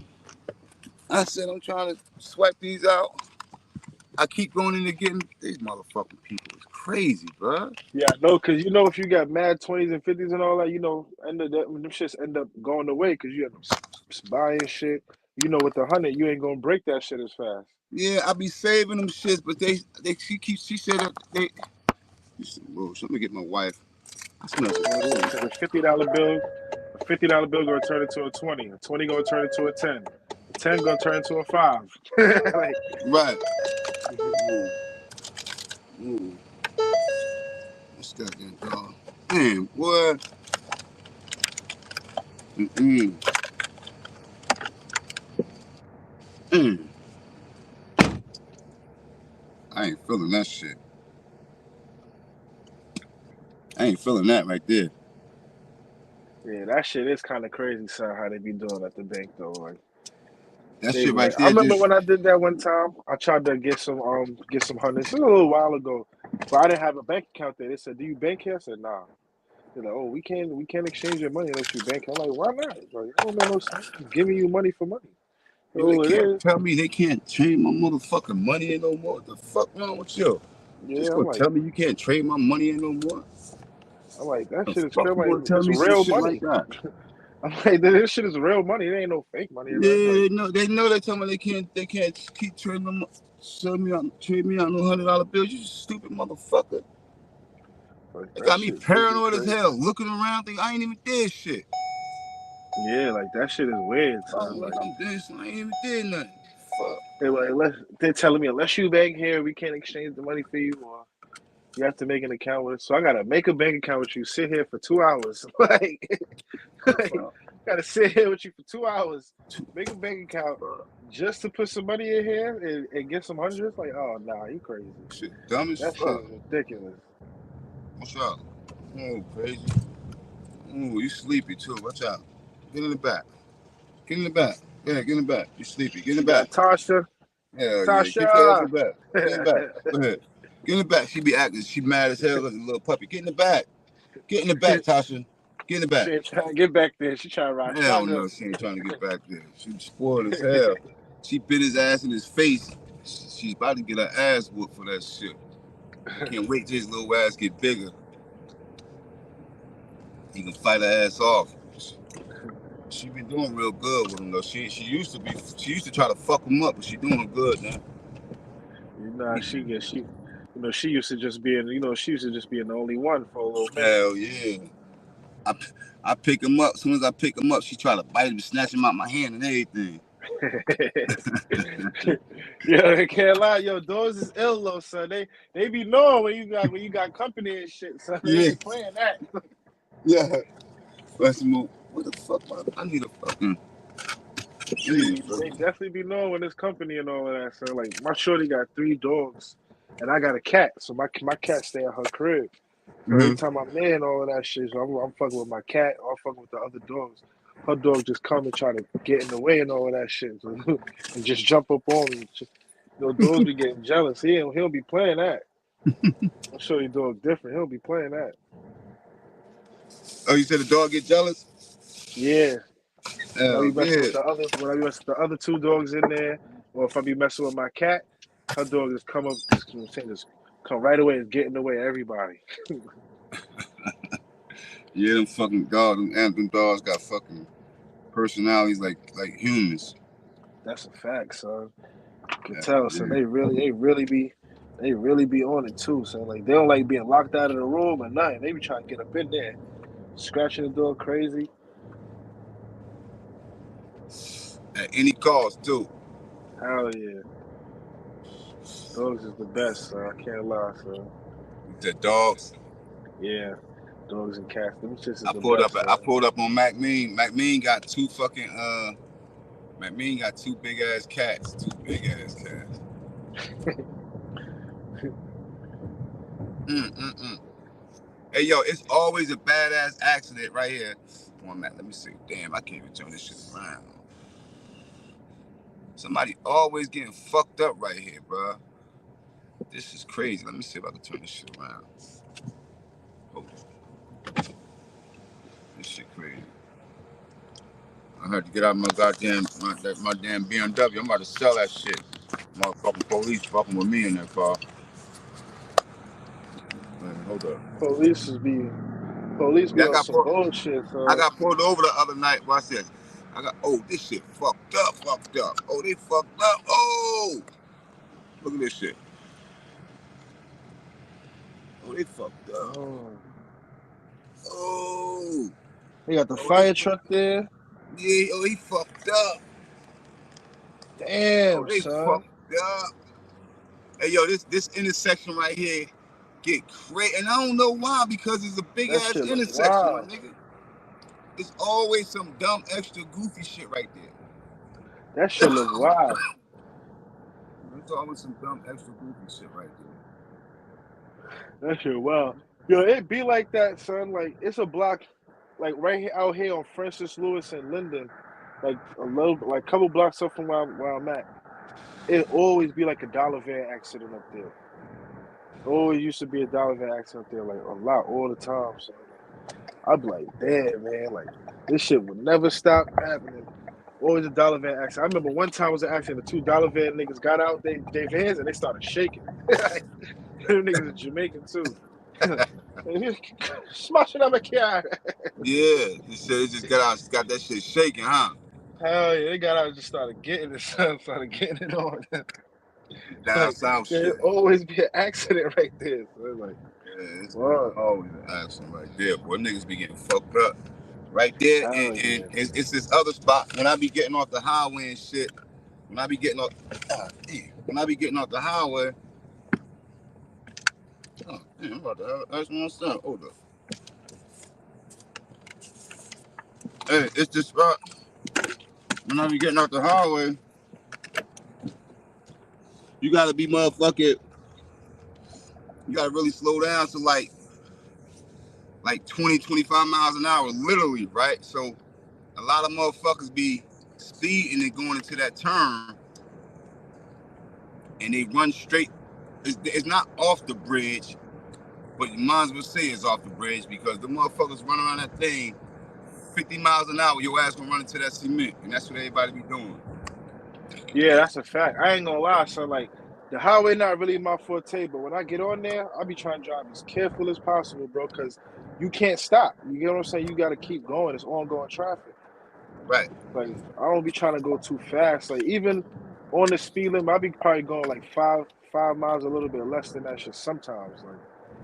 Speaker 2: I said, "I'm trying to swipe these out." I keep going in there getting these motherfucking people. It's crazy, bro.
Speaker 4: Yeah, no, because if you got mad 20s and 50s and all that, end up them shits end up going away because you end up buying shit. With the 100, you ain't gonna break that shit as fast.
Speaker 2: Yeah, I be saving them shits, but she said that they. Whoa, let me get my wife. I smell
Speaker 4: You know what it is?
Speaker 2: some.
Speaker 4: Because a $50 bill gonna turn into a 20. A 20 gonna turn into a 10. A 10 gonna turn into a 5. Like,
Speaker 2: Right. Ooh, ooh. What's that then, dog? Man, what? Mm-mm. Mm. I ain't feeling that shit. I ain't feeling that right there.
Speaker 4: yeah, that shit is kind of crazy, son. How they be doing at the bank though. Like,
Speaker 2: That
Speaker 4: they
Speaker 2: shit
Speaker 4: be
Speaker 2: right
Speaker 4: like, I
Speaker 2: there
Speaker 4: remember
Speaker 2: just.
Speaker 4: when I did that one time. I tried to get some hundreds. This was a little while ago, but I didn't have a bank account there. They said, "Do you bank here?" I said, "Nah." They're like, "Oh, we can't exchange your money unless you bank here." I'm like, "Why not?" Like, it don't make no sense. I'm giving you money for money.
Speaker 2: Yo, they
Speaker 4: Oh, it
Speaker 2: can't
Speaker 4: is.
Speaker 2: tell me they can't trade my motherfucking money in no more. What the fuck wrong with you? Just
Speaker 4: Yeah,
Speaker 2: gonna tell me you can't trade my money in no more?
Speaker 4: I'm like, that
Speaker 2: The
Speaker 4: shit is
Speaker 2: fuck
Speaker 4: crazy.
Speaker 2: you
Speaker 4: I'm like,
Speaker 2: gonna tell
Speaker 4: it's
Speaker 2: me some
Speaker 4: real
Speaker 2: shit like
Speaker 4: money.
Speaker 2: that?
Speaker 4: I'm like, this shit is real money. It ain't no fake money or nothing.
Speaker 2: Yeah, no, they know they tell me they can't keep trading them, trade me out no $100 bills. You stupid motherfucker.
Speaker 4: Like
Speaker 2: They
Speaker 4: that
Speaker 2: got me
Speaker 4: shit wicked
Speaker 2: paranoid as
Speaker 4: crazy.
Speaker 2: hell, looking around, think I ain't even did shit.
Speaker 4: Yeah, like that shit is weird, son.
Speaker 2: Like
Speaker 4: Like
Speaker 2: I'm this, I ain't even did nothing. Fuck.
Speaker 4: they're telling me unless you bank here, we can't exchange the money for you, or you have to make an account with us. So I gotta make a bank account with you, sit here for 2 hours. Like,
Speaker 2: Fuck.
Speaker 4: gotta sit here with you for 2 hours, make a bank account just to put some money in here and get some hundreds. Like, oh nah, you crazy.
Speaker 2: Shit dumb as
Speaker 4: That shit
Speaker 2: fuck.
Speaker 4: is ridiculous.
Speaker 2: What's up? Oh, crazy. Oh, you sleepy too. Watch out. Get in the back. Get in the back. Yeah, get in the back. You sleepy. Get in the
Speaker 4: You
Speaker 2: back.
Speaker 4: got Tasha.
Speaker 2: Hell yeah. Get your ass in
Speaker 4: Tasha.
Speaker 2: the back. Get in the back. Go ahead. Get in the back. She be acting. She mad as hell like a little puppy. Get in the back. Get in the back, Tasha. Get in the back.
Speaker 4: She ain't trying to get back there. She trying to ride
Speaker 2: Hell
Speaker 4: shotgun.
Speaker 2: no, she ain't trying to get back there. She was spoiled as hell. She bit his ass in his face. She's about to get her ass whooped for that shit. Can't wait till his little ass get bigger. He can fight her ass off. She been doing real good with him though. She used to try to fuck him up, but she doing good now.
Speaker 4: She used to just being the only one for a little minute.
Speaker 2: Hell yeah. I, I pick him up. As soon as I pick him up, she try to bite him and snatch him out my hand and everything.
Speaker 4: Yo, I can't lie, yo, dogs is ill though, son. They be knowing when you got company and shit, son. They
Speaker 2: Yeah,
Speaker 4: ain't playing that.
Speaker 2: yeah. Let's move. What the fuck? I need a fucking.
Speaker 4: They definitely be knowing when there's company and all of that, son. Like my shorty got 3 dogs, and I got a cat, so my cat stay at her crib. So every
Speaker 2: Mm-hmm.
Speaker 4: time I'm there and all of that shit, so I'm fucking with my cat, or I'm fucking with the other dogs. Her dog just come and try to get in the way and all of that shit, so, and just jump up on me. Dogs be getting jealous. He'll be playing that. I'm sure your dog different. He'll be playing that.
Speaker 2: Oh, you said the dog get jealous?
Speaker 4: Yeah. When I
Speaker 2: Hell
Speaker 4: be messing
Speaker 2: yeah.
Speaker 4: with the other 2 dogs in there, or if I be messing with my cat, her dog just come up, just come right away and get in the way of everybody.
Speaker 2: Yeah, them fucking dogs, them dogs got fucking personalities like humans.
Speaker 4: That's a fact, son. You can
Speaker 2: Hell
Speaker 4: tell, son.
Speaker 2: yeah.
Speaker 4: They really be on it too. So like they don't like being locked out of the room or nothing. They be trying to get up in there, scratching the door crazy.
Speaker 2: At any cost, too.
Speaker 3: Hell yeah. Dogs is the best, son. I can't lie, son.
Speaker 2: The dogs.
Speaker 3: Yeah. Dogs and cats. Them shits is
Speaker 2: I
Speaker 3: the
Speaker 2: pulled up.
Speaker 3: best,
Speaker 2: I
Speaker 3: son.
Speaker 2: pulled up on McMean. McMean got two fucking. McMean got two big ass cats. Two big ass cats. Hey yo, it's always a badass accident right here. Come on, Matt. Let me see. Damn, I can't even turn this shit around. Somebody always getting fucked up right here, bro. This is crazy. Let me see if I can turn this shit around. Hold on. This shit crazy. I had to get out of my goddamn my damn BMW. I'm about to sell that shit. Motherfucking police fucking with me in that car. Man, hold up.
Speaker 3: Police be
Speaker 2: Yeah,
Speaker 3: on some bullshit,
Speaker 2: I
Speaker 3: son.
Speaker 2: got pulled over the other night. Watch this. This shit fucked up. Oh, they fucked up. Oh, look at this shit. Oh, they fucked up.
Speaker 3: Oh.
Speaker 2: Oh,
Speaker 3: They got the
Speaker 2: they
Speaker 3: fire truck there.
Speaker 2: yeah. Oh, he fucked up. Oh,
Speaker 3: Damn,
Speaker 2: they
Speaker 3: son.
Speaker 2: fucked up. Hey, yo, this intersection right here get crazy, and I don't know why, because it's a big
Speaker 3: That
Speaker 2: ass
Speaker 3: shit look
Speaker 2: intersection, my
Speaker 3: wild.
Speaker 2: nigga. There's always some dumb, extra goofy shit right there.
Speaker 3: That shit look wild.
Speaker 2: There's always some dumb, extra goofy shit right there.
Speaker 3: That shit wild. Yo, it be like that, son. Like, it's a block, like, right here, out here on Francis Lewis and Linden. Like, a couple blocks up from where I'm at. It always be like a dollar van accident up there. Always used to be a dollar van accident up there, like, a lot, all the time. So, like, I'd be like, damn, man, like, this shit would never stop happening. Always a dollar van accident. I remember one time was an accident. The two dollar van niggas got out their vans and they started shaking. Them niggas are Jamaican too. Smashing up a car.
Speaker 2: Yeah, he said he just got that shit shaking, huh?
Speaker 3: Hell yeah, they got out and just started getting it, son. Started getting it on.
Speaker 2: Down
Speaker 3: Like,
Speaker 2: south
Speaker 3: there
Speaker 2: shit.
Speaker 3: always be an accident right there. So like,
Speaker 2: Yeah, it's
Speaker 3: what?
Speaker 2: always an accident right there. Boy, niggas be getting fucked up right there.
Speaker 3: Hell
Speaker 2: And
Speaker 3: yeah.
Speaker 2: it's this other spot. When I be getting off the highway and shit, when I be getting off the highway, oh, damn, I'm about to ask my son. Hold up. Hey, it's this spot. When I be getting off the highway, you gotta be motherfucking. You gotta really slow down to like 20, 25 miles an hour, literally, right? So a lot of motherfuckers be speeding and going into that turn, and they run straight. It's not off the bridge, but you might as well say it's off the bridge, because the motherfuckers run around that thing 50 miles an hour, your ass gonna run into that cement, and that's what everybody be doing.
Speaker 3: Yeah, that's a fact. I ain't gonna lie. So like, the highway not really my forte, but when I get on there, I be trying to drive as careful as possible, bro, because you can't stop. You get what I'm saying? You got to keep going. It's ongoing traffic.
Speaker 2: Right.
Speaker 3: Like, I don't be trying to go too fast. Like, even on the speed limit, I be probably going like five miles, a little bit less than that shit sometimes. Like,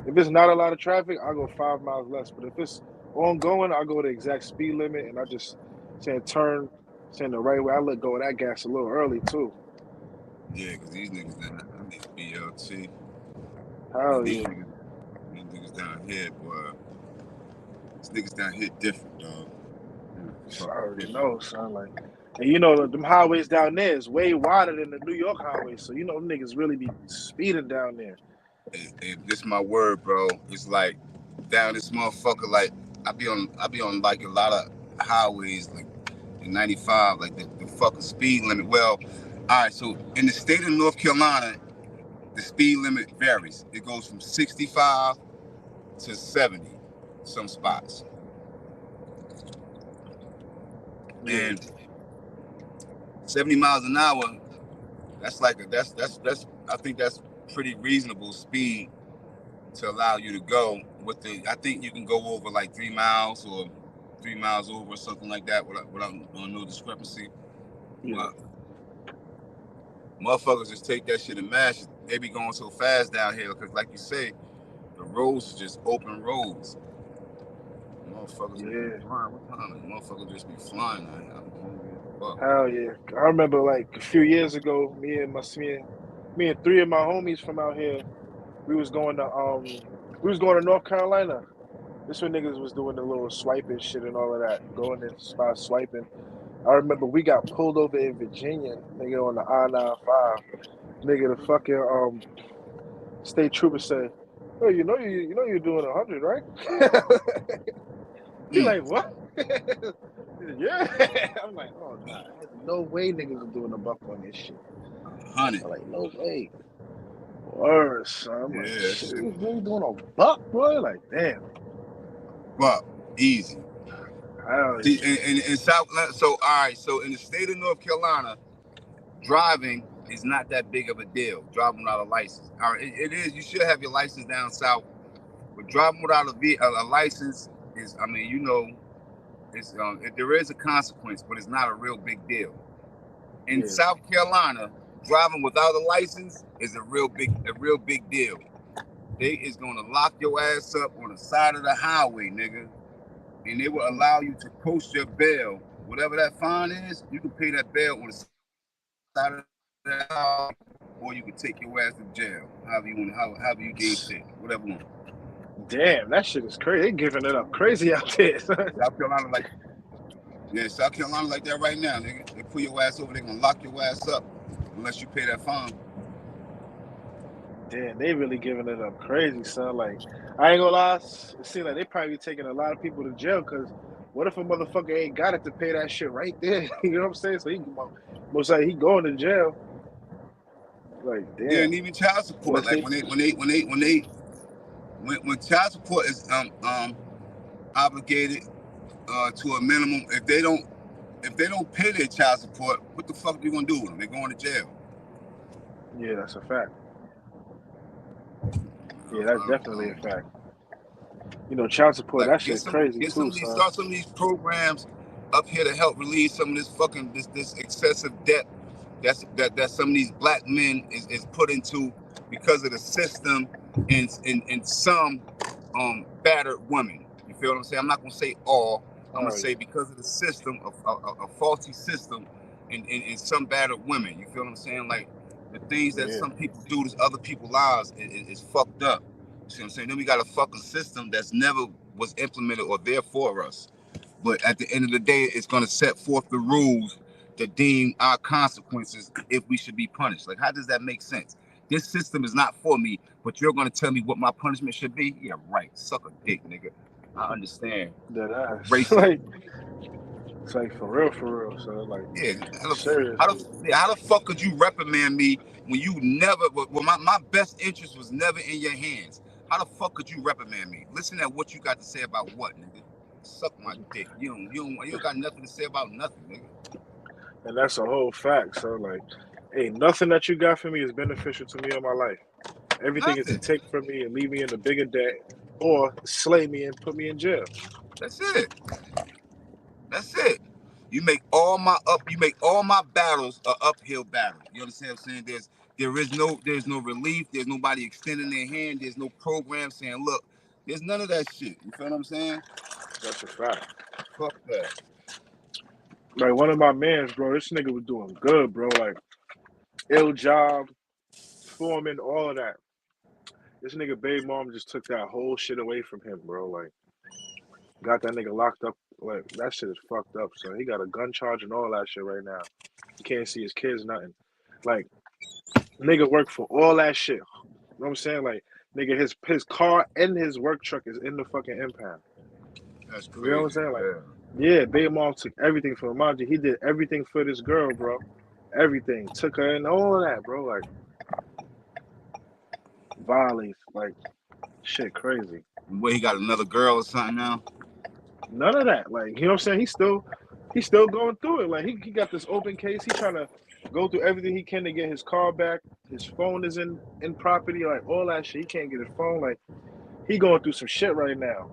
Speaker 3: if it's not a lot of traffic, I go 5 miles less. But if it's ongoing, I go the exact speed limit, and I just saying the right way. I let go of that gas a little early too.
Speaker 2: Yeah, because these niggas BLT.
Speaker 3: Hell
Speaker 2: These
Speaker 3: yeah.
Speaker 2: niggas down here, boy. These niggas down here different, dog.
Speaker 3: I already know, son. Like, and you know, them highways down there is way wider than the New York highway. So you know, them niggas really be speeding down there.
Speaker 2: Hey, this my word, bro. It's like down this motherfucker. Like I be on like a lot of highways, like in 95, like the fucking speed limit. Well, all right. So in the state of North Carolina, the speed limit varies. It goes from 65 to 70, some spots,
Speaker 3: Yeah.
Speaker 2: and 70 miles an hour. That's like that's I think that's pretty reasonable speed to allow you to go with the. I think you can go over like 3 miles or 3 miles over or something like that without no discrepancy.
Speaker 3: Yeah.
Speaker 2: But motherfuckers just take that shit and mash it. They be going so fast down here because, like you say, the roads are just open roads. Motherfuckers
Speaker 3: Yeah.
Speaker 2: be flying. What time? Motherfuckers just be flying out here.
Speaker 6: Fuck.
Speaker 4: Hell yeah. I remember like a few years ago, me and three of my homies from out here, we was going to North Carolina. This when niggas was doing the little swiping shit and all of that, going in spots swiping. I remember we got pulled over in Virginia, nigga, on the I-95. Nigga, the fucking state trooper said, "Oh, you know you're doing 100, right?" He like, "What?" Yeah. I'm like, "Oh nah, there's no way niggas are doing a buck on this shit."
Speaker 6: 100.
Speaker 4: I'm like, "No way." Worse, son. I'm like,
Speaker 6: Yeah,
Speaker 4: shit,
Speaker 6: shit.
Speaker 4: we really doing a buck, bro? Like, damn.
Speaker 6: Fuck. Easy.
Speaker 4: Hell
Speaker 6: See,
Speaker 4: yeah.
Speaker 6: in South, so all right, so in the state of North Carolina, driving is not that big of a deal. Driving without a license, all right, it is. You should have your license down south, but driving without a license is, I mean, you know, it's there is a consequence, but it's not a real big deal. In
Speaker 4: Yeah.
Speaker 6: South Carolina, driving without a license is a real big deal. They is gonna lock your ass up on the side of the highway, nigga. And they will allow you to post your bail. Whatever that fine is, you can pay that bail on the side of the highway, or you can take your ass to jail. However you want, however you get sick, whatever you want.
Speaker 4: Damn, that shit is crazy. They giving it up crazy out there.
Speaker 6: South Carolina South Carolina like that right now, nigga. They pull your ass over, they gonna lock your ass up unless you pay that fine.
Speaker 4: Damn, they really giving it up crazy, son. Like, I ain't gonna lie, it seems like they probably taking a lot of people to jail because what if a motherfucker ain't got it to pay that shit right there? You know what I'm saying? So he most likely he going to jail. Like, damn.
Speaker 6: Yeah, and even child support. Like when child support is obligated to a minimum, if they don't pay their child support, what the fuck are you gonna do with them? They're going to jail.
Speaker 4: Yeah, that's a fact. Yeah, that's definitely a fact. You know, child support,
Speaker 6: Like,
Speaker 4: that shit's crazy too, son.
Speaker 6: Start some of these programs up here to help relieve some of this fucking this excessive debt that some of these black men is put into because of the system and some battered women. You feel what I'm saying? I'm not gonna say all. I'm gonna say because of the system, a faulty system, and some battered women. You feel what I'm saying? Like the things that some people do to other people's lives is fucked up. You see what I'm saying? Then we got a fucking system that's never was implemented or there for us. But at the end of the day, it's gonna set forth the rules to deem our consequences if we should be punished. Like, how does that make sense? This system is not for me, but you're gonna tell me what my punishment should be? Yeah, right. Suck a dick, nigga. I understand.
Speaker 4: That ass.
Speaker 6: Racist.
Speaker 4: It's like for real. So like,
Speaker 6: yeah,
Speaker 4: seriously.
Speaker 6: How the fuck could you reprimand me when you never? Well, my best interest was never in your hands. How the fuck could you reprimand me? Listen at what you got to say about what, nigga. Suck my dick. You don't got nothing to say about nothing, nigga.
Speaker 4: And that's a whole fact. So like, hey, nothing that you got for me is beneficial to me in my life. Everything is to take from me and leave me in a bigger debt, or slay me and put me in jail.
Speaker 6: That's it. You make all my battles an uphill battle. You understand what I'm saying? There's no relief. There's nobody extending their hand. There's no program saying, look, there's none of that shit. You feel what I'm saying?
Speaker 4: That's a fact.
Speaker 6: Fuck that.
Speaker 4: Like one of my mans, bro, this nigga was doing good, bro. Like ill job, foreman, all of that. This nigga baby mom just took that whole shit away from him, bro. Like got that nigga locked up. Like that shit is fucked up. So he got a gun charge and all that shit right now. He can't see his kids, nothing. Like nigga worked for all that shit. You know what I'm saying? Like nigga, his car and his work truck is in the fucking impound.
Speaker 6: That's crazy.
Speaker 4: You know what I'm saying? Like, yeah, baby mom took everything from him. Mind you, he did everything for this girl, bro. Everything. Took her and all of that, bro. Like, violates, like, shit crazy.
Speaker 6: What, he got another girl or something now?
Speaker 4: None of that. Like, you know what I'm saying? He's still going through it. Like, he got this open case. He's trying to go through everything he can to get his car back. His phone is in property, like, all that shit. He can't get his phone. Like, he going through some shit right now.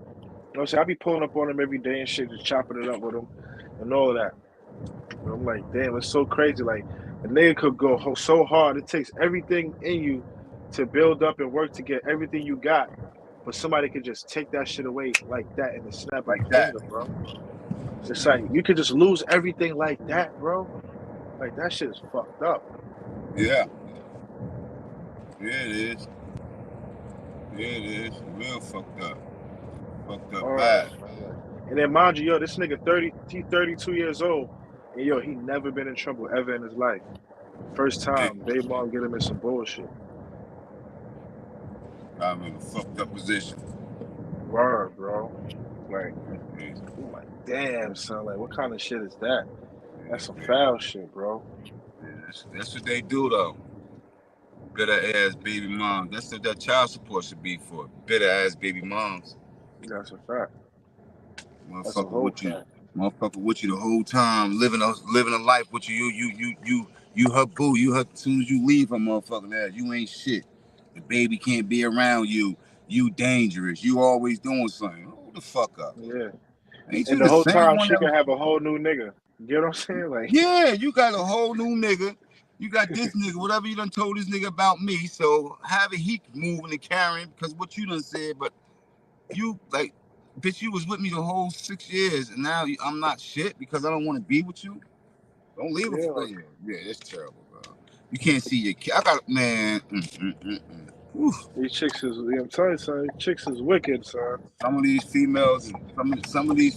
Speaker 4: You know what I'm saying? I be pulling up on him every day and shit, just chopping it up with him and all of that. And I'm like, damn, it's so crazy. Like, a nigga could go so hard. It takes everything in you to build up and work to get everything you got. But somebody could just take that shit away like that in the snap
Speaker 6: like
Speaker 4: of a
Speaker 6: that,
Speaker 4: finger, bro. It's like you could just lose everything like that, bro. Like that shit is fucked up.
Speaker 6: Yeah. Yeah, it is. Yeah, it is. Real fucked up. Fucked up bad.
Speaker 4: Like, and then mind you, yo, this nigga 30, he's 32 years old, and yo, he never been in trouble ever in his life. First time, baby mom get him in some bullshit.
Speaker 6: I'm in a fucked up position.
Speaker 4: Word, bro. Like, I'm like, damn, son. Like, what kind of shit is that? That's some foul shit, bro.
Speaker 6: Yeah, that's what they do, though. Bitter ass baby moms. That's what that child support should be for. Bitter ass baby moms.
Speaker 4: That's a fact. That's a
Speaker 6: Motherfucker
Speaker 4: whole
Speaker 6: with you.
Speaker 4: fact.
Speaker 6: Motherfucker with you the whole time, living a life with you. You her boo. You her as soon as you leave her, motherfucker. That you ain't shit. The baby can't be around you. You dangerous. You always doing something. Hold the fuck up.
Speaker 4: Yeah.
Speaker 6: Ain't
Speaker 4: And
Speaker 6: you
Speaker 4: the
Speaker 6: the
Speaker 4: whole
Speaker 6: same
Speaker 4: time
Speaker 6: one
Speaker 4: she
Speaker 6: that
Speaker 4: can have a whole new nigga. You know what I'm saying? Like,
Speaker 6: yeah, you got a whole new nigga. You got this nigga, whatever you done told this nigga about me. So have it he moving and carrying because what you done said, but you like, bitch, you was with me the whole 6 years and now I'm not shit because I don't want to be with you. Don't leave it for you. Yeah, it's terrible, bro. You can't see your kid. I got man.
Speaker 4: These chicks is, I'm telling you, son, these chicks is wicked, son.
Speaker 6: Some of these females, some of these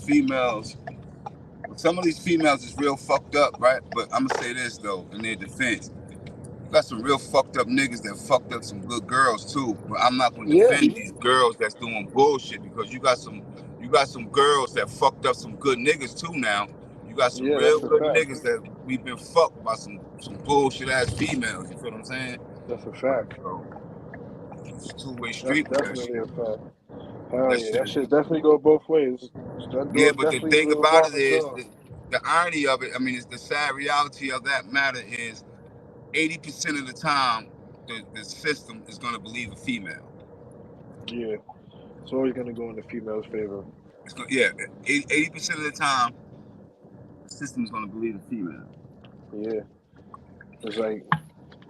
Speaker 6: females is real fucked up, right? But I'm gonna say this though, in their defense, you got some real fucked up niggas that fucked up some good girls too. But I'm not gonna defend these girls that's doing bullshit because you got some girls that fucked up some good niggas too now. You got some real good niggas that we've been fucked by some bullshit ass females. You feel what I'm saying?
Speaker 4: That's a fact.
Speaker 6: So, it's a two-way street.
Speaker 4: That's definitely a fact. Hell yeah, that shit definitely go both ways. That
Speaker 6: Yeah,
Speaker 4: door
Speaker 6: but the
Speaker 4: definitely
Speaker 6: thing
Speaker 4: will
Speaker 6: about
Speaker 4: lock
Speaker 6: it is,
Speaker 4: door.
Speaker 6: the irony of it, I mean, it's the sad reality of that matter is 80% of the time, the system is going to believe a female.
Speaker 4: Yeah. It's always going to go in the female's favor.
Speaker 6: It's gonna, yeah, 80% of the time, the system is going to believe a female.
Speaker 4: Yeah. It's like,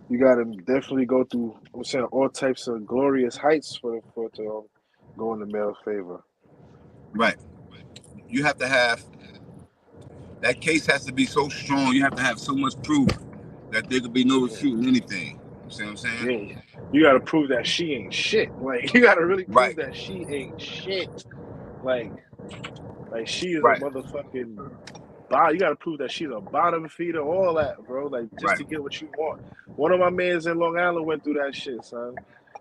Speaker 4: you got to definitely go through, I'm saying, all types of glorious heights for it to go in the male's favor.
Speaker 6: Right. You have to have, that case has to be so strong, you have to have so much proof that there could be no refuting anything. You see what I'm saying?
Speaker 4: Yeah. You got to prove that she ain't shit. Like, you got to really prove that she ain't shit. Like she is a motherfucking bottom. You got to prove that she's a bottom feeder, all that, bro. Like, just to get what you want. One of my mans in Long Island went through that shit, son.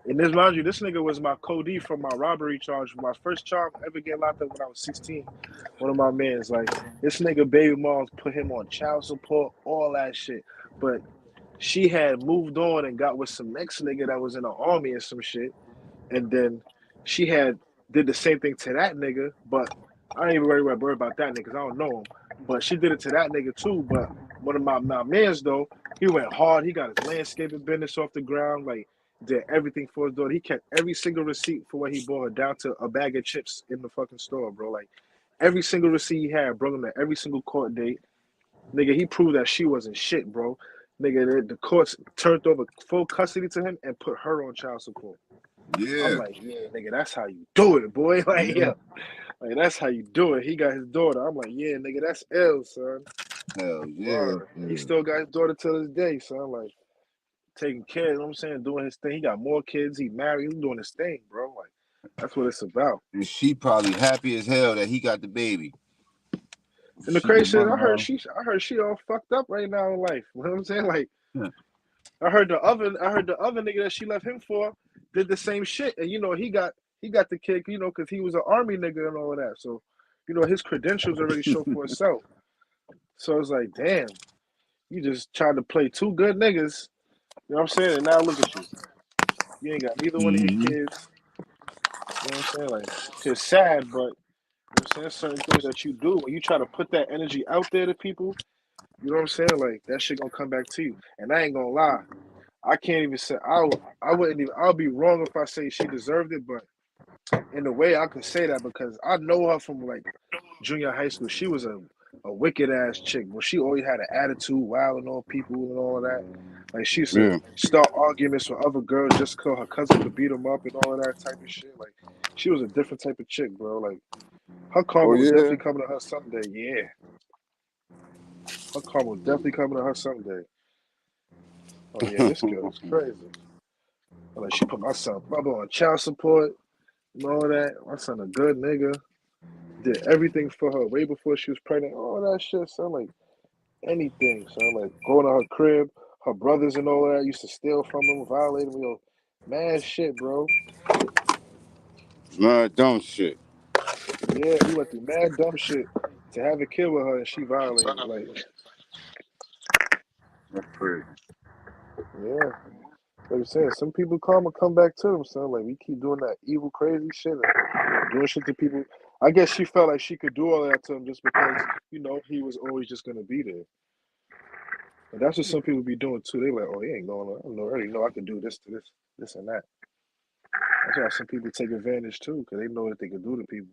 Speaker 4: And this, mind you, this nigga was my co-D from my robbery charge. My first charge ever get locked up when I was 16. One of my mans, like, this nigga baby moms put him on child support, all that shit. But she had moved on and got with some ex nigga that was in the army and some shit. And then she did the same thing to that nigga, but I ain't even worried about that nigga because I don't know him. But she did it to that nigga too. But one of my mans though, he went hard. He got his landscaping business off the ground. Like, did everything for his daughter. He kept every single receipt for what he bought her, down to a bag of chips in the fucking store, bro. Like, every single receipt he had, brought him to every single court date. Nigga, he proved that she wasn't shit, bro. Nigga, the courts turned over full custody to him and put her on child support.
Speaker 6: Yeah.
Speaker 4: I'm like, yeah, nigga, that's how you do it, boy. Like, yeah. Like, that's how you do it. He got his daughter. I'm like, yeah, nigga, that's ill, son.
Speaker 6: Hell yeah.
Speaker 4: He still got his daughter till this day, son. Like, taking care, you know what I'm saying? Doing his thing. He got more kids. He married. He's doing his thing, bro. Like, that's what it's about.
Speaker 6: And she probably happy as hell that he got the baby.
Speaker 4: And the crazy shit, I heard she all fucked up right now in life. You know what I'm saying? Like, I heard the other nigga that she left him for did the same shit, and you know he got the kick, you know, because he was an army nigga and all of that. So, you know, his credentials already show for itself. So it's like, damn, you just tried to play two good niggas. You know what I'm saying? And now look at you. You ain't got neither one of your kids. You know what I'm saying? Like, it's sad, but you know what I'm saying? Certain things that you do when you try to put that energy out there to people, you know what I'm saying? Like, that shit gonna come back to you. And I ain't gonna lie. I can't even say I'll be wrong if I say she deserved it, but in a way I could say that because I know her from like junior high school. She was a wicked ass chick, but she always had an attitude, wilding on people and all of that. Like, she used to start arguments with other girls just because her cousin could beat them up and all of that type of shit. Like, she was a different type of chick, bro. Like, Her karma
Speaker 2: Oh
Speaker 4: was
Speaker 2: yeah.
Speaker 4: definitely coming to her someday. Yeah. Her karma was definitely coming to her someday. Oh yeah, this girl is crazy. Like she put my son Bubba on child support and all that. My son a good nigga. Did everything for her way before she was pregnant. All that shit, son. Like anything, son. Like going to her crib, her brothers and all that. Used to steal from them, violate them. Yo, mad shit, bro.
Speaker 2: Nah, dumb shit.
Speaker 4: Yeah, he went through mad dumb shit to have a kid with her and she violated. Like,
Speaker 2: That's crazy.
Speaker 4: yeah. Like I'm saying, some people karma come back to them, son. Like we keep doing that evil, crazy shit and doing shit to people. I guess she felt like she could do all that to him just because, he was always just gonna be there. And that's what some people be doing too. They like, oh, he ain't going. I already know I can do this to this and that. That's why some people take advantage too, because they know what they can do to people.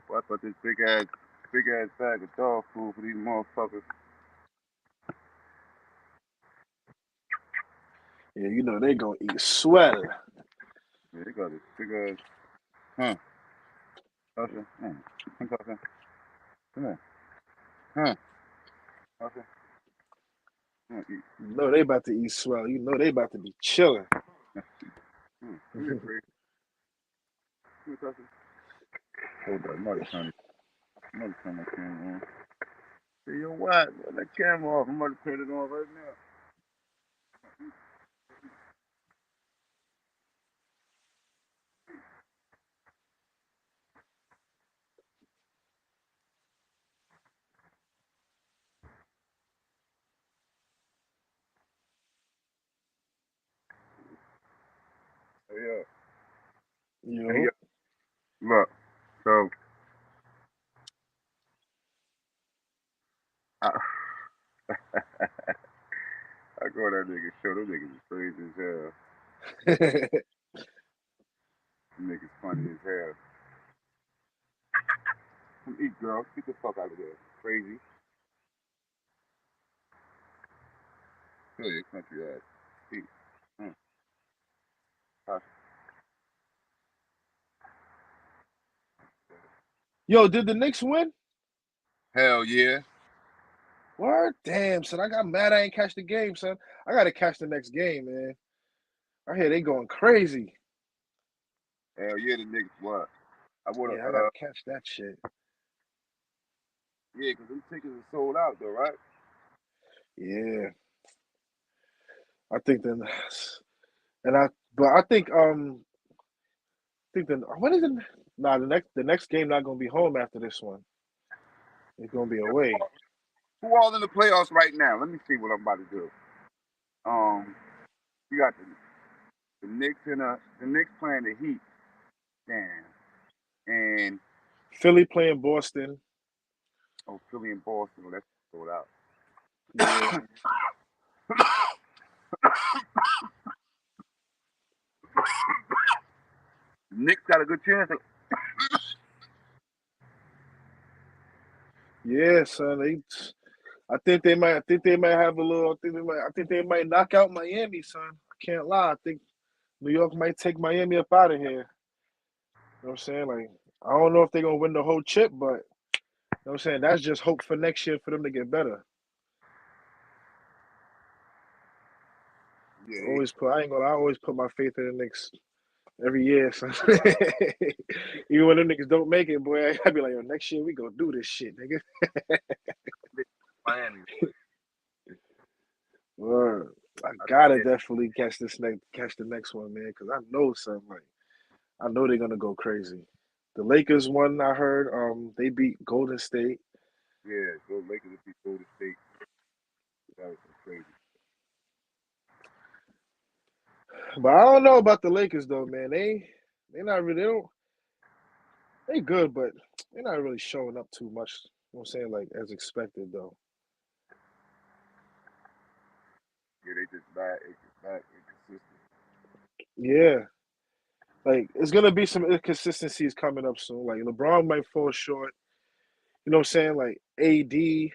Speaker 2: Well, I thought this big ass bag of dog food for these motherfuckers.
Speaker 4: Yeah, they gonna eat swell.
Speaker 2: Yeah, they got this big ass. Huh? Usher? Come talking. Come here. Huh? Usher? Come on, eat.
Speaker 4: You know they about to eat swell. You know they about to be chilling.
Speaker 2: Come here, Craig. Come here, Usher. Hold up, mother turn that camera on. Say, yo, what? Let that camera off. I'm about to turn it on right now. Hey,
Speaker 4: Yo.
Speaker 2: look. So, I, I go to that nigga show. Them niggas is crazy as hell. Them niggas funny as hell. Come eat, girl. Get the fuck out of there. Crazy. Kill your country ass. Eat. Huh.
Speaker 4: Yo, did the Knicks win?
Speaker 2: Hell yeah.
Speaker 4: What? Damn, son. I got mad I ain't catch the game, son. I gotta catch the next game, man. I hear they going crazy.
Speaker 2: Hell yeah, the niggas what? I wanna
Speaker 4: Yeah, I gotta catch that shit.
Speaker 2: yeah, cause them tickets are sold out though, right?
Speaker 4: Yeah. I think then but I think then when is it? Nah, the next game not gonna be home after this one. It's gonna be away.
Speaker 2: Who all in the playoffs right now? Let me see what I'm about to do. You got the Knicks and the Knicks playing the Heat. Damn. And
Speaker 4: Philly playing Boston.
Speaker 2: Philly and Boston. Oh, that's sold out.
Speaker 4: Yeah.
Speaker 2: The Knicks got a good chance.
Speaker 4: Yeah, son. I think they might have a little. I think they might knock out Miami, son. I can't lie. I think New York might take Miami up out of here. You know what I'm saying? Like, I don't know if they're gonna win the whole chip, but you know what I'm saying? That's just hope for next year for them to get better.
Speaker 2: Yeah.
Speaker 4: I always put my faith in the Knicks every year, son. Even when them niggas don't make it, boy, I be like, yo, next year we gonna do this shit, nigga.
Speaker 2: Miami.
Speaker 4: Word. I gotta definitely catch the next one, man, because I know something like I know they're gonna go crazy. The Lakers won, I heard. They beat Golden State.
Speaker 2: Yeah, go Lakers to beat Golden State. That was crazy.
Speaker 4: But I don't know about the Lakers though, man. They not really they good, but they're not really showing up too much. You know what I'm saying? Like as expected though.
Speaker 2: Yeah, they just bad inconsistent.
Speaker 4: Yeah. Like it's gonna be some inconsistencies coming up soon. Like LeBron might fall short. You know what I'm saying? Like AD,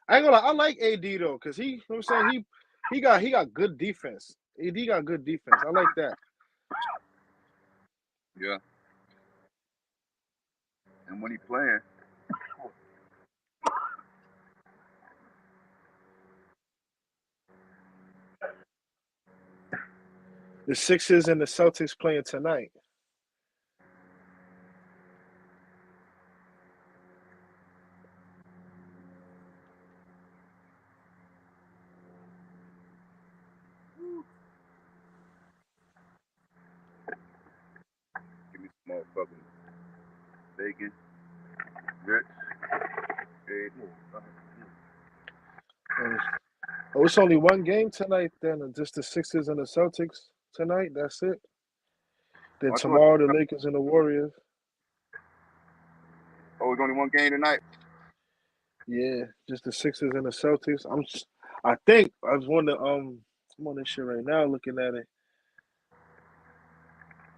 Speaker 4: I ain't gonna lie, I like AD though, cause he, you know what I'm saying, he got good defense. AD got good defense. I like that.
Speaker 2: Yeah. And when he playing,
Speaker 4: The Sixers and the Celtics playing tonight.
Speaker 2: give me some motherfucking bacon, grits, egg.
Speaker 4: Oh, it's only one game tonight then, just the Sixers and the Celtics tonight. That's it. Then
Speaker 2: I thought,
Speaker 4: tomorrow the Lakers and the Warriors.
Speaker 2: it's only one game tonight.
Speaker 4: Yeah, just the Sixers and the Celtics. I think I was wondering. I'm on this shit right now, looking at it.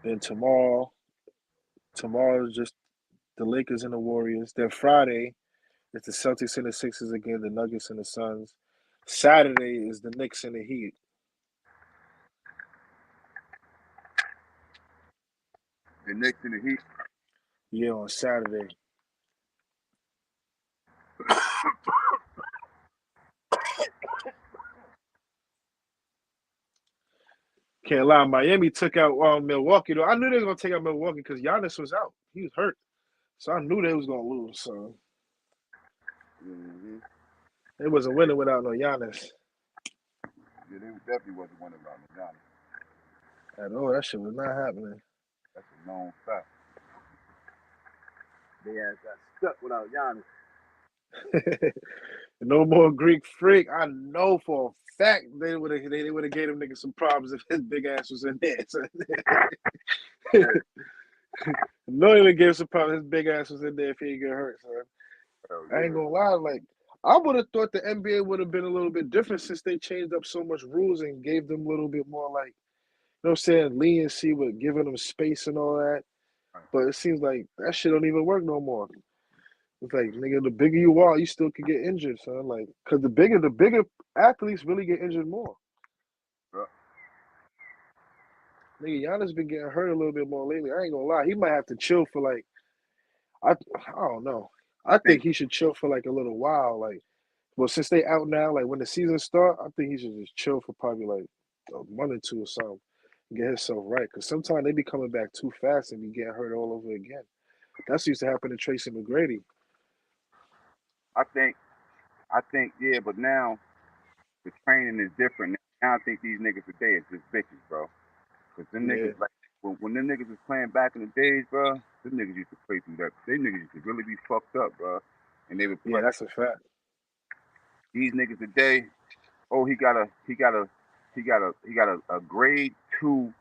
Speaker 4: Then tomorrow is just the Lakers and the Warriors. Then Friday, it's the Celtics and the Sixers again, the Nuggets and the Suns. Saturday is the Knicks and the Heat.
Speaker 2: The Knicks and the Heat.
Speaker 4: Yeah, on Saturday. Can't lie, Miami took out Milwaukee though. I knew they were gonna take out Milwaukee because Giannis was out. He was hurt, so I knew they was gonna lose. So they wasn't winning without no Giannis
Speaker 2: Yeah, they definitely wasn't winning around the Giannis.
Speaker 4: at all. That shit was not happening.
Speaker 2: That's a known fact. They ass got stuck without Giannis.
Speaker 4: No more Greek freak. I know for a fact they would have gave them niggas some problems if his big ass was in there. So, no, they would have gave some problems. His big ass was in there if he didn't get hurt. So I ain't gonna lie, like I would have thought the NBA would have been a little bit different since they changed up so much rules and gave them a little bit more like, you know what I'm saying, leniency with giving them space and all that. But it seems like that shit don't even work no more. It's like, nigga, the bigger you are, you still could get injured, son. Like, cause the bigger athletes really get injured more.
Speaker 2: Yeah.
Speaker 4: Nigga, Giannis been getting hurt a little bit more lately. I ain't gonna lie, he might have to chill for like, I don't know. I think he should chill for like a little while. Like, well, since they out now, like when the season start, I think he should just chill for probably like a month or two or something, and get himself right. Cause sometimes they be coming back too fast and be getting hurt all over again. That's used to happen to Tracy McGrady.
Speaker 2: I think, yeah, but now the training is different. Now I think these niggas today is just bitches, bro. Cause them
Speaker 4: Yeah.
Speaker 2: niggas, like, when them niggas was playing back in the days, bro, them niggas used to play through that. They niggas used to really be fucked up, bro. And they would play.
Speaker 4: Yeah, that's a fact.
Speaker 2: These niggas today, oh, he got a grade 2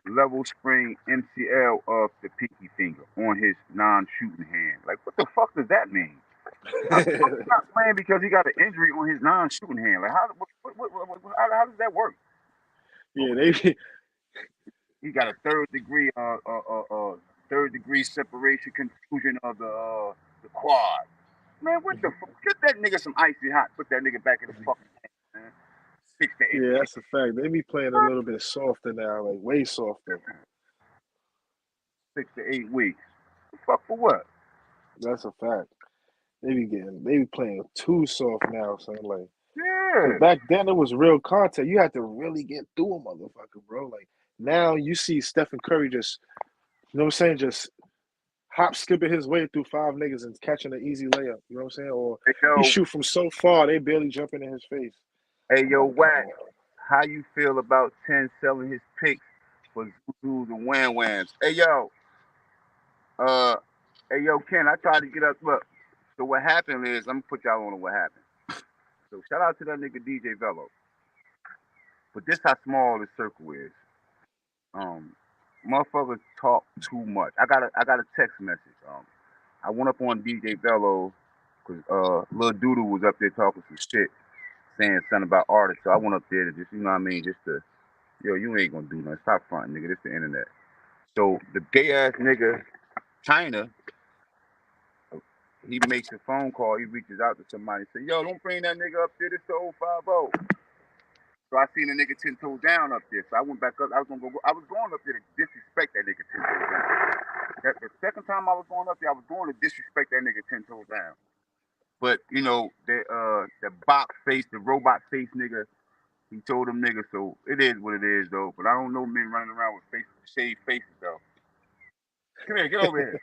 Speaker 2: level sprain MCL of the pinky finger on his non-shooting hand. Like, what the fuck does that mean? He's not playing because he got an injury on his non-shooting hand. Like, how does that work?
Speaker 4: Yeah, they.
Speaker 2: He got a third degree separation contusion of the quad. Man, what the fuck? Get that nigga some icy hot. Put that nigga back in the fucking hand, man. 6 to 8
Speaker 4: Yeah, that's a fact. They be playing a little bit softer now, like way softer.
Speaker 2: 6 to 8 weeks. Fuck for what?
Speaker 4: That's a fact. They be playing too soft now, son. Like,
Speaker 2: Yeah.
Speaker 4: back then it was real contact. You had to really get through a motherfucker, bro. Like now you see Stephen Curry just, you know what I'm saying, just hop skipping his way through 5 niggas and catching an easy layup. You know what I'm saying? Or
Speaker 2: Hey,
Speaker 4: he
Speaker 2: yo,
Speaker 4: shoot from so far they barely jumping in his face.
Speaker 2: hey, yo,
Speaker 4: Like,
Speaker 2: Wack, how you feel about 10 selling his picks for Zuzus and Wham Whams? Hey, yo, Ken, I tried to get up. Look, so what happened is, I'm gonna put y'all on what happened. So shout out to that nigga DJ Velo. But this how small the circle is. Motherfuckers talk too much. I got a text message. I went up on DJ Velo because Lil Doodle was up there talking some shit, saying something about artists. So I went up there to just, you know what I mean, just to, yo, you ain't gonna do nothing. Stop fronting, nigga. This the internet. So the gay ass nigga, China, he makes a phone call. He reaches out to somebody and say, "Yo, don't bring that nigga up there. This the 050." So I seen the nigga 10 toes down up there. So I went back up. I was going up there to disrespect that nigga 10 toes down. The second time I was going up there, I was going to disrespect that nigga 10 toes down. But you know, the box face, the robot face nigga, he told them niggas. So it is what it is, though. But I don't know men running around with shaved faces, though. Come here, get over here.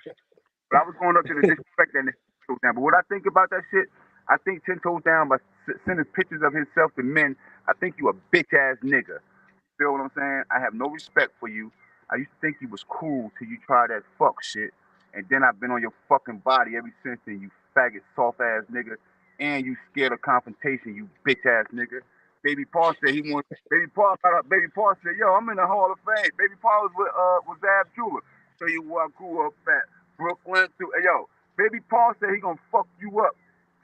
Speaker 2: But I was going up there to disrespect that nigga 10 toes down. But what I think about that shit, I think 10 toes down by sending pictures of himself to men. I think you a bitch ass nigga. Feel what I'm saying? I have no respect for you. I used to think you was cool till you tried that fuck shit. And then I've been on your fucking body ever since then, you faggot soft ass nigga. And you scared of confrontation, you bitch ass nigga. Baby Paul said he wants Baby Paul said, yo, I'm in the Hall of Fame. Baby Paul was with Zab Jeweler. So you I grew up at Brooklyn too. Hey, yo, Baby Paul said he gonna fuck you up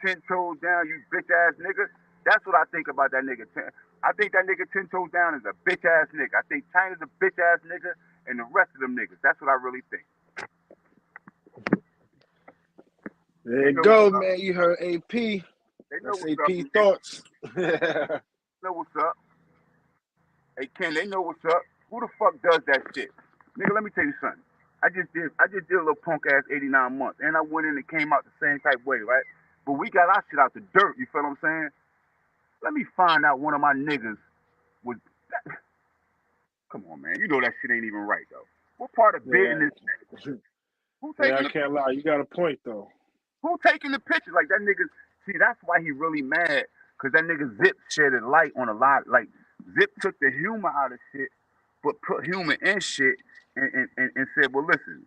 Speaker 2: 10 toes down, you bitch ass nigga. That's what I think about that nigga. I think that nigga 10 toes down is a bitch ass nigga. I think China's a bitch ass nigga, and the rest of them niggas. That's what I really think.
Speaker 4: There you go, man. You heard AP.
Speaker 2: They know
Speaker 4: That's
Speaker 2: what's
Speaker 4: AP
Speaker 2: up,
Speaker 4: thoughts.
Speaker 2: They know what's up. Hey Ken, they know what's up. Who the fuck does that shit? Nigga, let me tell you something. I just did a little punk ass 89 months, and I went in and came out the same type way, right? But we got our shit out the dirt. You feel what I'm saying? Let me find out one of my niggas was. Come on, man. You know that shit ain't even right though. What part of bidding is? Who taking
Speaker 4: I can't lie. You got a point though.
Speaker 2: Who taking the pictures? Like that nigga. See, that's why he really mad. Cause that nigga Zip shedded light on a lot. Like Zip took the humor out of shit, but put humor in shit and said, well, listen,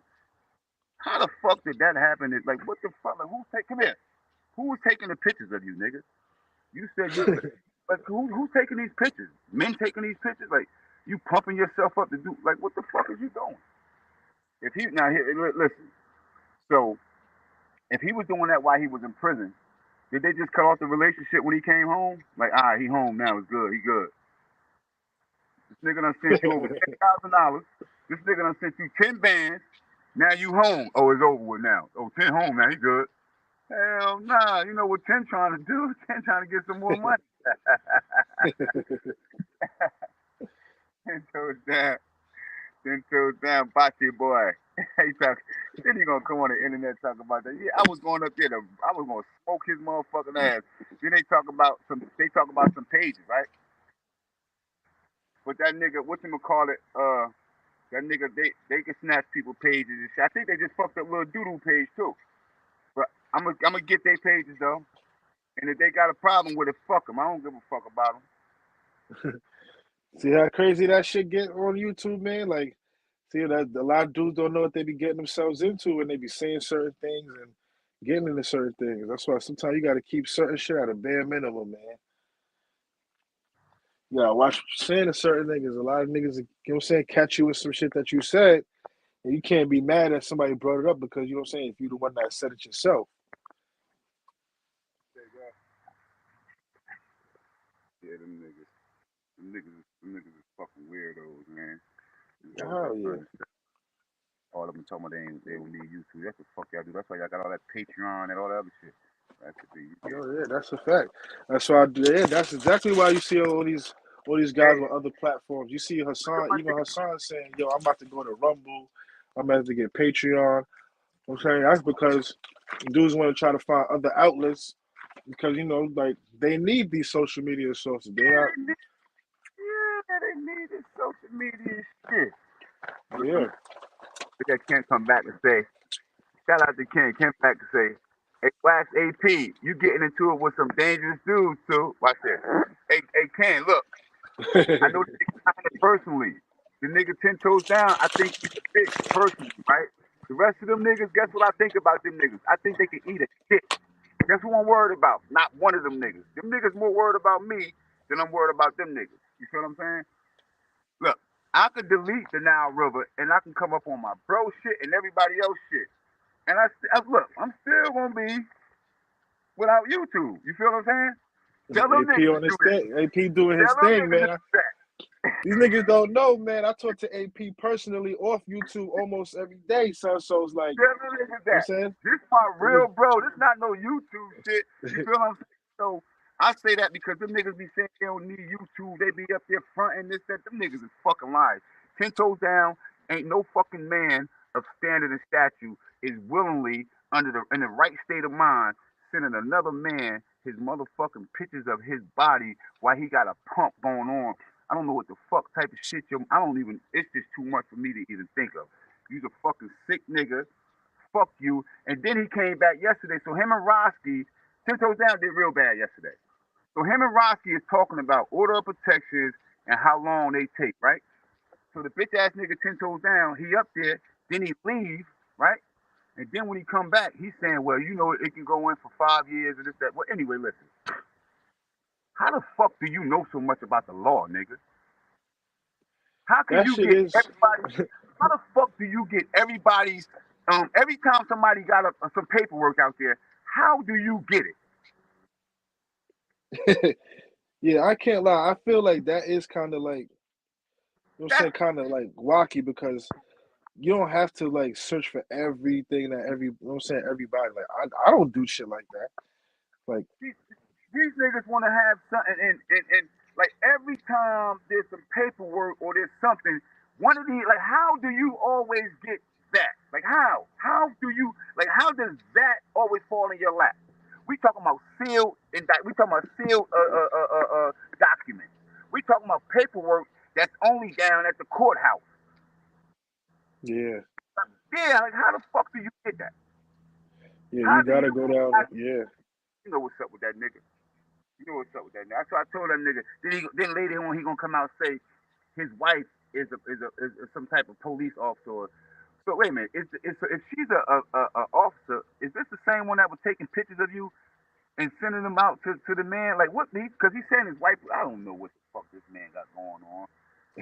Speaker 2: how the fuck did that happen? It's like, what the fuck? Like, come here. Who was taking the pictures of you, nigga? You said you like who's taking these pictures? Men taking these pictures? Like you pumping yourself up to do like what the fuck is you doing? If he now here, listen. So if he was doing that while he was in prison, did they just cut off the relationship when he came home? Like, all right, he home now. It's good. He good. This nigga done sent you over $10,000. This nigga done sent you 10 bands. Now you home. Oh, it's over with now. Oh, 10 home now. He good. Hell nah. You know what 10 trying to do? 10 trying to get some more money. 10 toes down. 10 toes down, Bocce boy. Then he gonna come on the internet talk about that. Yeah, I was going up there I was gonna smoke his motherfucking ass. Then they talk about some pages, right? But that nigga, whatchamacallit, that nigga, they can snatch people pages and shit. I think they just fucked up Lil Doodoo page too. But I'm gonna get their pages though. And if they got a problem with it, fuck them. I don't give a fuck about them.
Speaker 4: See how crazy that shit get on YouTube, man? Like, see that a lot of dudes don't know what they be getting themselves into when they be saying certain things and getting into certain things. That's why sometimes you got to keep certain shit at a bare minimum, man. You gotta watch what you're saying to certain niggas. A lot of niggas, you know what I'm saying, catch you with some shit that you said, and you can't be mad that somebody brought it up because, you know what I'm saying, if you're the one that said it yourself.
Speaker 2: Yeah, them niggas is fucking weirdos, man.
Speaker 4: Oh, yeah.
Speaker 2: All of them talking about they don't need YouTube. That's what the fuck y'all do. That's why y'all got all that Patreon and all that other shit.
Speaker 4: Oh, yeah, that's a fact. That's why that's exactly why you see all these guys on other platforms. You see even Hassan saying, yo, I'm about to go to Rumble. I'm about to get Patreon. I'm saying that's because dudes want to try to find other outlets because, you know, like they need these social media sources. They
Speaker 2: need this social media shit.
Speaker 4: Yeah.
Speaker 2: That can't come back and say, shout out to Ken. Ken back to say, hey, Wax AP, you getting into it with some dangerous dudes too. Watch this. Hey, Ken, look. I know this nigga personally. The nigga 10 toes down, I think he's a bitch personally, right? The rest of them niggas, guess what I think about them niggas? I think they can eat a shit. Guess who I'm worried about? Not one of them niggas. Them niggas more worried about me than I'm worried about them niggas. You feel what I'm saying? Look, I could delete the Nile River and I can come up on my bro shit and everybody else shit. And look, I'm still gonna be without YouTube. You feel what I'm saying? Tell them
Speaker 4: AP
Speaker 2: niggas
Speaker 4: on
Speaker 2: to
Speaker 4: his
Speaker 2: do that.
Speaker 4: thing. AP doing his
Speaker 2: Tell them
Speaker 4: thing,
Speaker 2: niggas to
Speaker 4: man.
Speaker 2: do that.
Speaker 4: These niggas don't know, man. I talk to AP personally off YouTube almost every day, son. So it's like,
Speaker 2: Tell them niggas
Speaker 4: you know what I'm
Speaker 2: that.
Speaker 4: saying?
Speaker 2: This my real bro. This not no YouTube shit. You feel what I'm saying? So I say that because them niggas be saying they don't need YouTube. They be up there fronting this, that. Them niggas is fucking lies. 10 toes down, ain't no fucking man of standard and statue is willingly in the right state of mind sending another man his motherfucking pictures of his body while he got a pump going on. I don't know what the fuck type of shit I don't even. It's just too much for me to even think of. You's a fucking sick nigga. Fuck you. And then he came back yesterday. So him and Roski, 10 toes down, did real bad yesterday. So him and Roski is talking about order of protections and how long they take, right? So the bitch ass nigga 10 toes down, he up there, then he leave, right? And then when he come back, he's saying, well, you know, it can go in for 5 years or this, that. Well, anyway, listen. How the fuck do you know so much about the law, nigga? How can
Speaker 4: That
Speaker 2: you
Speaker 4: shit
Speaker 2: get
Speaker 4: is.
Speaker 2: everybody? How the fuck do you get everybody's? Every time somebody got some paperwork out there, how do you get it?
Speaker 4: Yeah, I can't lie. I feel like that is kind of like, you know what I'm
Speaker 2: That's
Speaker 4: saying, kind of like wacky because you don't have to like search for everything that you know what I'm saying, everybody. Like, I don't do shit like that. Like,
Speaker 2: these niggas want to have something, and like every time there's some paperwork or there's something, one of these, like, how do you always get that? Like, how? How do you, like, how does that always fall in your lap? We talking about sealed, we talking about sealed documents. We talking about paperwork that's only down at the courthouse.
Speaker 4: yeah,
Speaker 2: Yeah, like, how the fuck do you get that?
Speaker 4: yeah,
Speaker 2: How
Speaker 4: you
Speaker 2: do you,
Speaker 4: gotta go down. Yeah,
Speaker 2: you know what's up with that nigga? You know what's up with that nigga? So I told that nigga. Then later on he gonna come out and say his wife is some type of police officer. So wait a minute. If she's a officer, is this the same one that was taking pictures of you and sending them out to the man? Like what? Because he's saying his wife. I don't know what the fuck this man got going on.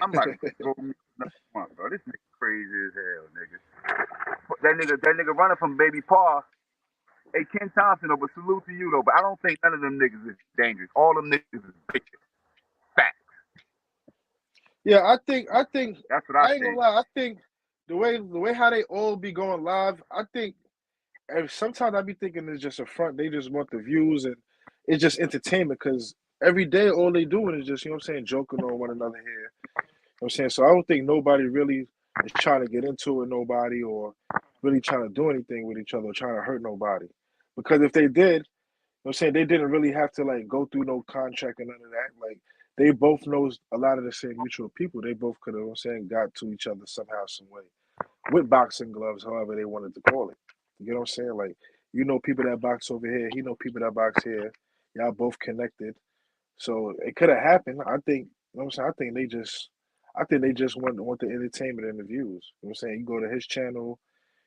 Speaker 2: I'm about to go another month, bro. This nigga crazy as hell, nigga. That nigga running from baby Pa. Hey, Ken Thompson, though, but salute to you, though. But I don't think none of them niggas is dangerous. All them niggas is bitches. Facts.
Speaker 4: yeah. I think
Speaker 2: That's what I
Speaker 4: I ain't gonna
Speaker 2: think.
Speaker 4: lie. I think the way how they all be going live. I think sometimes I be thinking it's just a front. They just want the views and it's just entertainment because every day all they doing is just, you know what I'm saying, joking on one another here. You know what I'm saying? So I don't think nobody really is trying to get into it with nobody or really trying to do anything with each other or trying to hurt nobody. Because if they did, you know what I'm saying, they didn't really have to like go through no contract and none of that. Like they both knows a lot of the same mutual people. They both could have, you know what I'm saying, got to each other somehow, some way. With boxing gloves, however they wanted to call it. You know what I'm saying? Like, you know people that box over here, he know people that box here. Y'all both connected. So it could have happened. I think, you know what I'm saying? I think they just want the entertainment and the views. You know what I'm saying? You go to his channel,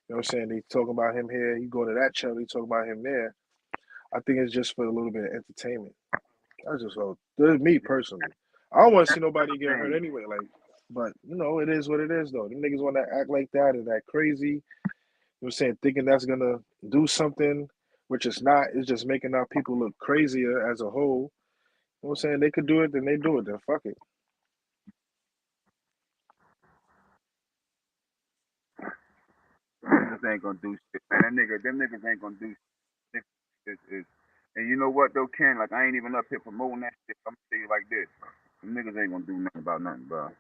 Speaker 4: you know what I'm saying? They talking about him here. You go to that channel, they talk about him there. I think it's just for a little bit of entertainment. That's just all. That's me personally. I don't want to see nobody get hurt anyway. Like, but you know, it is what it is though. Them niggas want to act like that and that crazy. You know what I'm saying? Thinking that's gonna do something, which it's not. It's just making our people look crazier as a whole. You know what I'm saying? They could do it, then they do it. Then fuck it.
Speaker 2: Niggas ain't gonna do shit, man. Them niggas ain't gonna do shit. And you know what though, Ken? Like I ain't even up here promoting that shit. I'm gonna tell you like this: them niggas ain't gonna do nothing about nothing, bro.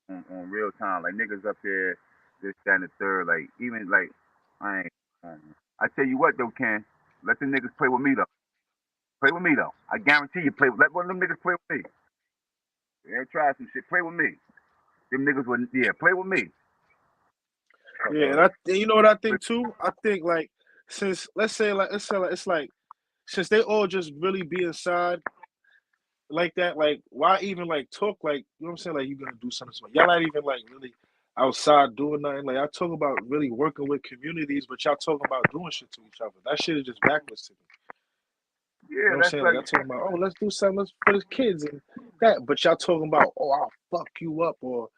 Speaker 2: On real time, like niggas up there, this, that, and the third. Like even like I ain't. I tell you what though, Ken. Let them niggas play with me though. Play with me though. I guarantee you play. Let one of them niggas play with me. Yeah, try some shit. Play with me. Them niggas would, yeah, play with me.
Speaker 4: Yeah, and you know what I think too? I think like since let's say like it's like since they all just really be inside like that, like why even like talk like you know what I'm saying? Like you gonna do something. Y'all not even like really outside doing nothing. Like I talk about really working with communities, but y'all talking about doing shit to each other. That shit is just backwards to me. You
Speaker 2: Yeah,
Speaker 4: know what I'm
Speaker 2: that's
Speaker 4: saying? Like
Speaker 2: like
Speaker 4: I talking about, oh, let's do something for the kids and that, but y'all talking about, oh, I'll fuck you up or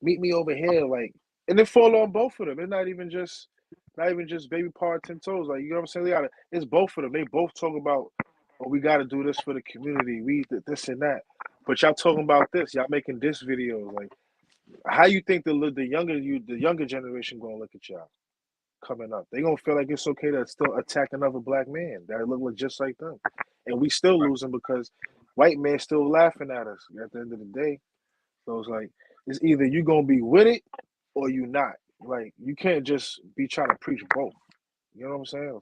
Speaker 4: meet me over here, like, and it fall on both of them. It's not even just baby par 10 toes. Like you know what I'm saying? It's both of them. They both talk about, oh, we got to do this for the community. We this and that. But y'all talking about this. Y'all making this video. Like, how you think the younger generation gonna look at y'all coming up? They gonna feel like it's okay to still attack another black man that look just like them, and we still losing because white men still laughing at us at the end of the day. So it's like it's either you gonna be with it or you not. Like you can't just be trying to preach both. You know what I'm saying?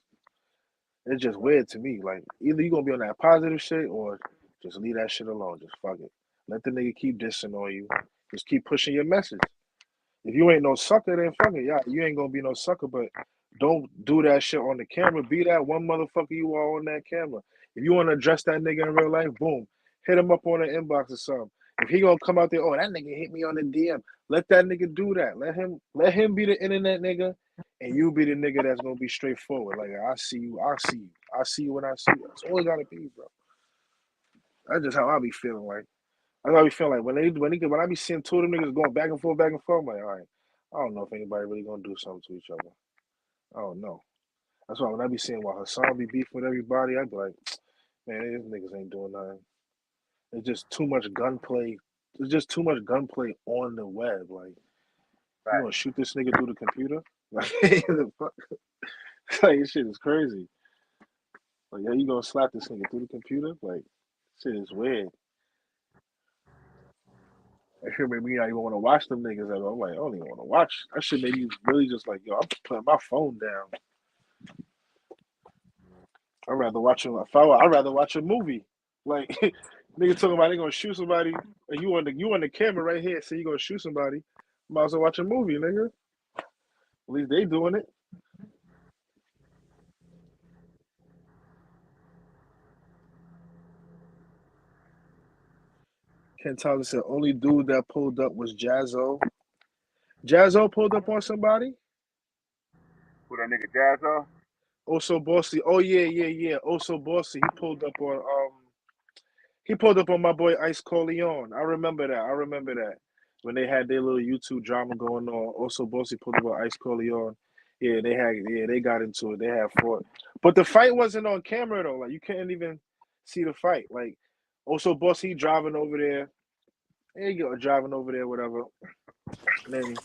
Speaker 4: It's just weird to me. Like either you gonna be on that positive shit or just leave that shit alone. Just fuck it. Let the nigga keep dissing on you. Just keep pushing your message. If you ain't no sucker, then fuck it. Yeah, you ain't gonna be no sucker, but don't do that shit on the camera. Be that one motherfucker you are on that camera. If you want to address that nigga in real life, boom. Hit him up on the inbox or something. If he gonna come out there, oh, that nigga hit me on the DM. Let that nigga do that. Let him be the internet nigga, and you be the nigga that's gonna be straightforward. Like I see you, I see you. I see you when I see you. That's all it gotta be, bro. That's just how I be feeling like. That's how I be feeling like when I be seeing two of them niggas going back and forth, I'm like, all right, I don't know if anybody really gonna do something to each other. I don't know. That's why when I be seeing while Hassan be beefing with everybody, I be like, man, these niggas ain't doing nothing. It's just too much gunplay. There's just too much gunplay on the web. Like, you gonna shoot this nigga through the computer? Like, the fuck? Like, this shit is crazy. Like, yeah, you gonna slap this nigga through the computer? Like, shit is weird. That shit made me not even want to watch them niggas at all. I'm like, I don't even want to watch. That shit made me really just like, yo, I'm putting my phone down. I'd rather watch a movie. Like, nigga talking about they gonna shoot somebody, and you on the camera right here, so you gonna shoot somebody. Might as well watch a movie, nigga. At least they doing it. Ken Tyler said only dude that pulled up was Jazzo. Jazzo pulled up on somebody.
Speaker 2: Who that nigga Jazzo?
Speaker 4: Also Bossy. Oh yeah. Also Bossy. He pulled up on my boy Ice Corleone. I remember that. When they had their little YouTube drama going on. Also Bossy pulled up on Ice Corleone. Yeah, they got into it. They had fought. But the fight wasn't on camera though. Like you couldn't even see the fight. Like also Bossy driving over there. There you go, driving over there, whatever. And then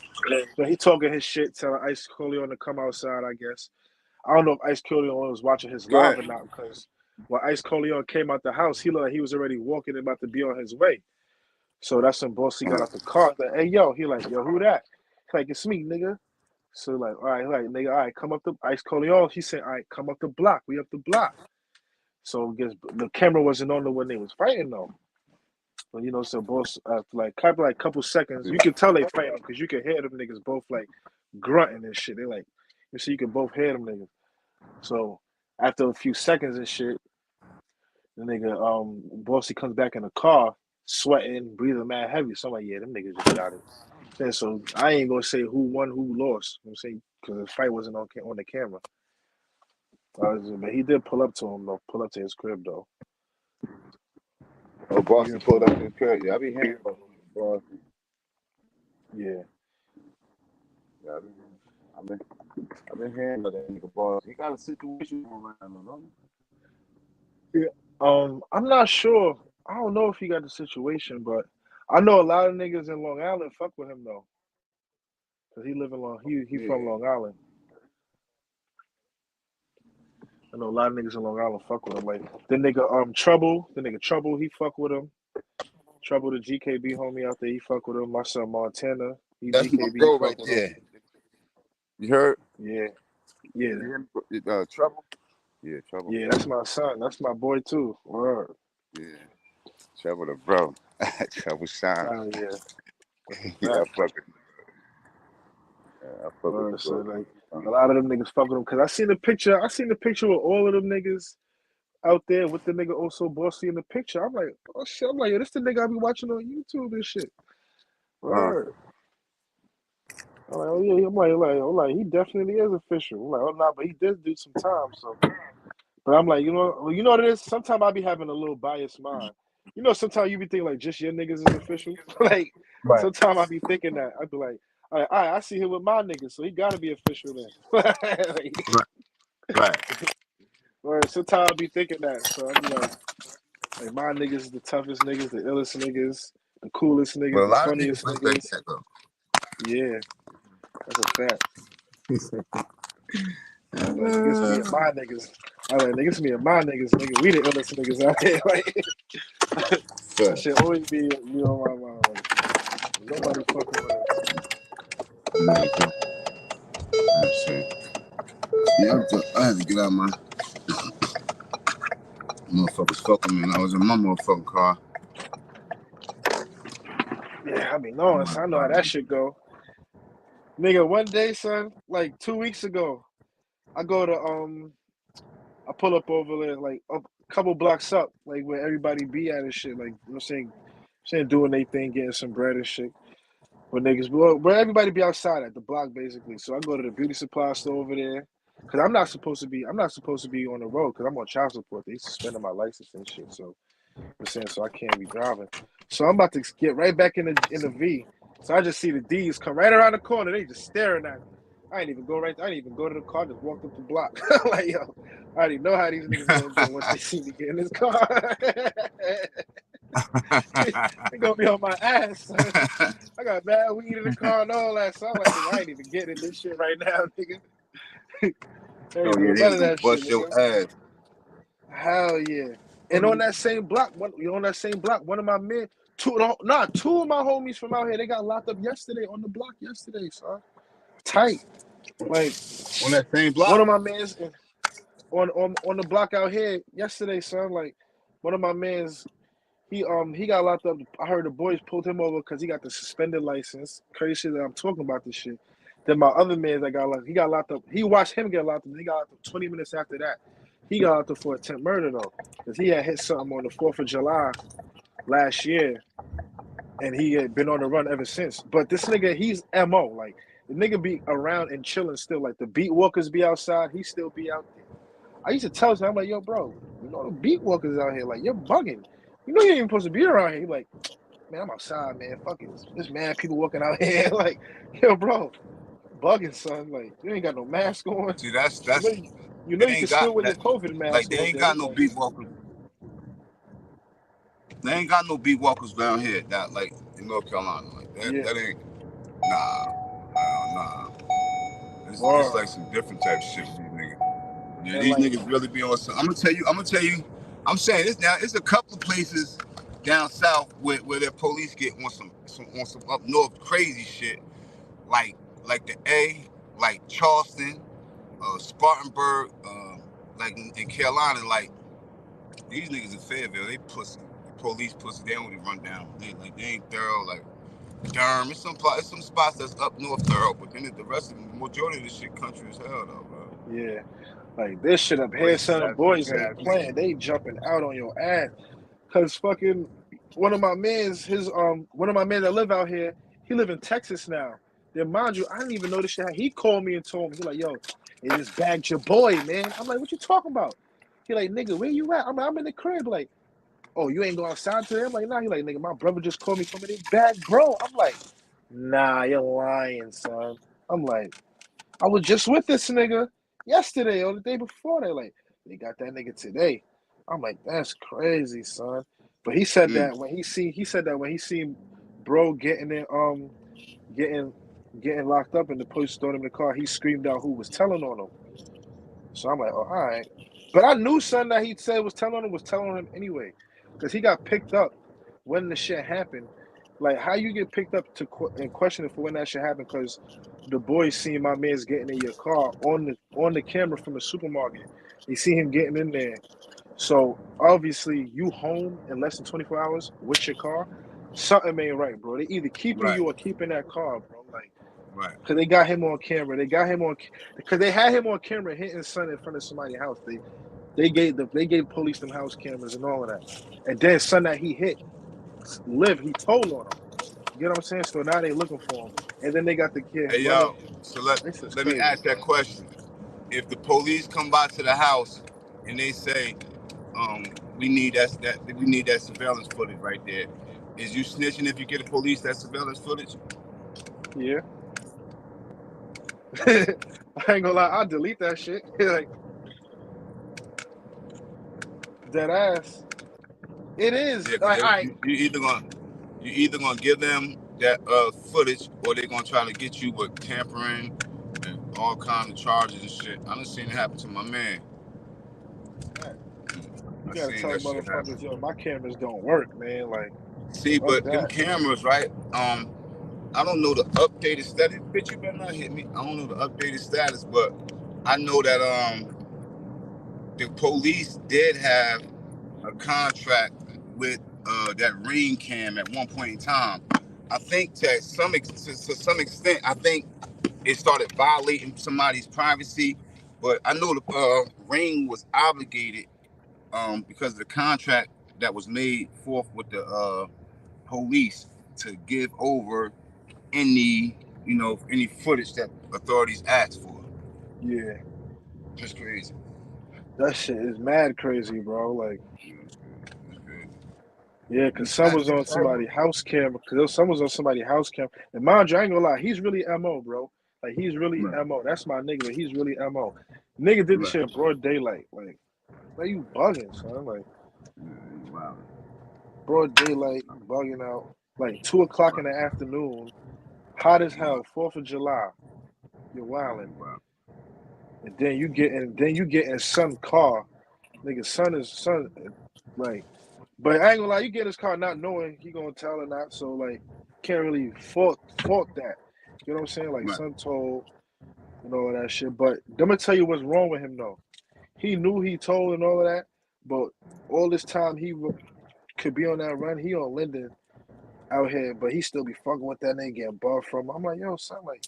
Speaker 4: so he talking his shit, telling Ice Corleone to come outside, I guess. I don't know if Ice Corleone was watching his
Speaker 2: Go
Speaker 4: live
Speaker 2: ahead.
Speaker 4: or not, because when Ice Corleone came out the house, he looked like he was already walking and about to be on his way. So that's when Bossy got out the car. Like, hey, yo, he like, yo, who that? He's like, it's me, nigga. So like, all right, nigga, all right, come up the Ice Corleone. He said, all right, come up the block. We up the block. So I guess the camera wasn't on when they was fighting though. But you know, so both after like couple seconds, you can tell they fighting because you can hear them niggas both like grunting and shit. They like, you see, you can both hear them niggas. So after a few seconds and shit, the nigga Bossy comes back in the car, sweating, breathing mad heavy. So I'm like, yeah, them niggas just got it. And so I ain't gonna say who won, who lost. You know what I'm saying, because the fight wasn't on the camera. But he did pull up to him though, pull up to his crib though.
Speaker 2: Oh, Boston pulled up his crib. Yeah, I be hearing about Boston.
Speaker 4: Yeah.
Speaker 2: Yeah, I've been hearing about that nigga Boston. He got a situation going around, no?
Speaker 4: Yeah. I'm not sure. I don't know if he got the situation, but I know a lot of niggas in Long Island fuck with him though, cause he live in he from Long Island. I know a lot of niggas in Long Island fuck with him. Like the nigga Trouble, he fuck with him. Trouble, the GKB homie out there, he fuck with him. My son Montana, he
Speaker 2: That's my
Speaker 4: GKB,
Speaker 2: bro
Speaker 4: he fuck
Speaker 2: right
Speaker 4: with
Speaker 2: there.
Speaker 4: him.
Speaker 2: You heard?
Speaker 4: Yeah.
Speaker 2: You hear me? Trouble? Yeah, Trouble.
Speaker 4: Yeah, that's my son. That's my boy too. Word.
Speaker 2: Yeah. Trouble the bro. Trouble shine.
Speaker 4: Oh yeah. That's a
Speaker 2: Yeah, I
Speaker 4: fact.
Speaker 2: fuck with him. Yeah, I fuck with the
Speaker 4: So
Speaker 2: bro.
Speaker 4: like a lot of them niggas fuck with him because I seen the picture with all of them niggas out there with the nigga also Bossy in the picture. I'm like, oh shit. I'm like, yo, this the nigga I be watching on YouTube and shit. Word. I'm like, oh yeah. I'm like, he definitely is official. I'm like, oh nah, but he did do some time. So, but I'm like, you know what it is. Sometimes I be having a little biased mind. You know, sometimes you be thinking like just your niggas is official. Like Right. sometimes I be thinking that. I be like, all right, I see him with my niggas, so he gotta be official then. Like,
Speaker 2: Right.
Speaker 4: or sometimes I be thinking that. So I be like, Like my niggas is the toughest niggas, the illest niggas, the coolest
Speaker 6: But a
Speaker 4: niggas, the
Speaker 6: lot of niggas
Speaker 4: funniest
Speaker 6: think like
Speaker 4: niggas.
Speaker 6: that though.
Speaker 4: Yeah, that's a fact. I was like, niggas, me and my niggas. I was like, niggas, me and my niggas, nigga. We the illest niggas out here. Like that shit always be on my mind. Like nobody fucking with us.
Speaker 6: Yeah, I had to get out my motherfuckers fucking me. I was in my motherfucking car.
Speaker 4: Yeah, I mean, no, I know how that shit go. Nigga, one day, son, like 2 weeks ago, I go to I pull up over there, like a couple blocks up, like where everybody be at and shit. Like, you know what I'm saying doing their thing, getting some bread and shit. But niggas, where everybody be outside at the block, basically. So I go to the beauty supply store over there, cause I'm not supposed to be on the road, cause I'm on child support. They suspended my license and shit. So I'm saying, so I can't be driving. So I'm about to get right back in the V. So I just see the D's come right around the corner. They just staring at me. I didn't even go right. I didn't even go to the car. Just walked up the block. Like, yo, I already know how these niggas gonna do once they see me get in this car. They gonna be on my ass, son. I got bad weed in the car and all that. So I'm like, nigga, I ain't even getting this shit right now, nigga. I
Speaker 6: Oh
Speaker 4: ain't
Speaker 6: yeah,
Speaker 4: doing
Speaker 6: they
Speaker 4: none
Speaker 6: was
Speaker 4: of
Speaker 6: gonna
Speaker 4: that shit,
Speaker 6: bust your
Speaker 4: nigga.
Speaker 6: ass.
Speaker 4: Hell yeah. And on that same block, one of my men, two of my homies from out here, they got locked up yesterday on the block yesterday, son. Tight. Like
Speaker 6: On that same
Speaker 4: one
Speaker 6: block.
Speaker 4: of my mans on the block out here yesterday, son. Like one of my mans, he got locked up. I heard the boys pulled him over because he got the suspended license. Crazy shit that I'm talking about this shit. Then my other man that got locked, he got locked up. He watched him get locked up. He got locked up 20 minutes after that. He got locked up for attempt murder though, because he had hit something on the 4th of July last year, and he had been on the run ever since. But this nigga, he's MO. Like the nigga be around and chilling still. Like the beat walkers be outside, he still be out there. I used to tell him, I'm like, yo, bro, you know the beat walkers out here, like you're bugging. You know you ain't even supposed to be around here. He like, man, I'm outside, man. Fuck it. There's mad people walking out here. Like, yo, bro, bugging, son. Like, you ain't got no mask on.
Speaker 6: See, that's
Speaker 4: You know
Speaker 6: they
Speaker 4: you can
Speaker 6: ain't
Speaker 4: still
Speaker 6: got
Speaker 4: wear your
Speaker 6: that.
Speaker 4: COVID
Speaker 6: Like
Speaker 4: mask
Speaker 6: they
Speaker 4: all
Speaker 6: ain't
Speaker 4: day.
Speaker 6: got no
Speaker 4: Like,
Speaker 6: beat walkers. They ain't got no beat walkers down here. That like in North Carolina, like that.
Speaker 4: yeah,
Speaker 6: That ain't nah. It's
Speaker 4: or
Speaker 6: like some different type shit with these niggas. Yeah,
Speaker 4: and
Speaker 6: these
Speaker 4: like,
Speaker 6: niggas really be on some. I'm gonna tell you. I'm saying this now. It's a couple of places down south where their police get on some up north crazy shit, like the A, like Charleston, Spartanburg, like in Carolina, like these niggas in Fayetteville, they pussy. The police pussy. They only run down. They ain't thorough. Like Durham, it's some spots that's up north thorough, but then the rest of the majority of this shit country as hell though, bro.
Speaker 4: yeah, like this shit up here,
Speaker 6: Racist
Speaker 4: son. The
Speaker 6: ass
Speaker 4: boys
Speaker 6: bitch
Speaker 4: ain't
Speaker 6: ass
Speaker 4: playing.
Speaker 6: niggas.
Speaker 4: They jumping out on your ass. Cause fucking one of my mans, one of my men that live out here, he live in Texas now. Then mind you, I didn't even know this shit. He called me and told me, he like, yo, they just bagged your boy, man. I'm like, what you talking about? He like, nigga, where you at? I'm in the crib. Like, oh, you ain't go outside today? I'm like, nah. He like, nigga, my brother just called me, told me they bagged bro. I'm like, nah, you're lying, son. I'm like, I was just with this nigga yesterday or the day before. They like, they got that nigga today. I'm like, that's crazy, son. But he said that when he seen bro getting locked up and the police threw him in the car, he screamed out who was telling on him. So I'm like, oh, all right. But I knew son that he said was telling on him anyway. Because he got picked up when the shit happened. Like, how you get picked up and questioned for when that shit happened? Because the boys seen my man's getting in your car on the camera from the supermarket. They see him getting in there. So obviously, you home in less than 24 hours with your car, something ain't right, bro. They either keeping
Speaker 6: Right,
Speaker 4: you or keeping that car, bro. Like,
Speaker 6: right.
Speaker 4: because they got him on camera. Because they had him on camera hitting son in front of somebody's house. They gave police them house cameras and all of that. And then son that he hit he told on him. You get what I'm saying? So now they looking for him. And then they got the kid
Speaker 6: Hey
Speaker 4: brother.
Speaker 6: yo, so let
Speaker 4: This is
Speaker 6: let me
Speaker 4: crazy,
Speaker 6: ask that
Speaker 4: son.
Speaker 6: question. If the police come by to the house and they say, we need that surveillance footage right there, is you snitching if you get the police that surveillance footage?
Speaker 4: Yeah. I ain't gonna lie, I'll delete that shit. Like dead ass. It is.
Speaker 6: Yeah,
Speaker 4: Like, all right.
Speaker 6: you either gonna give them that footage, or they're gonna try to get you with tampering and all kinds of charges and shit. I done seen it happen to my man.
Speaker 4: You
Speaker 6: I
Speaker 4: gotta
Speaker 6: seen
Speaker 4: tell
Speaker 6: that shit happen.
Speaker 4: motherfuckers, yo, my cameras don't work, man. Like,
Speaker 6: See,
Speaker 4: fuck
Speaker 6: but them
Speaker 4: that.
Speaker 6: cameras, right? I don't know the updated status. Bitch, you better not hit me. I don't know the updated status, but I know that the police did have a contract with that Ring Cam at one point in time. I think to some extent, I think it started violating somebody's privacy. But I know the Ring was obligated because of the contract that was made forth with the police to give over any any footage that authorities asked for.
Speaker 4: Yeah,
Speaker 6: That's crazy.
Speaker 4: that shit is mad crazy, bro. Like,
Speaker 6: That's crazy.
Speaker 4: yeah,
Speaker 6: You
Speaker 4: cause some was
Speaker 6: snatched
Speaker 4: on
Speaker 6: it, bro?
Speaker 4: somebody's house cam. Cause some was on somebody's house cam. And mind you, I ain't gonna lie, he's really mo, bro. Like, he's really
Speaker 6: Right.
Speaker 4: mo. That's my nigga, but he's really mo. Nigga did the
Speaker 6: Right.
Speaker 4: shit in broad daylight. Like you bugging, son. Like
Speaker 6: Wow.
Speaker 4: broad daylight, bugging out. Like 2 o'clock in the afternoon, hot as hell. 4th of July, you're wilding.
Speaker 6: Wow.
Speaker 4: And then you get in son car. Nigga, son like, but I ain't gonna lie, you get in his car not knowing he gonna tell or not, so like can't really fault that. You know what I'm saying? Like
Speaker 6: Right.
Speaker 4: son told and all of that shit. But let me tell you what's wrong with him though. He knew he told and all of that, but all this time could be on that run. He on Linden out here, but he still be fucking with that nigga getting buff from. I'm like, yo, son, like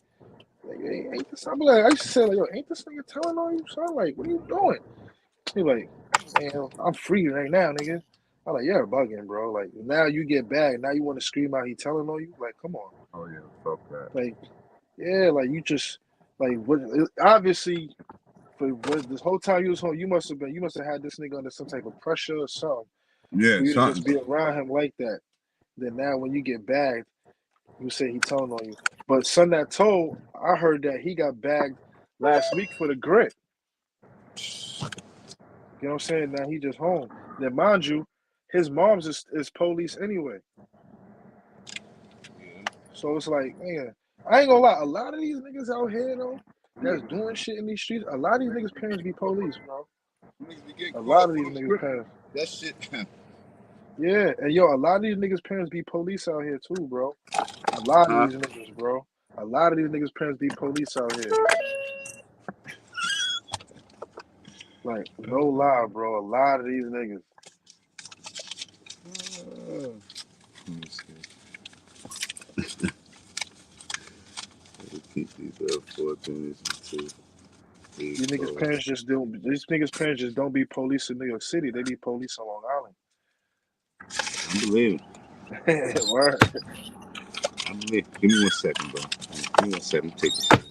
Speaker 4: ain't this? I'm like, I used to say like, yo, ain't this nigga telling on you, son? Like, what are you doing? He like, man, I'm free right now, nigga. I'm like, you're bugging, bro. Like, now you get back. Now you want to scream out he telling on you? Like, come on.
Speaker 6: Oh yeah. Fuck that.
Speaker 4: Like, yeah, like you just like what? Obviously, for what this whole time you was home, you must have had this nigga under some type of pressure or something
Speaker 6: Yeah.
Speaker 4: for you to just
Speaker 6: Something.
Speaker 4: be around him like that. Then now when you get bagged, you say he telling on you. But son that told, I heard that he got bagged last week for the grit. You know what I'm saying? Now he just home. Then mind you, his mom's is police anyway. So it's like, man, I ain't gonna lie. A lot of these niggas out here though, that's doing shit in these streets. A lot of these niggas' parents be police, bro.
Speaker 6: Niggas be getting
Speaker 4: A
Speaker 6: caught
Speaker 4: lot
Speaker 6: up
Speaker 4: of these
Speaker 6: on the
Speaker 4: niggas'
Speaker 6: script.
Speaker 4: parents.
Speaker 6: That shit.
Speaker 4: Yeah, and yo, a lot of these niggas' parents be police out here too, bro. A lot of
Speaker 6: Huh?
Speaker 4: these niggas, bro. A lot of these niggas' parents be police out here. Like, no lie, bro. A lot of these niggas.
Speaker 6: Let me see. Keep these up 14 2 3
Speaker 4: These niggas'
Speaker 6: 4.
Speaker 4: parents just don't. These niggas' parents just don't be police in New York City. They be police on Long
Speaker 6: I believe
Speaker 4: Island. Word.
Speaker 6: I believe. Give me 1 second, bro. Give me 1 second. Take this shit.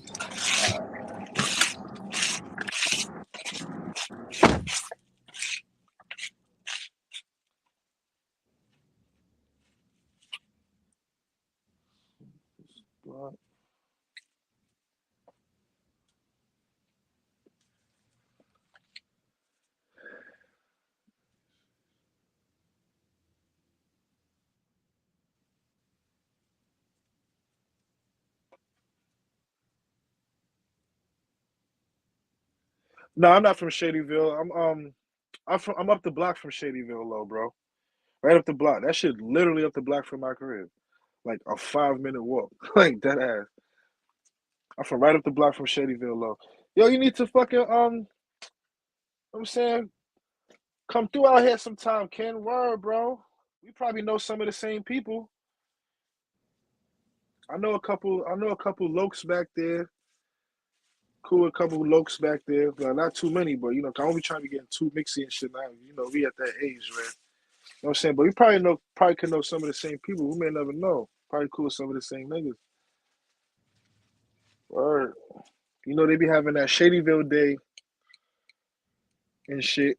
Speaker 4: No, I'm not from Shadyville. I'm up the block from Shadyville, low, bro. Right up the block. That shit literally up the block from my crib. Like a 5 minute walk. Like that ass. I'm from right up the block from Shadyville, low. Yo, you need to fucking I'm saying, come through out here sometime, Ken. Word, bro. We probably know some of the same people. I know a couple lokes back there. Cool, a couple lokes back there. Well, not too many, but I don't be trying to get too mixy and shit now. We at that age, man. You know what I'm saying? But we probably could know some of the same people. We may never know. Probably cool with some of the same niggas. Word. They be having that Shadyville Day and shit.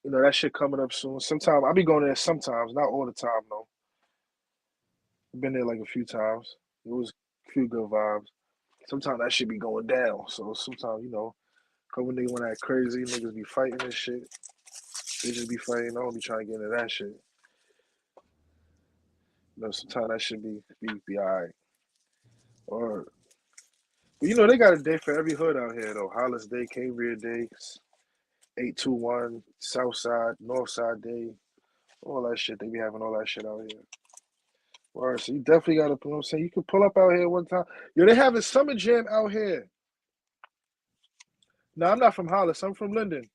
Speaker 4: That shit coming up soon. Sometimes I be going there sometimes, not all the time though. I've been there like a few times. It was a few good vibes. Sometimes that shit be going down. So sometimes, couple niggas when that crazy niggas be fighting and shit. They just be fighting. I don't be trying to get into that shit. You know, sometimes that should be all right. Or, but you know, they got a day for every hood out here though. Hollis Day, Cambria Day, 821, South Side, North Side Day, all that shit. They be having all that shit out here. All right, so you definitely got to, you know what I'm saying? You can pull up out here one time. Yo, they having Summer Jam out here. No, I'm not from Hollis. I'm from Linden.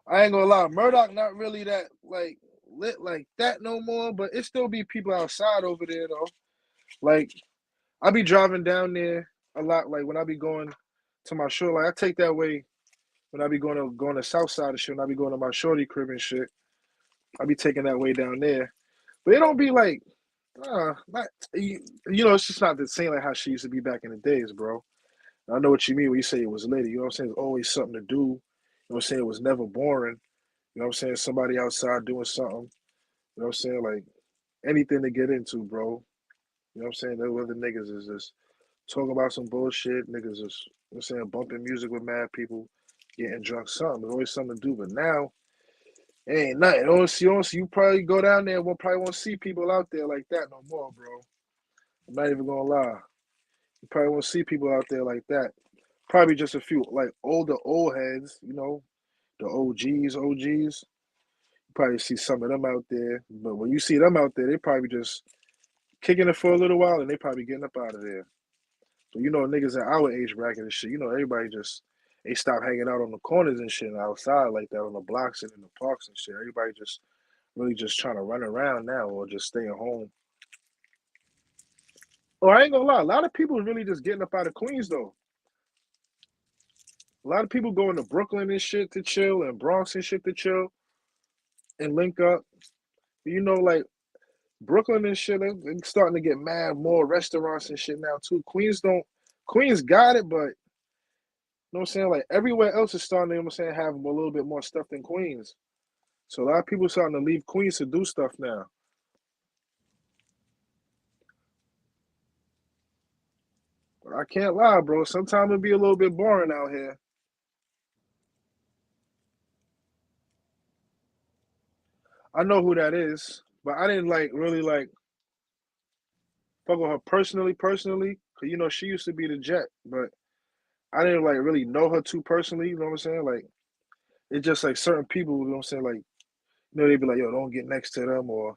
Speaker 4: I ain't gonna lie, Murdoch not really that like lit like that no more, but it still be people outside over there though. Like I be driving down there a lot. Like when I be going to my shore, like I take that way when I be going to South Side of shit. When I be going to my shorty crib and shit, I be taking that way down there. But it don't be like, not you know, it's just not the same like how she used to be back in the days, bro. I know what you mean when you say it was lit. You know what I'm saying? There's always something to do. You know what I'm saying? It was never boring. You know what I'm saying? Somebody outside doing something. You know what I'm saying? Like anything to get into, bro. You know what I'm saying? Those other niggas is just talking about some bullshit. Niggas is, you know what I'm saying, bumping music with mad people, getting drunk, something. There's always something to do. But now, it ain't nothing. You probably go down there and probably won't see people out there like that no more, bro. I'm not even gonna lie. You probably won't see people out there like that. Probably just a few, like older old heads, you know, the OGs. You probably see some of them out there. But when you see them out there, they probably just kicking it for a little while and they probably getting up out of there. So you know, niggas in our age bracket and shit, you know, everybody just they stop hanging out on the corners and shit and outside like that on the blocks and in the parks and shit. Everybody just really just trying to run around now or just stay at home. Oh, I ain't gonna lie, a lot of people really just getting up out of Queens though. A lot of people going to Brooklyn and shit to chill and Bronx and shit to chill and link up. You know, like Brooklyn and shit, they're starting to get mad more restaurants and shit now too. Queens got it, but you know what I'm saying? Like everywhere else is starting to, you know what I'm saying, have a little bit more stuff than Queens. So a lot of people starting to leave Queens to do stuff now. But I can't lie, bro. Sometimes it be a little bit boring out here. I know who that is, but I didn't really fuck with her personally, cause you know she used to be the Jet, but I didn't like really know her too personally. You know what I'm saying? Like it's just like certain people. You know what I'm saying? Like you know they be like, yo, don't get next to them or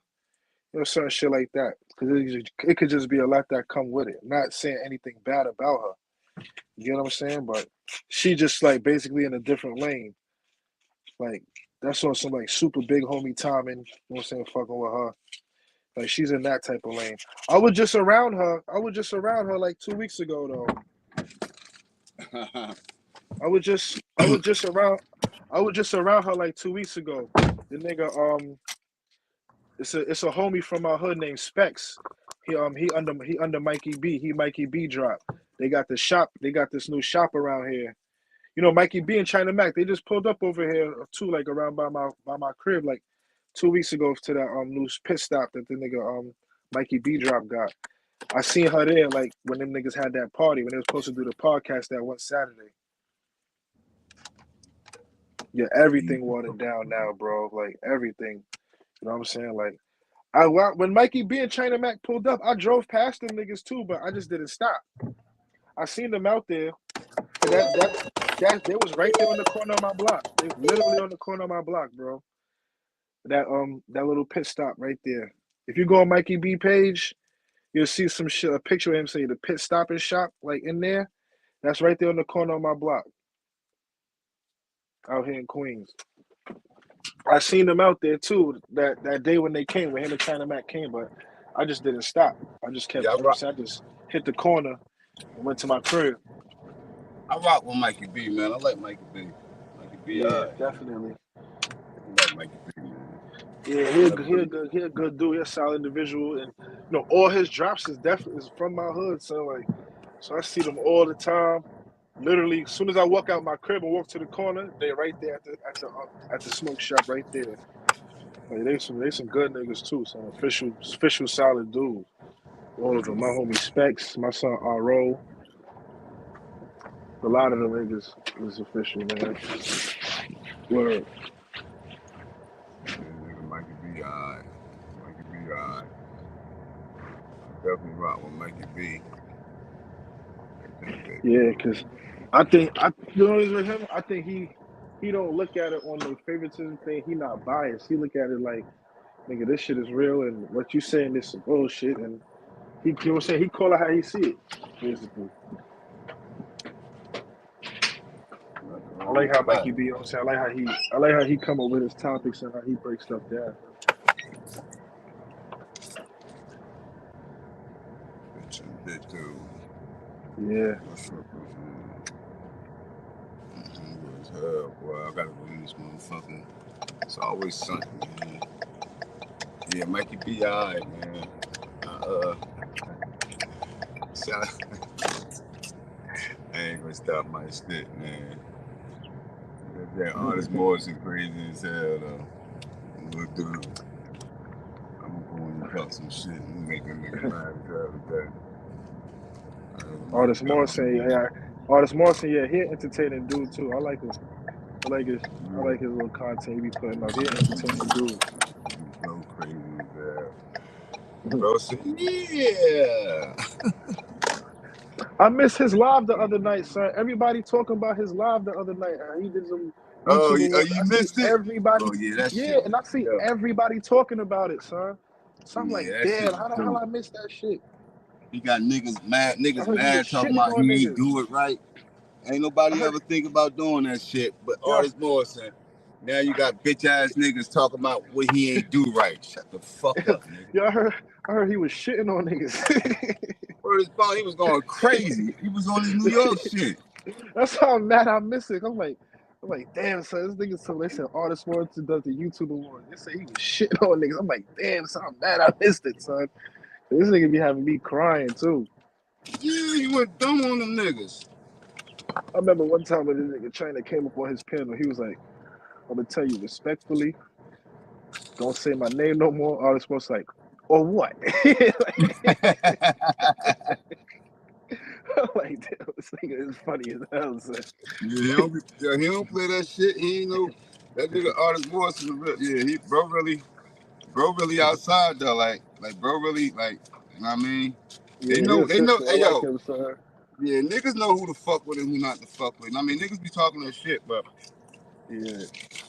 Speaker 4: you know certain shit like that, cause it could just be a lot that come with it. Not saying anything bad about her. You know what I'm saying? But she just like basically in a different lane. Like that's on some like super big homie timing. You know what I'm saying? Fucking with her. Like she's in that type of lane. I was just around her like 2 weeks ago though. I was just around her like 2 weeks ago. The nigga it's a homie from our hood named Specs. He under Mikey B. He Mikey B drop. They got this new shop around here. You know, Mikey B and China Mac, they just pulled up over here too, like around by my crib like 2 weeks ago to that new pit stop that the nigga Mikey B drop got. I seen her there like when them niggas had that party when they was supposed to do the podcast that one Saturday. Yeah, everything watered down now, bro. Like everything. You know what I'm saying? Like when Mikey B and China Mac pulled up, I drove past them niggas too, but I just didn't stop. I seen them out there. They was right there on the corner of my block. They was literally on the corner of my block, bro. That little pit stop right there. If you go on Mikey B page, you'll see some shit, a picture of him saying the pit stop and shop, like in there. That's right there on the corner of my block. Out here in Queens. I seen them out there too that day when they came, when him and China Mac came, but I just didn't stop. I just kept,
Speaker 6: Yeah,
Speaker 4: I just hit the corner and went to my crib.
Speaker 6: I rock with Mikey B, man. I like Mikey B. Mikey B,
Speaker 4: Yeah, definitely.
Speaker 6: I like Mikey B, man.
Speaker 4: Yeah, he a good dude. He a solid individual, and you know all his drops is from my hood. So I see them all the time. Literally, as soon as I walk out my crib and walk to the corner, they right there at the smoke shop right there. Like they some good niggas too. Some official solid dudes. All of them. My homie Specs, my son Ro. A lot of the niggas is official, man. Word.
Speaker 6: Nigga Mikey B, alright. Mikey B, alright. Definitely rock with Mikey B.
Speaker 4: Yeah, because you know with him, I think he don't look at it on the favoritism thing. He not biased. He look at it like, nigga, this shit is real, and what you saying is some bullshit, and he, you know what I'm saying? He call it how he see it, basically. I like how Mikey B, you know what I'm saying? I like how he come up with his topics and how he breaks stuff down.
Speaker 6: Bitch, dude.
Speaker 4: Yeah.
Speaker 6: What's up, hell, boy. I gotta go in this motherfucker. It's always something, man. Yeah, Mikey B, alright, man. I ain't gonna stop my shit, man. That Artist Morrison crazy as hell, though. Look, dude. I'm gonna go in and talk some shit and make a nigga mad as hell today.
Speaker 4: Artist Morrison, yeah, he an entertaining dude too. I like his little content he be putting up. He an entertaining dude.
Speaker 6: He's so crazy as hell. Bro said, yeah.
Speaker 4: I missed his live the other night, son. Everybody talking about his live the other night. He did some
Speaker 6: Oh,
Speaker 4: YouTube awards.
Speaker 6: you
Speaker 4: I see
Speaker 6: missed it?
Speaker 4: everybody.
Speaker 6: Oh, yeah, that
Speaker 4: Yeah,
Speaker 6: shit.
Speaker 4: and I see
Speaker 6: Yeah.
Speaker 4: everybody talking about it, son. So I'm
Speaker 6: Yeah,
Speaker 4: like,
Speaker 6: that
Speaker 4: damn,
Speaker 6: shit
Speaker 4: how the
Speaker 6: was
Speaker 4: hell
Speaker 6: dope.
Speaker 4: I missed that shit?
Speaker 6: He got niggas mad
Speaker 4: I heard he was
Speaker 6: talking
Speaker 4: shitting
Speaker 6: about
Speaker 4: on
Speaker 6: he ain't
Speaker 4: niggas.
Speaker 6: do it right. Ain't nobody
Speaker 4: heard,
Speaker 6: ever think about doing that shit. But
Speaker 4: yeah,
Speaker 6: Artist Morrison, now you got bitch ass niggas talking about what he ain't do right. Shut the fuck up, nigga.
Speaker 4: yeah, I heard he was shitting on niggas.
Speaker 6: Word is bond, he was going crazy. He was on his New York shit.
Speaker 4: That's how mad I missed it. I'm like, damn, son, this nigga. So they said Artist Morrison does the YouTube award. They said he was shitting on niggas. I'm like, damn, son, I'm mad I missed it, son. This nigga be having me crying too.
Speaker 6: Yeah, you went dumb on them niggas.
Speaker 4: I remember one time when this nigga China came up on his panel, he was like, I'm gonna tell you respectfully, don't say my name no more. Artist was like, or what? I'm like, damn, this nigga is funny as hell, son.
Speaker 6: Yeah, he don't play that shit. He ain't no that nigga Artist Morrison. Yeah, bro really outside though. Like bro really like, you know what I mean?
Speaker 4: Yeah,
Speaker 6: They
Speaker 4: he
Speaker 6: know.
Speaker 4: official.
Speaker 6: Hey
Speaker 4: I like
Speaker 6: yo,
Speaker 4: him, son.
Speaker 6: yeah, niggas know who to fuck with and who not to fuck with. I mean, niggas be talking that shit, but
Speaker 4: Yeah,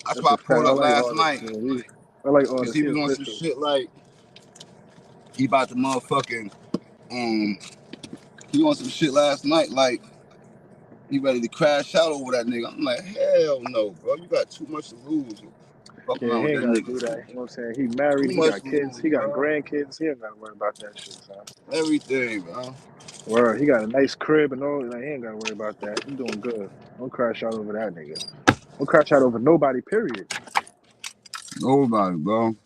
Speaker 6: that's
Speaker 4: that's
Speaker 6: why
Speaker 4: a
Speaker 6: I
Speaker 4: fact.
Speaker 6: pulled
Speaker 4: I
Speaker 6: up
Speaker 4: like
Speaker 6: last
Speaker 4: Artist.
Speaker 6: night
Speaker 4: Yeah, I like
Speaker 6: because
Speaker 4: Artist.
Speaker 6: he
Speaker 4: He
Speaker 6: was on some
Speaker 4: official.
Speaker 6: shit like he about to motherfucking he on some shit last night like he ready to crash out over that nigga. I'm like, hell no, bro. You got too much to lose. Fuck
Speaker 4: Yeah,
Speaker 6: around
Speaker 4: he
Speaker 6: with
Speaker 4: ain't
Speaker 6: that
Speaker 4: gotta
Speaker 6: nigga.
Speaker 4: do that. You know what I'm saying? He
Speaker 6: Too
Speaker 4: married, he
Speaker 6: much
Speaker 4: got
Speaker 6: to
Speaker 4: kids,
Speaker 6: lose,
Speaker 4: he got
Speaker 6: bro.
Speaker 4: grandkids. He ain't gotta worry about that shit, son.
Speaker 6: Everything, bro.
Speaker 4: Word, he got a nice crib and all. Like, he ain't gotta worry about that. He doing good. Don't crash out over that nigga. Don't crash out over nobody, period.
Speaker 6: Nobody, bro.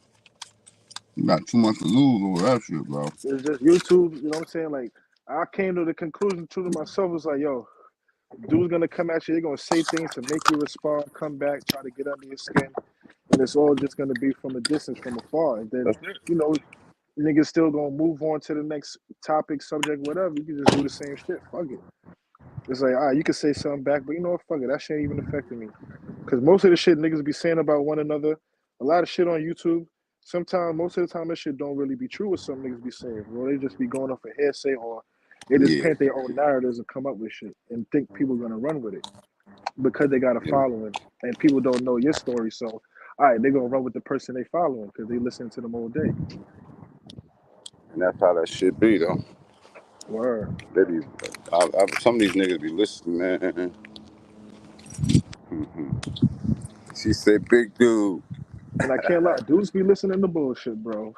Speaker 6: You got too much to lose over that shit, bro.
Speaker 4: It's just YouTube, you know what I'm saying? Like, I came to the conclusion to myself, was like, yo, dude's gonna come at you, they're gonna say things to make you respond, come back, try to get under your skin. And it's all just gonna be from a distance, from afar. And then,
Speaker 6: That's it.
Speaker 4: you know, niggas still gonna move on to the next topic, subject, whatever. You can just do the same shit. Fuck it. It's like, all right, you can say something back, but you know what? Fuck it. That shit ain't even affecting me. Because most of the shit niggas be saying about one another, a lot of shit on YouTube, sometimes, most of the time, that shit don't really be true what some niggas be saying. Or they just be going off a hearsay, or they just
Speaker 6: Yeah.
Speaker 4: paint their own narratives and come up with shit and think people are gonna run with it because they got a
Speaker 6: Yeah.
Speaker 4: following and people don't know your story. So, all right, they're gonna run with the person they following because they listen to them all day.
Speaker 6: And that's how that shit be, though.
Speaker 4: Word.
Speaker 6: They be, some of these niggas be listening, man. She said, big dude.
Speaker 4: And I can't lie, dudes be listening to bullshit, bro.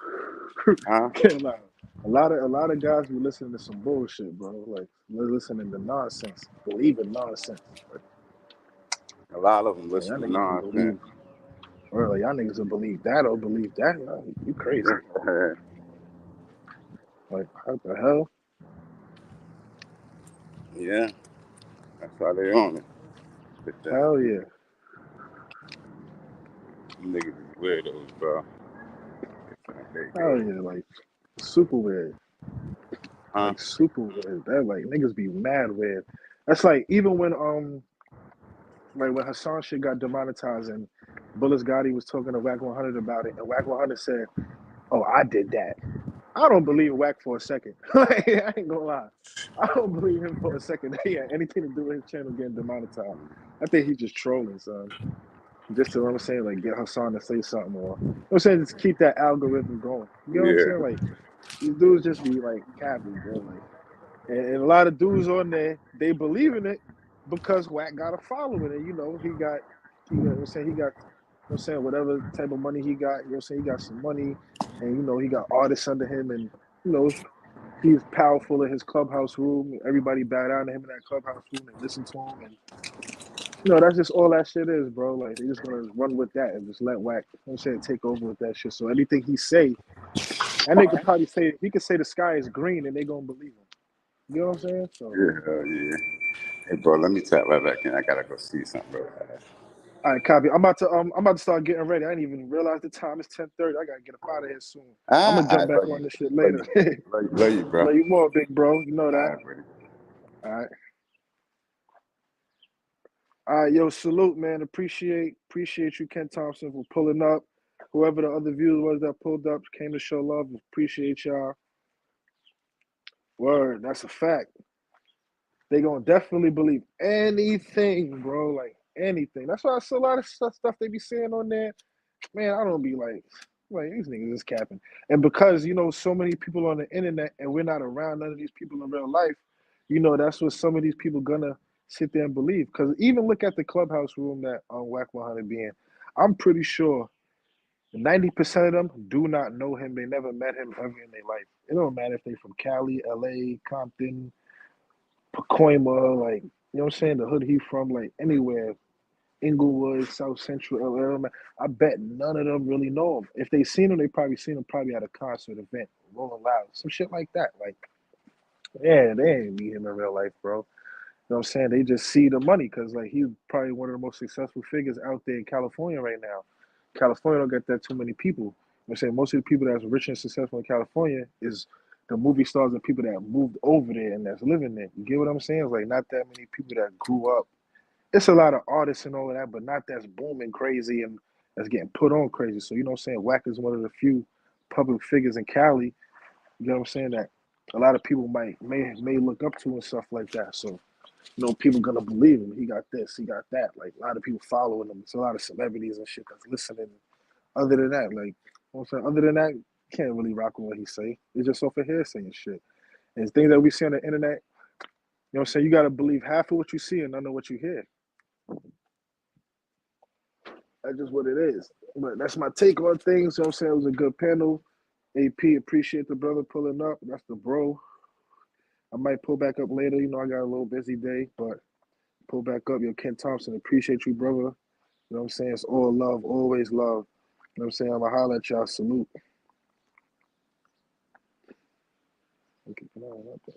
Speaker 6: Huh?
Speaker 4: Can't lie. A lot of guys be listening to some bullshit, bro. Like they're listening to nonsense, believing nonsense.
Speaker 6: A lot of them
Speaker 4: Like, y'all
Speaker 6: listen to
Speaker 4: niggas will
Speaker 6: nonsense.
Speaker 4: believe, or like y'all niggas will believe that or believe that. You crazy? Like what the hell?
Speaker 6: Yeah. That's how they on it.
Speaker 4: Hell yeah.
Speaker 6: Niggas is weirdos, bro.
Speaker 4: Hell yeah. Like super weird.
Speaker 6: Huh?
Speaker 4: Like super weird. That like niggas be mad weird. That's like even when like when Hassan shit got demonetized and Bullis Gotti was talking to Whack 100 about it, and Whack 100 said, "Oh, I did that." I don't believe Whack for a second. Like, I ain't gonna lie. I don't believe him for a second that he had anything to do with his channel getting demonetized. I think he's just trolling, son. Just to, you know what I'm saying, like, get Hassan to say something, or, you know what I'm saying, just keep that algorithm going. You know what I'm
Speaker 2: Yeah.
Speaker 4: saying? Like, these dudes just be, like, capping, bro. Like, and a lot of dudes on there, they believe in it because Wack got a following. And, you know, you know what I'm saying, you know what I'm saying, whatever type of money he got, you know what I'm saying, he got some money. And, you know, he got artists under him. And, you know, he's powerful in his clubhouse room. Everybody bow down to him in that clubhouse room and listen to him. And, you know, that's just all that shit is, bro. Like, they just going to run with that and just let Wack, you know what I'm saying, take over with that shit. So anything he say, and they could probably say, he could say the sky is green and they going to believe him. You know what I'm saying? So,
Speaker 2: Yeah. Hey, bro, let me tap right back in. I gotta go see something real fast.
Speaker 4: all right, copy. I'm about to start getting ready. I didn't even realize the time. It's 10:30. I gotta get up out of here soon. I'm gonna
Speaker 2: I
Speaker 4: jump back
Speaker 2: love
Speaker 4: on
Speaker 2: you.
Speaker 4: this shit
Speaker 2: Love
Speaker 4: later.
Speaker 2: you. Love you, bro.
Speaker 4: Love you more, big bro. You know
Speaker 2: All
Speaker 4: that.
Speaker 2: right, buddy.
Speaker 4: All right. All right, yo, salute, man. Appreciate you, Ken Thompson, for pulling up. Whoever the other viewers was that pulled up came to show love. Appreciate y'all. Word, that's a fact. They gonna definitely believe anything, bro. Like anything. That's why I see a lot of stuff they be saying on there. Man, I don't be like these niggas is capping. And because, you know, so many people on the internet and we're not around none of these people in real life, you know, that's what some of these people gonna sit there and believe. Because even look at the clubhouse room that Whack 100 be in. I'm pretty sure 90% of them do not know him. They never met him ever in their life. It don't matter if they from Cali, LA, Compton, Pacoima, like, you know what I'm saying, the hood he from, like anywhere. Inglewood, South Central, LA. I bet none of them really know him. If they seen him, they probably seen him probably at a concert event, Rolling Loud, some shit like that. Like, yeah, they ain't meet him in real life, bro. You know what I'm saying? They just see the money because, like, he's probably one of the most successful figures out there in California right now. California don't get that too many people. You know what I'm saying? Most of the people that's rich and successful in California is the movie stars and people that moved over there and that's living there. You get what I'm saying? It's like not that many people that grew up. It's a lot of artists and all of that, but not that's booming crazy and that's getting put on crazy. So, you know what I'm saying? Wack is one of the few public figures in Cali, you know what I'm saying, that a lot of people may look up to and stuff like that. So, you know, people gonna believe him. He got this, he got that. Like a lot of people following him. It's a lot of celebrities and shit that's listening. Other than that, like, you know what I'm saying? Other than that, you can't really rock with what he say. It's just off of hearsay and shit. And it's things that we see on the internet, you know what I'm saying? You gotta believe half of what you see and none of what you hear. That's just what it is. But that's my take on things. You know what I'm saying? It was a good panel. AP, appreciate the brother pulling up. That's the bro. I might pull back up later. You know, I got a little busy day, but pull back up. Yo, Ken Thompson, appreciate you, brother. You know what I'm saying? It's all love, always love. You know what I'm saying? I'm going to holler at y'all. Salute.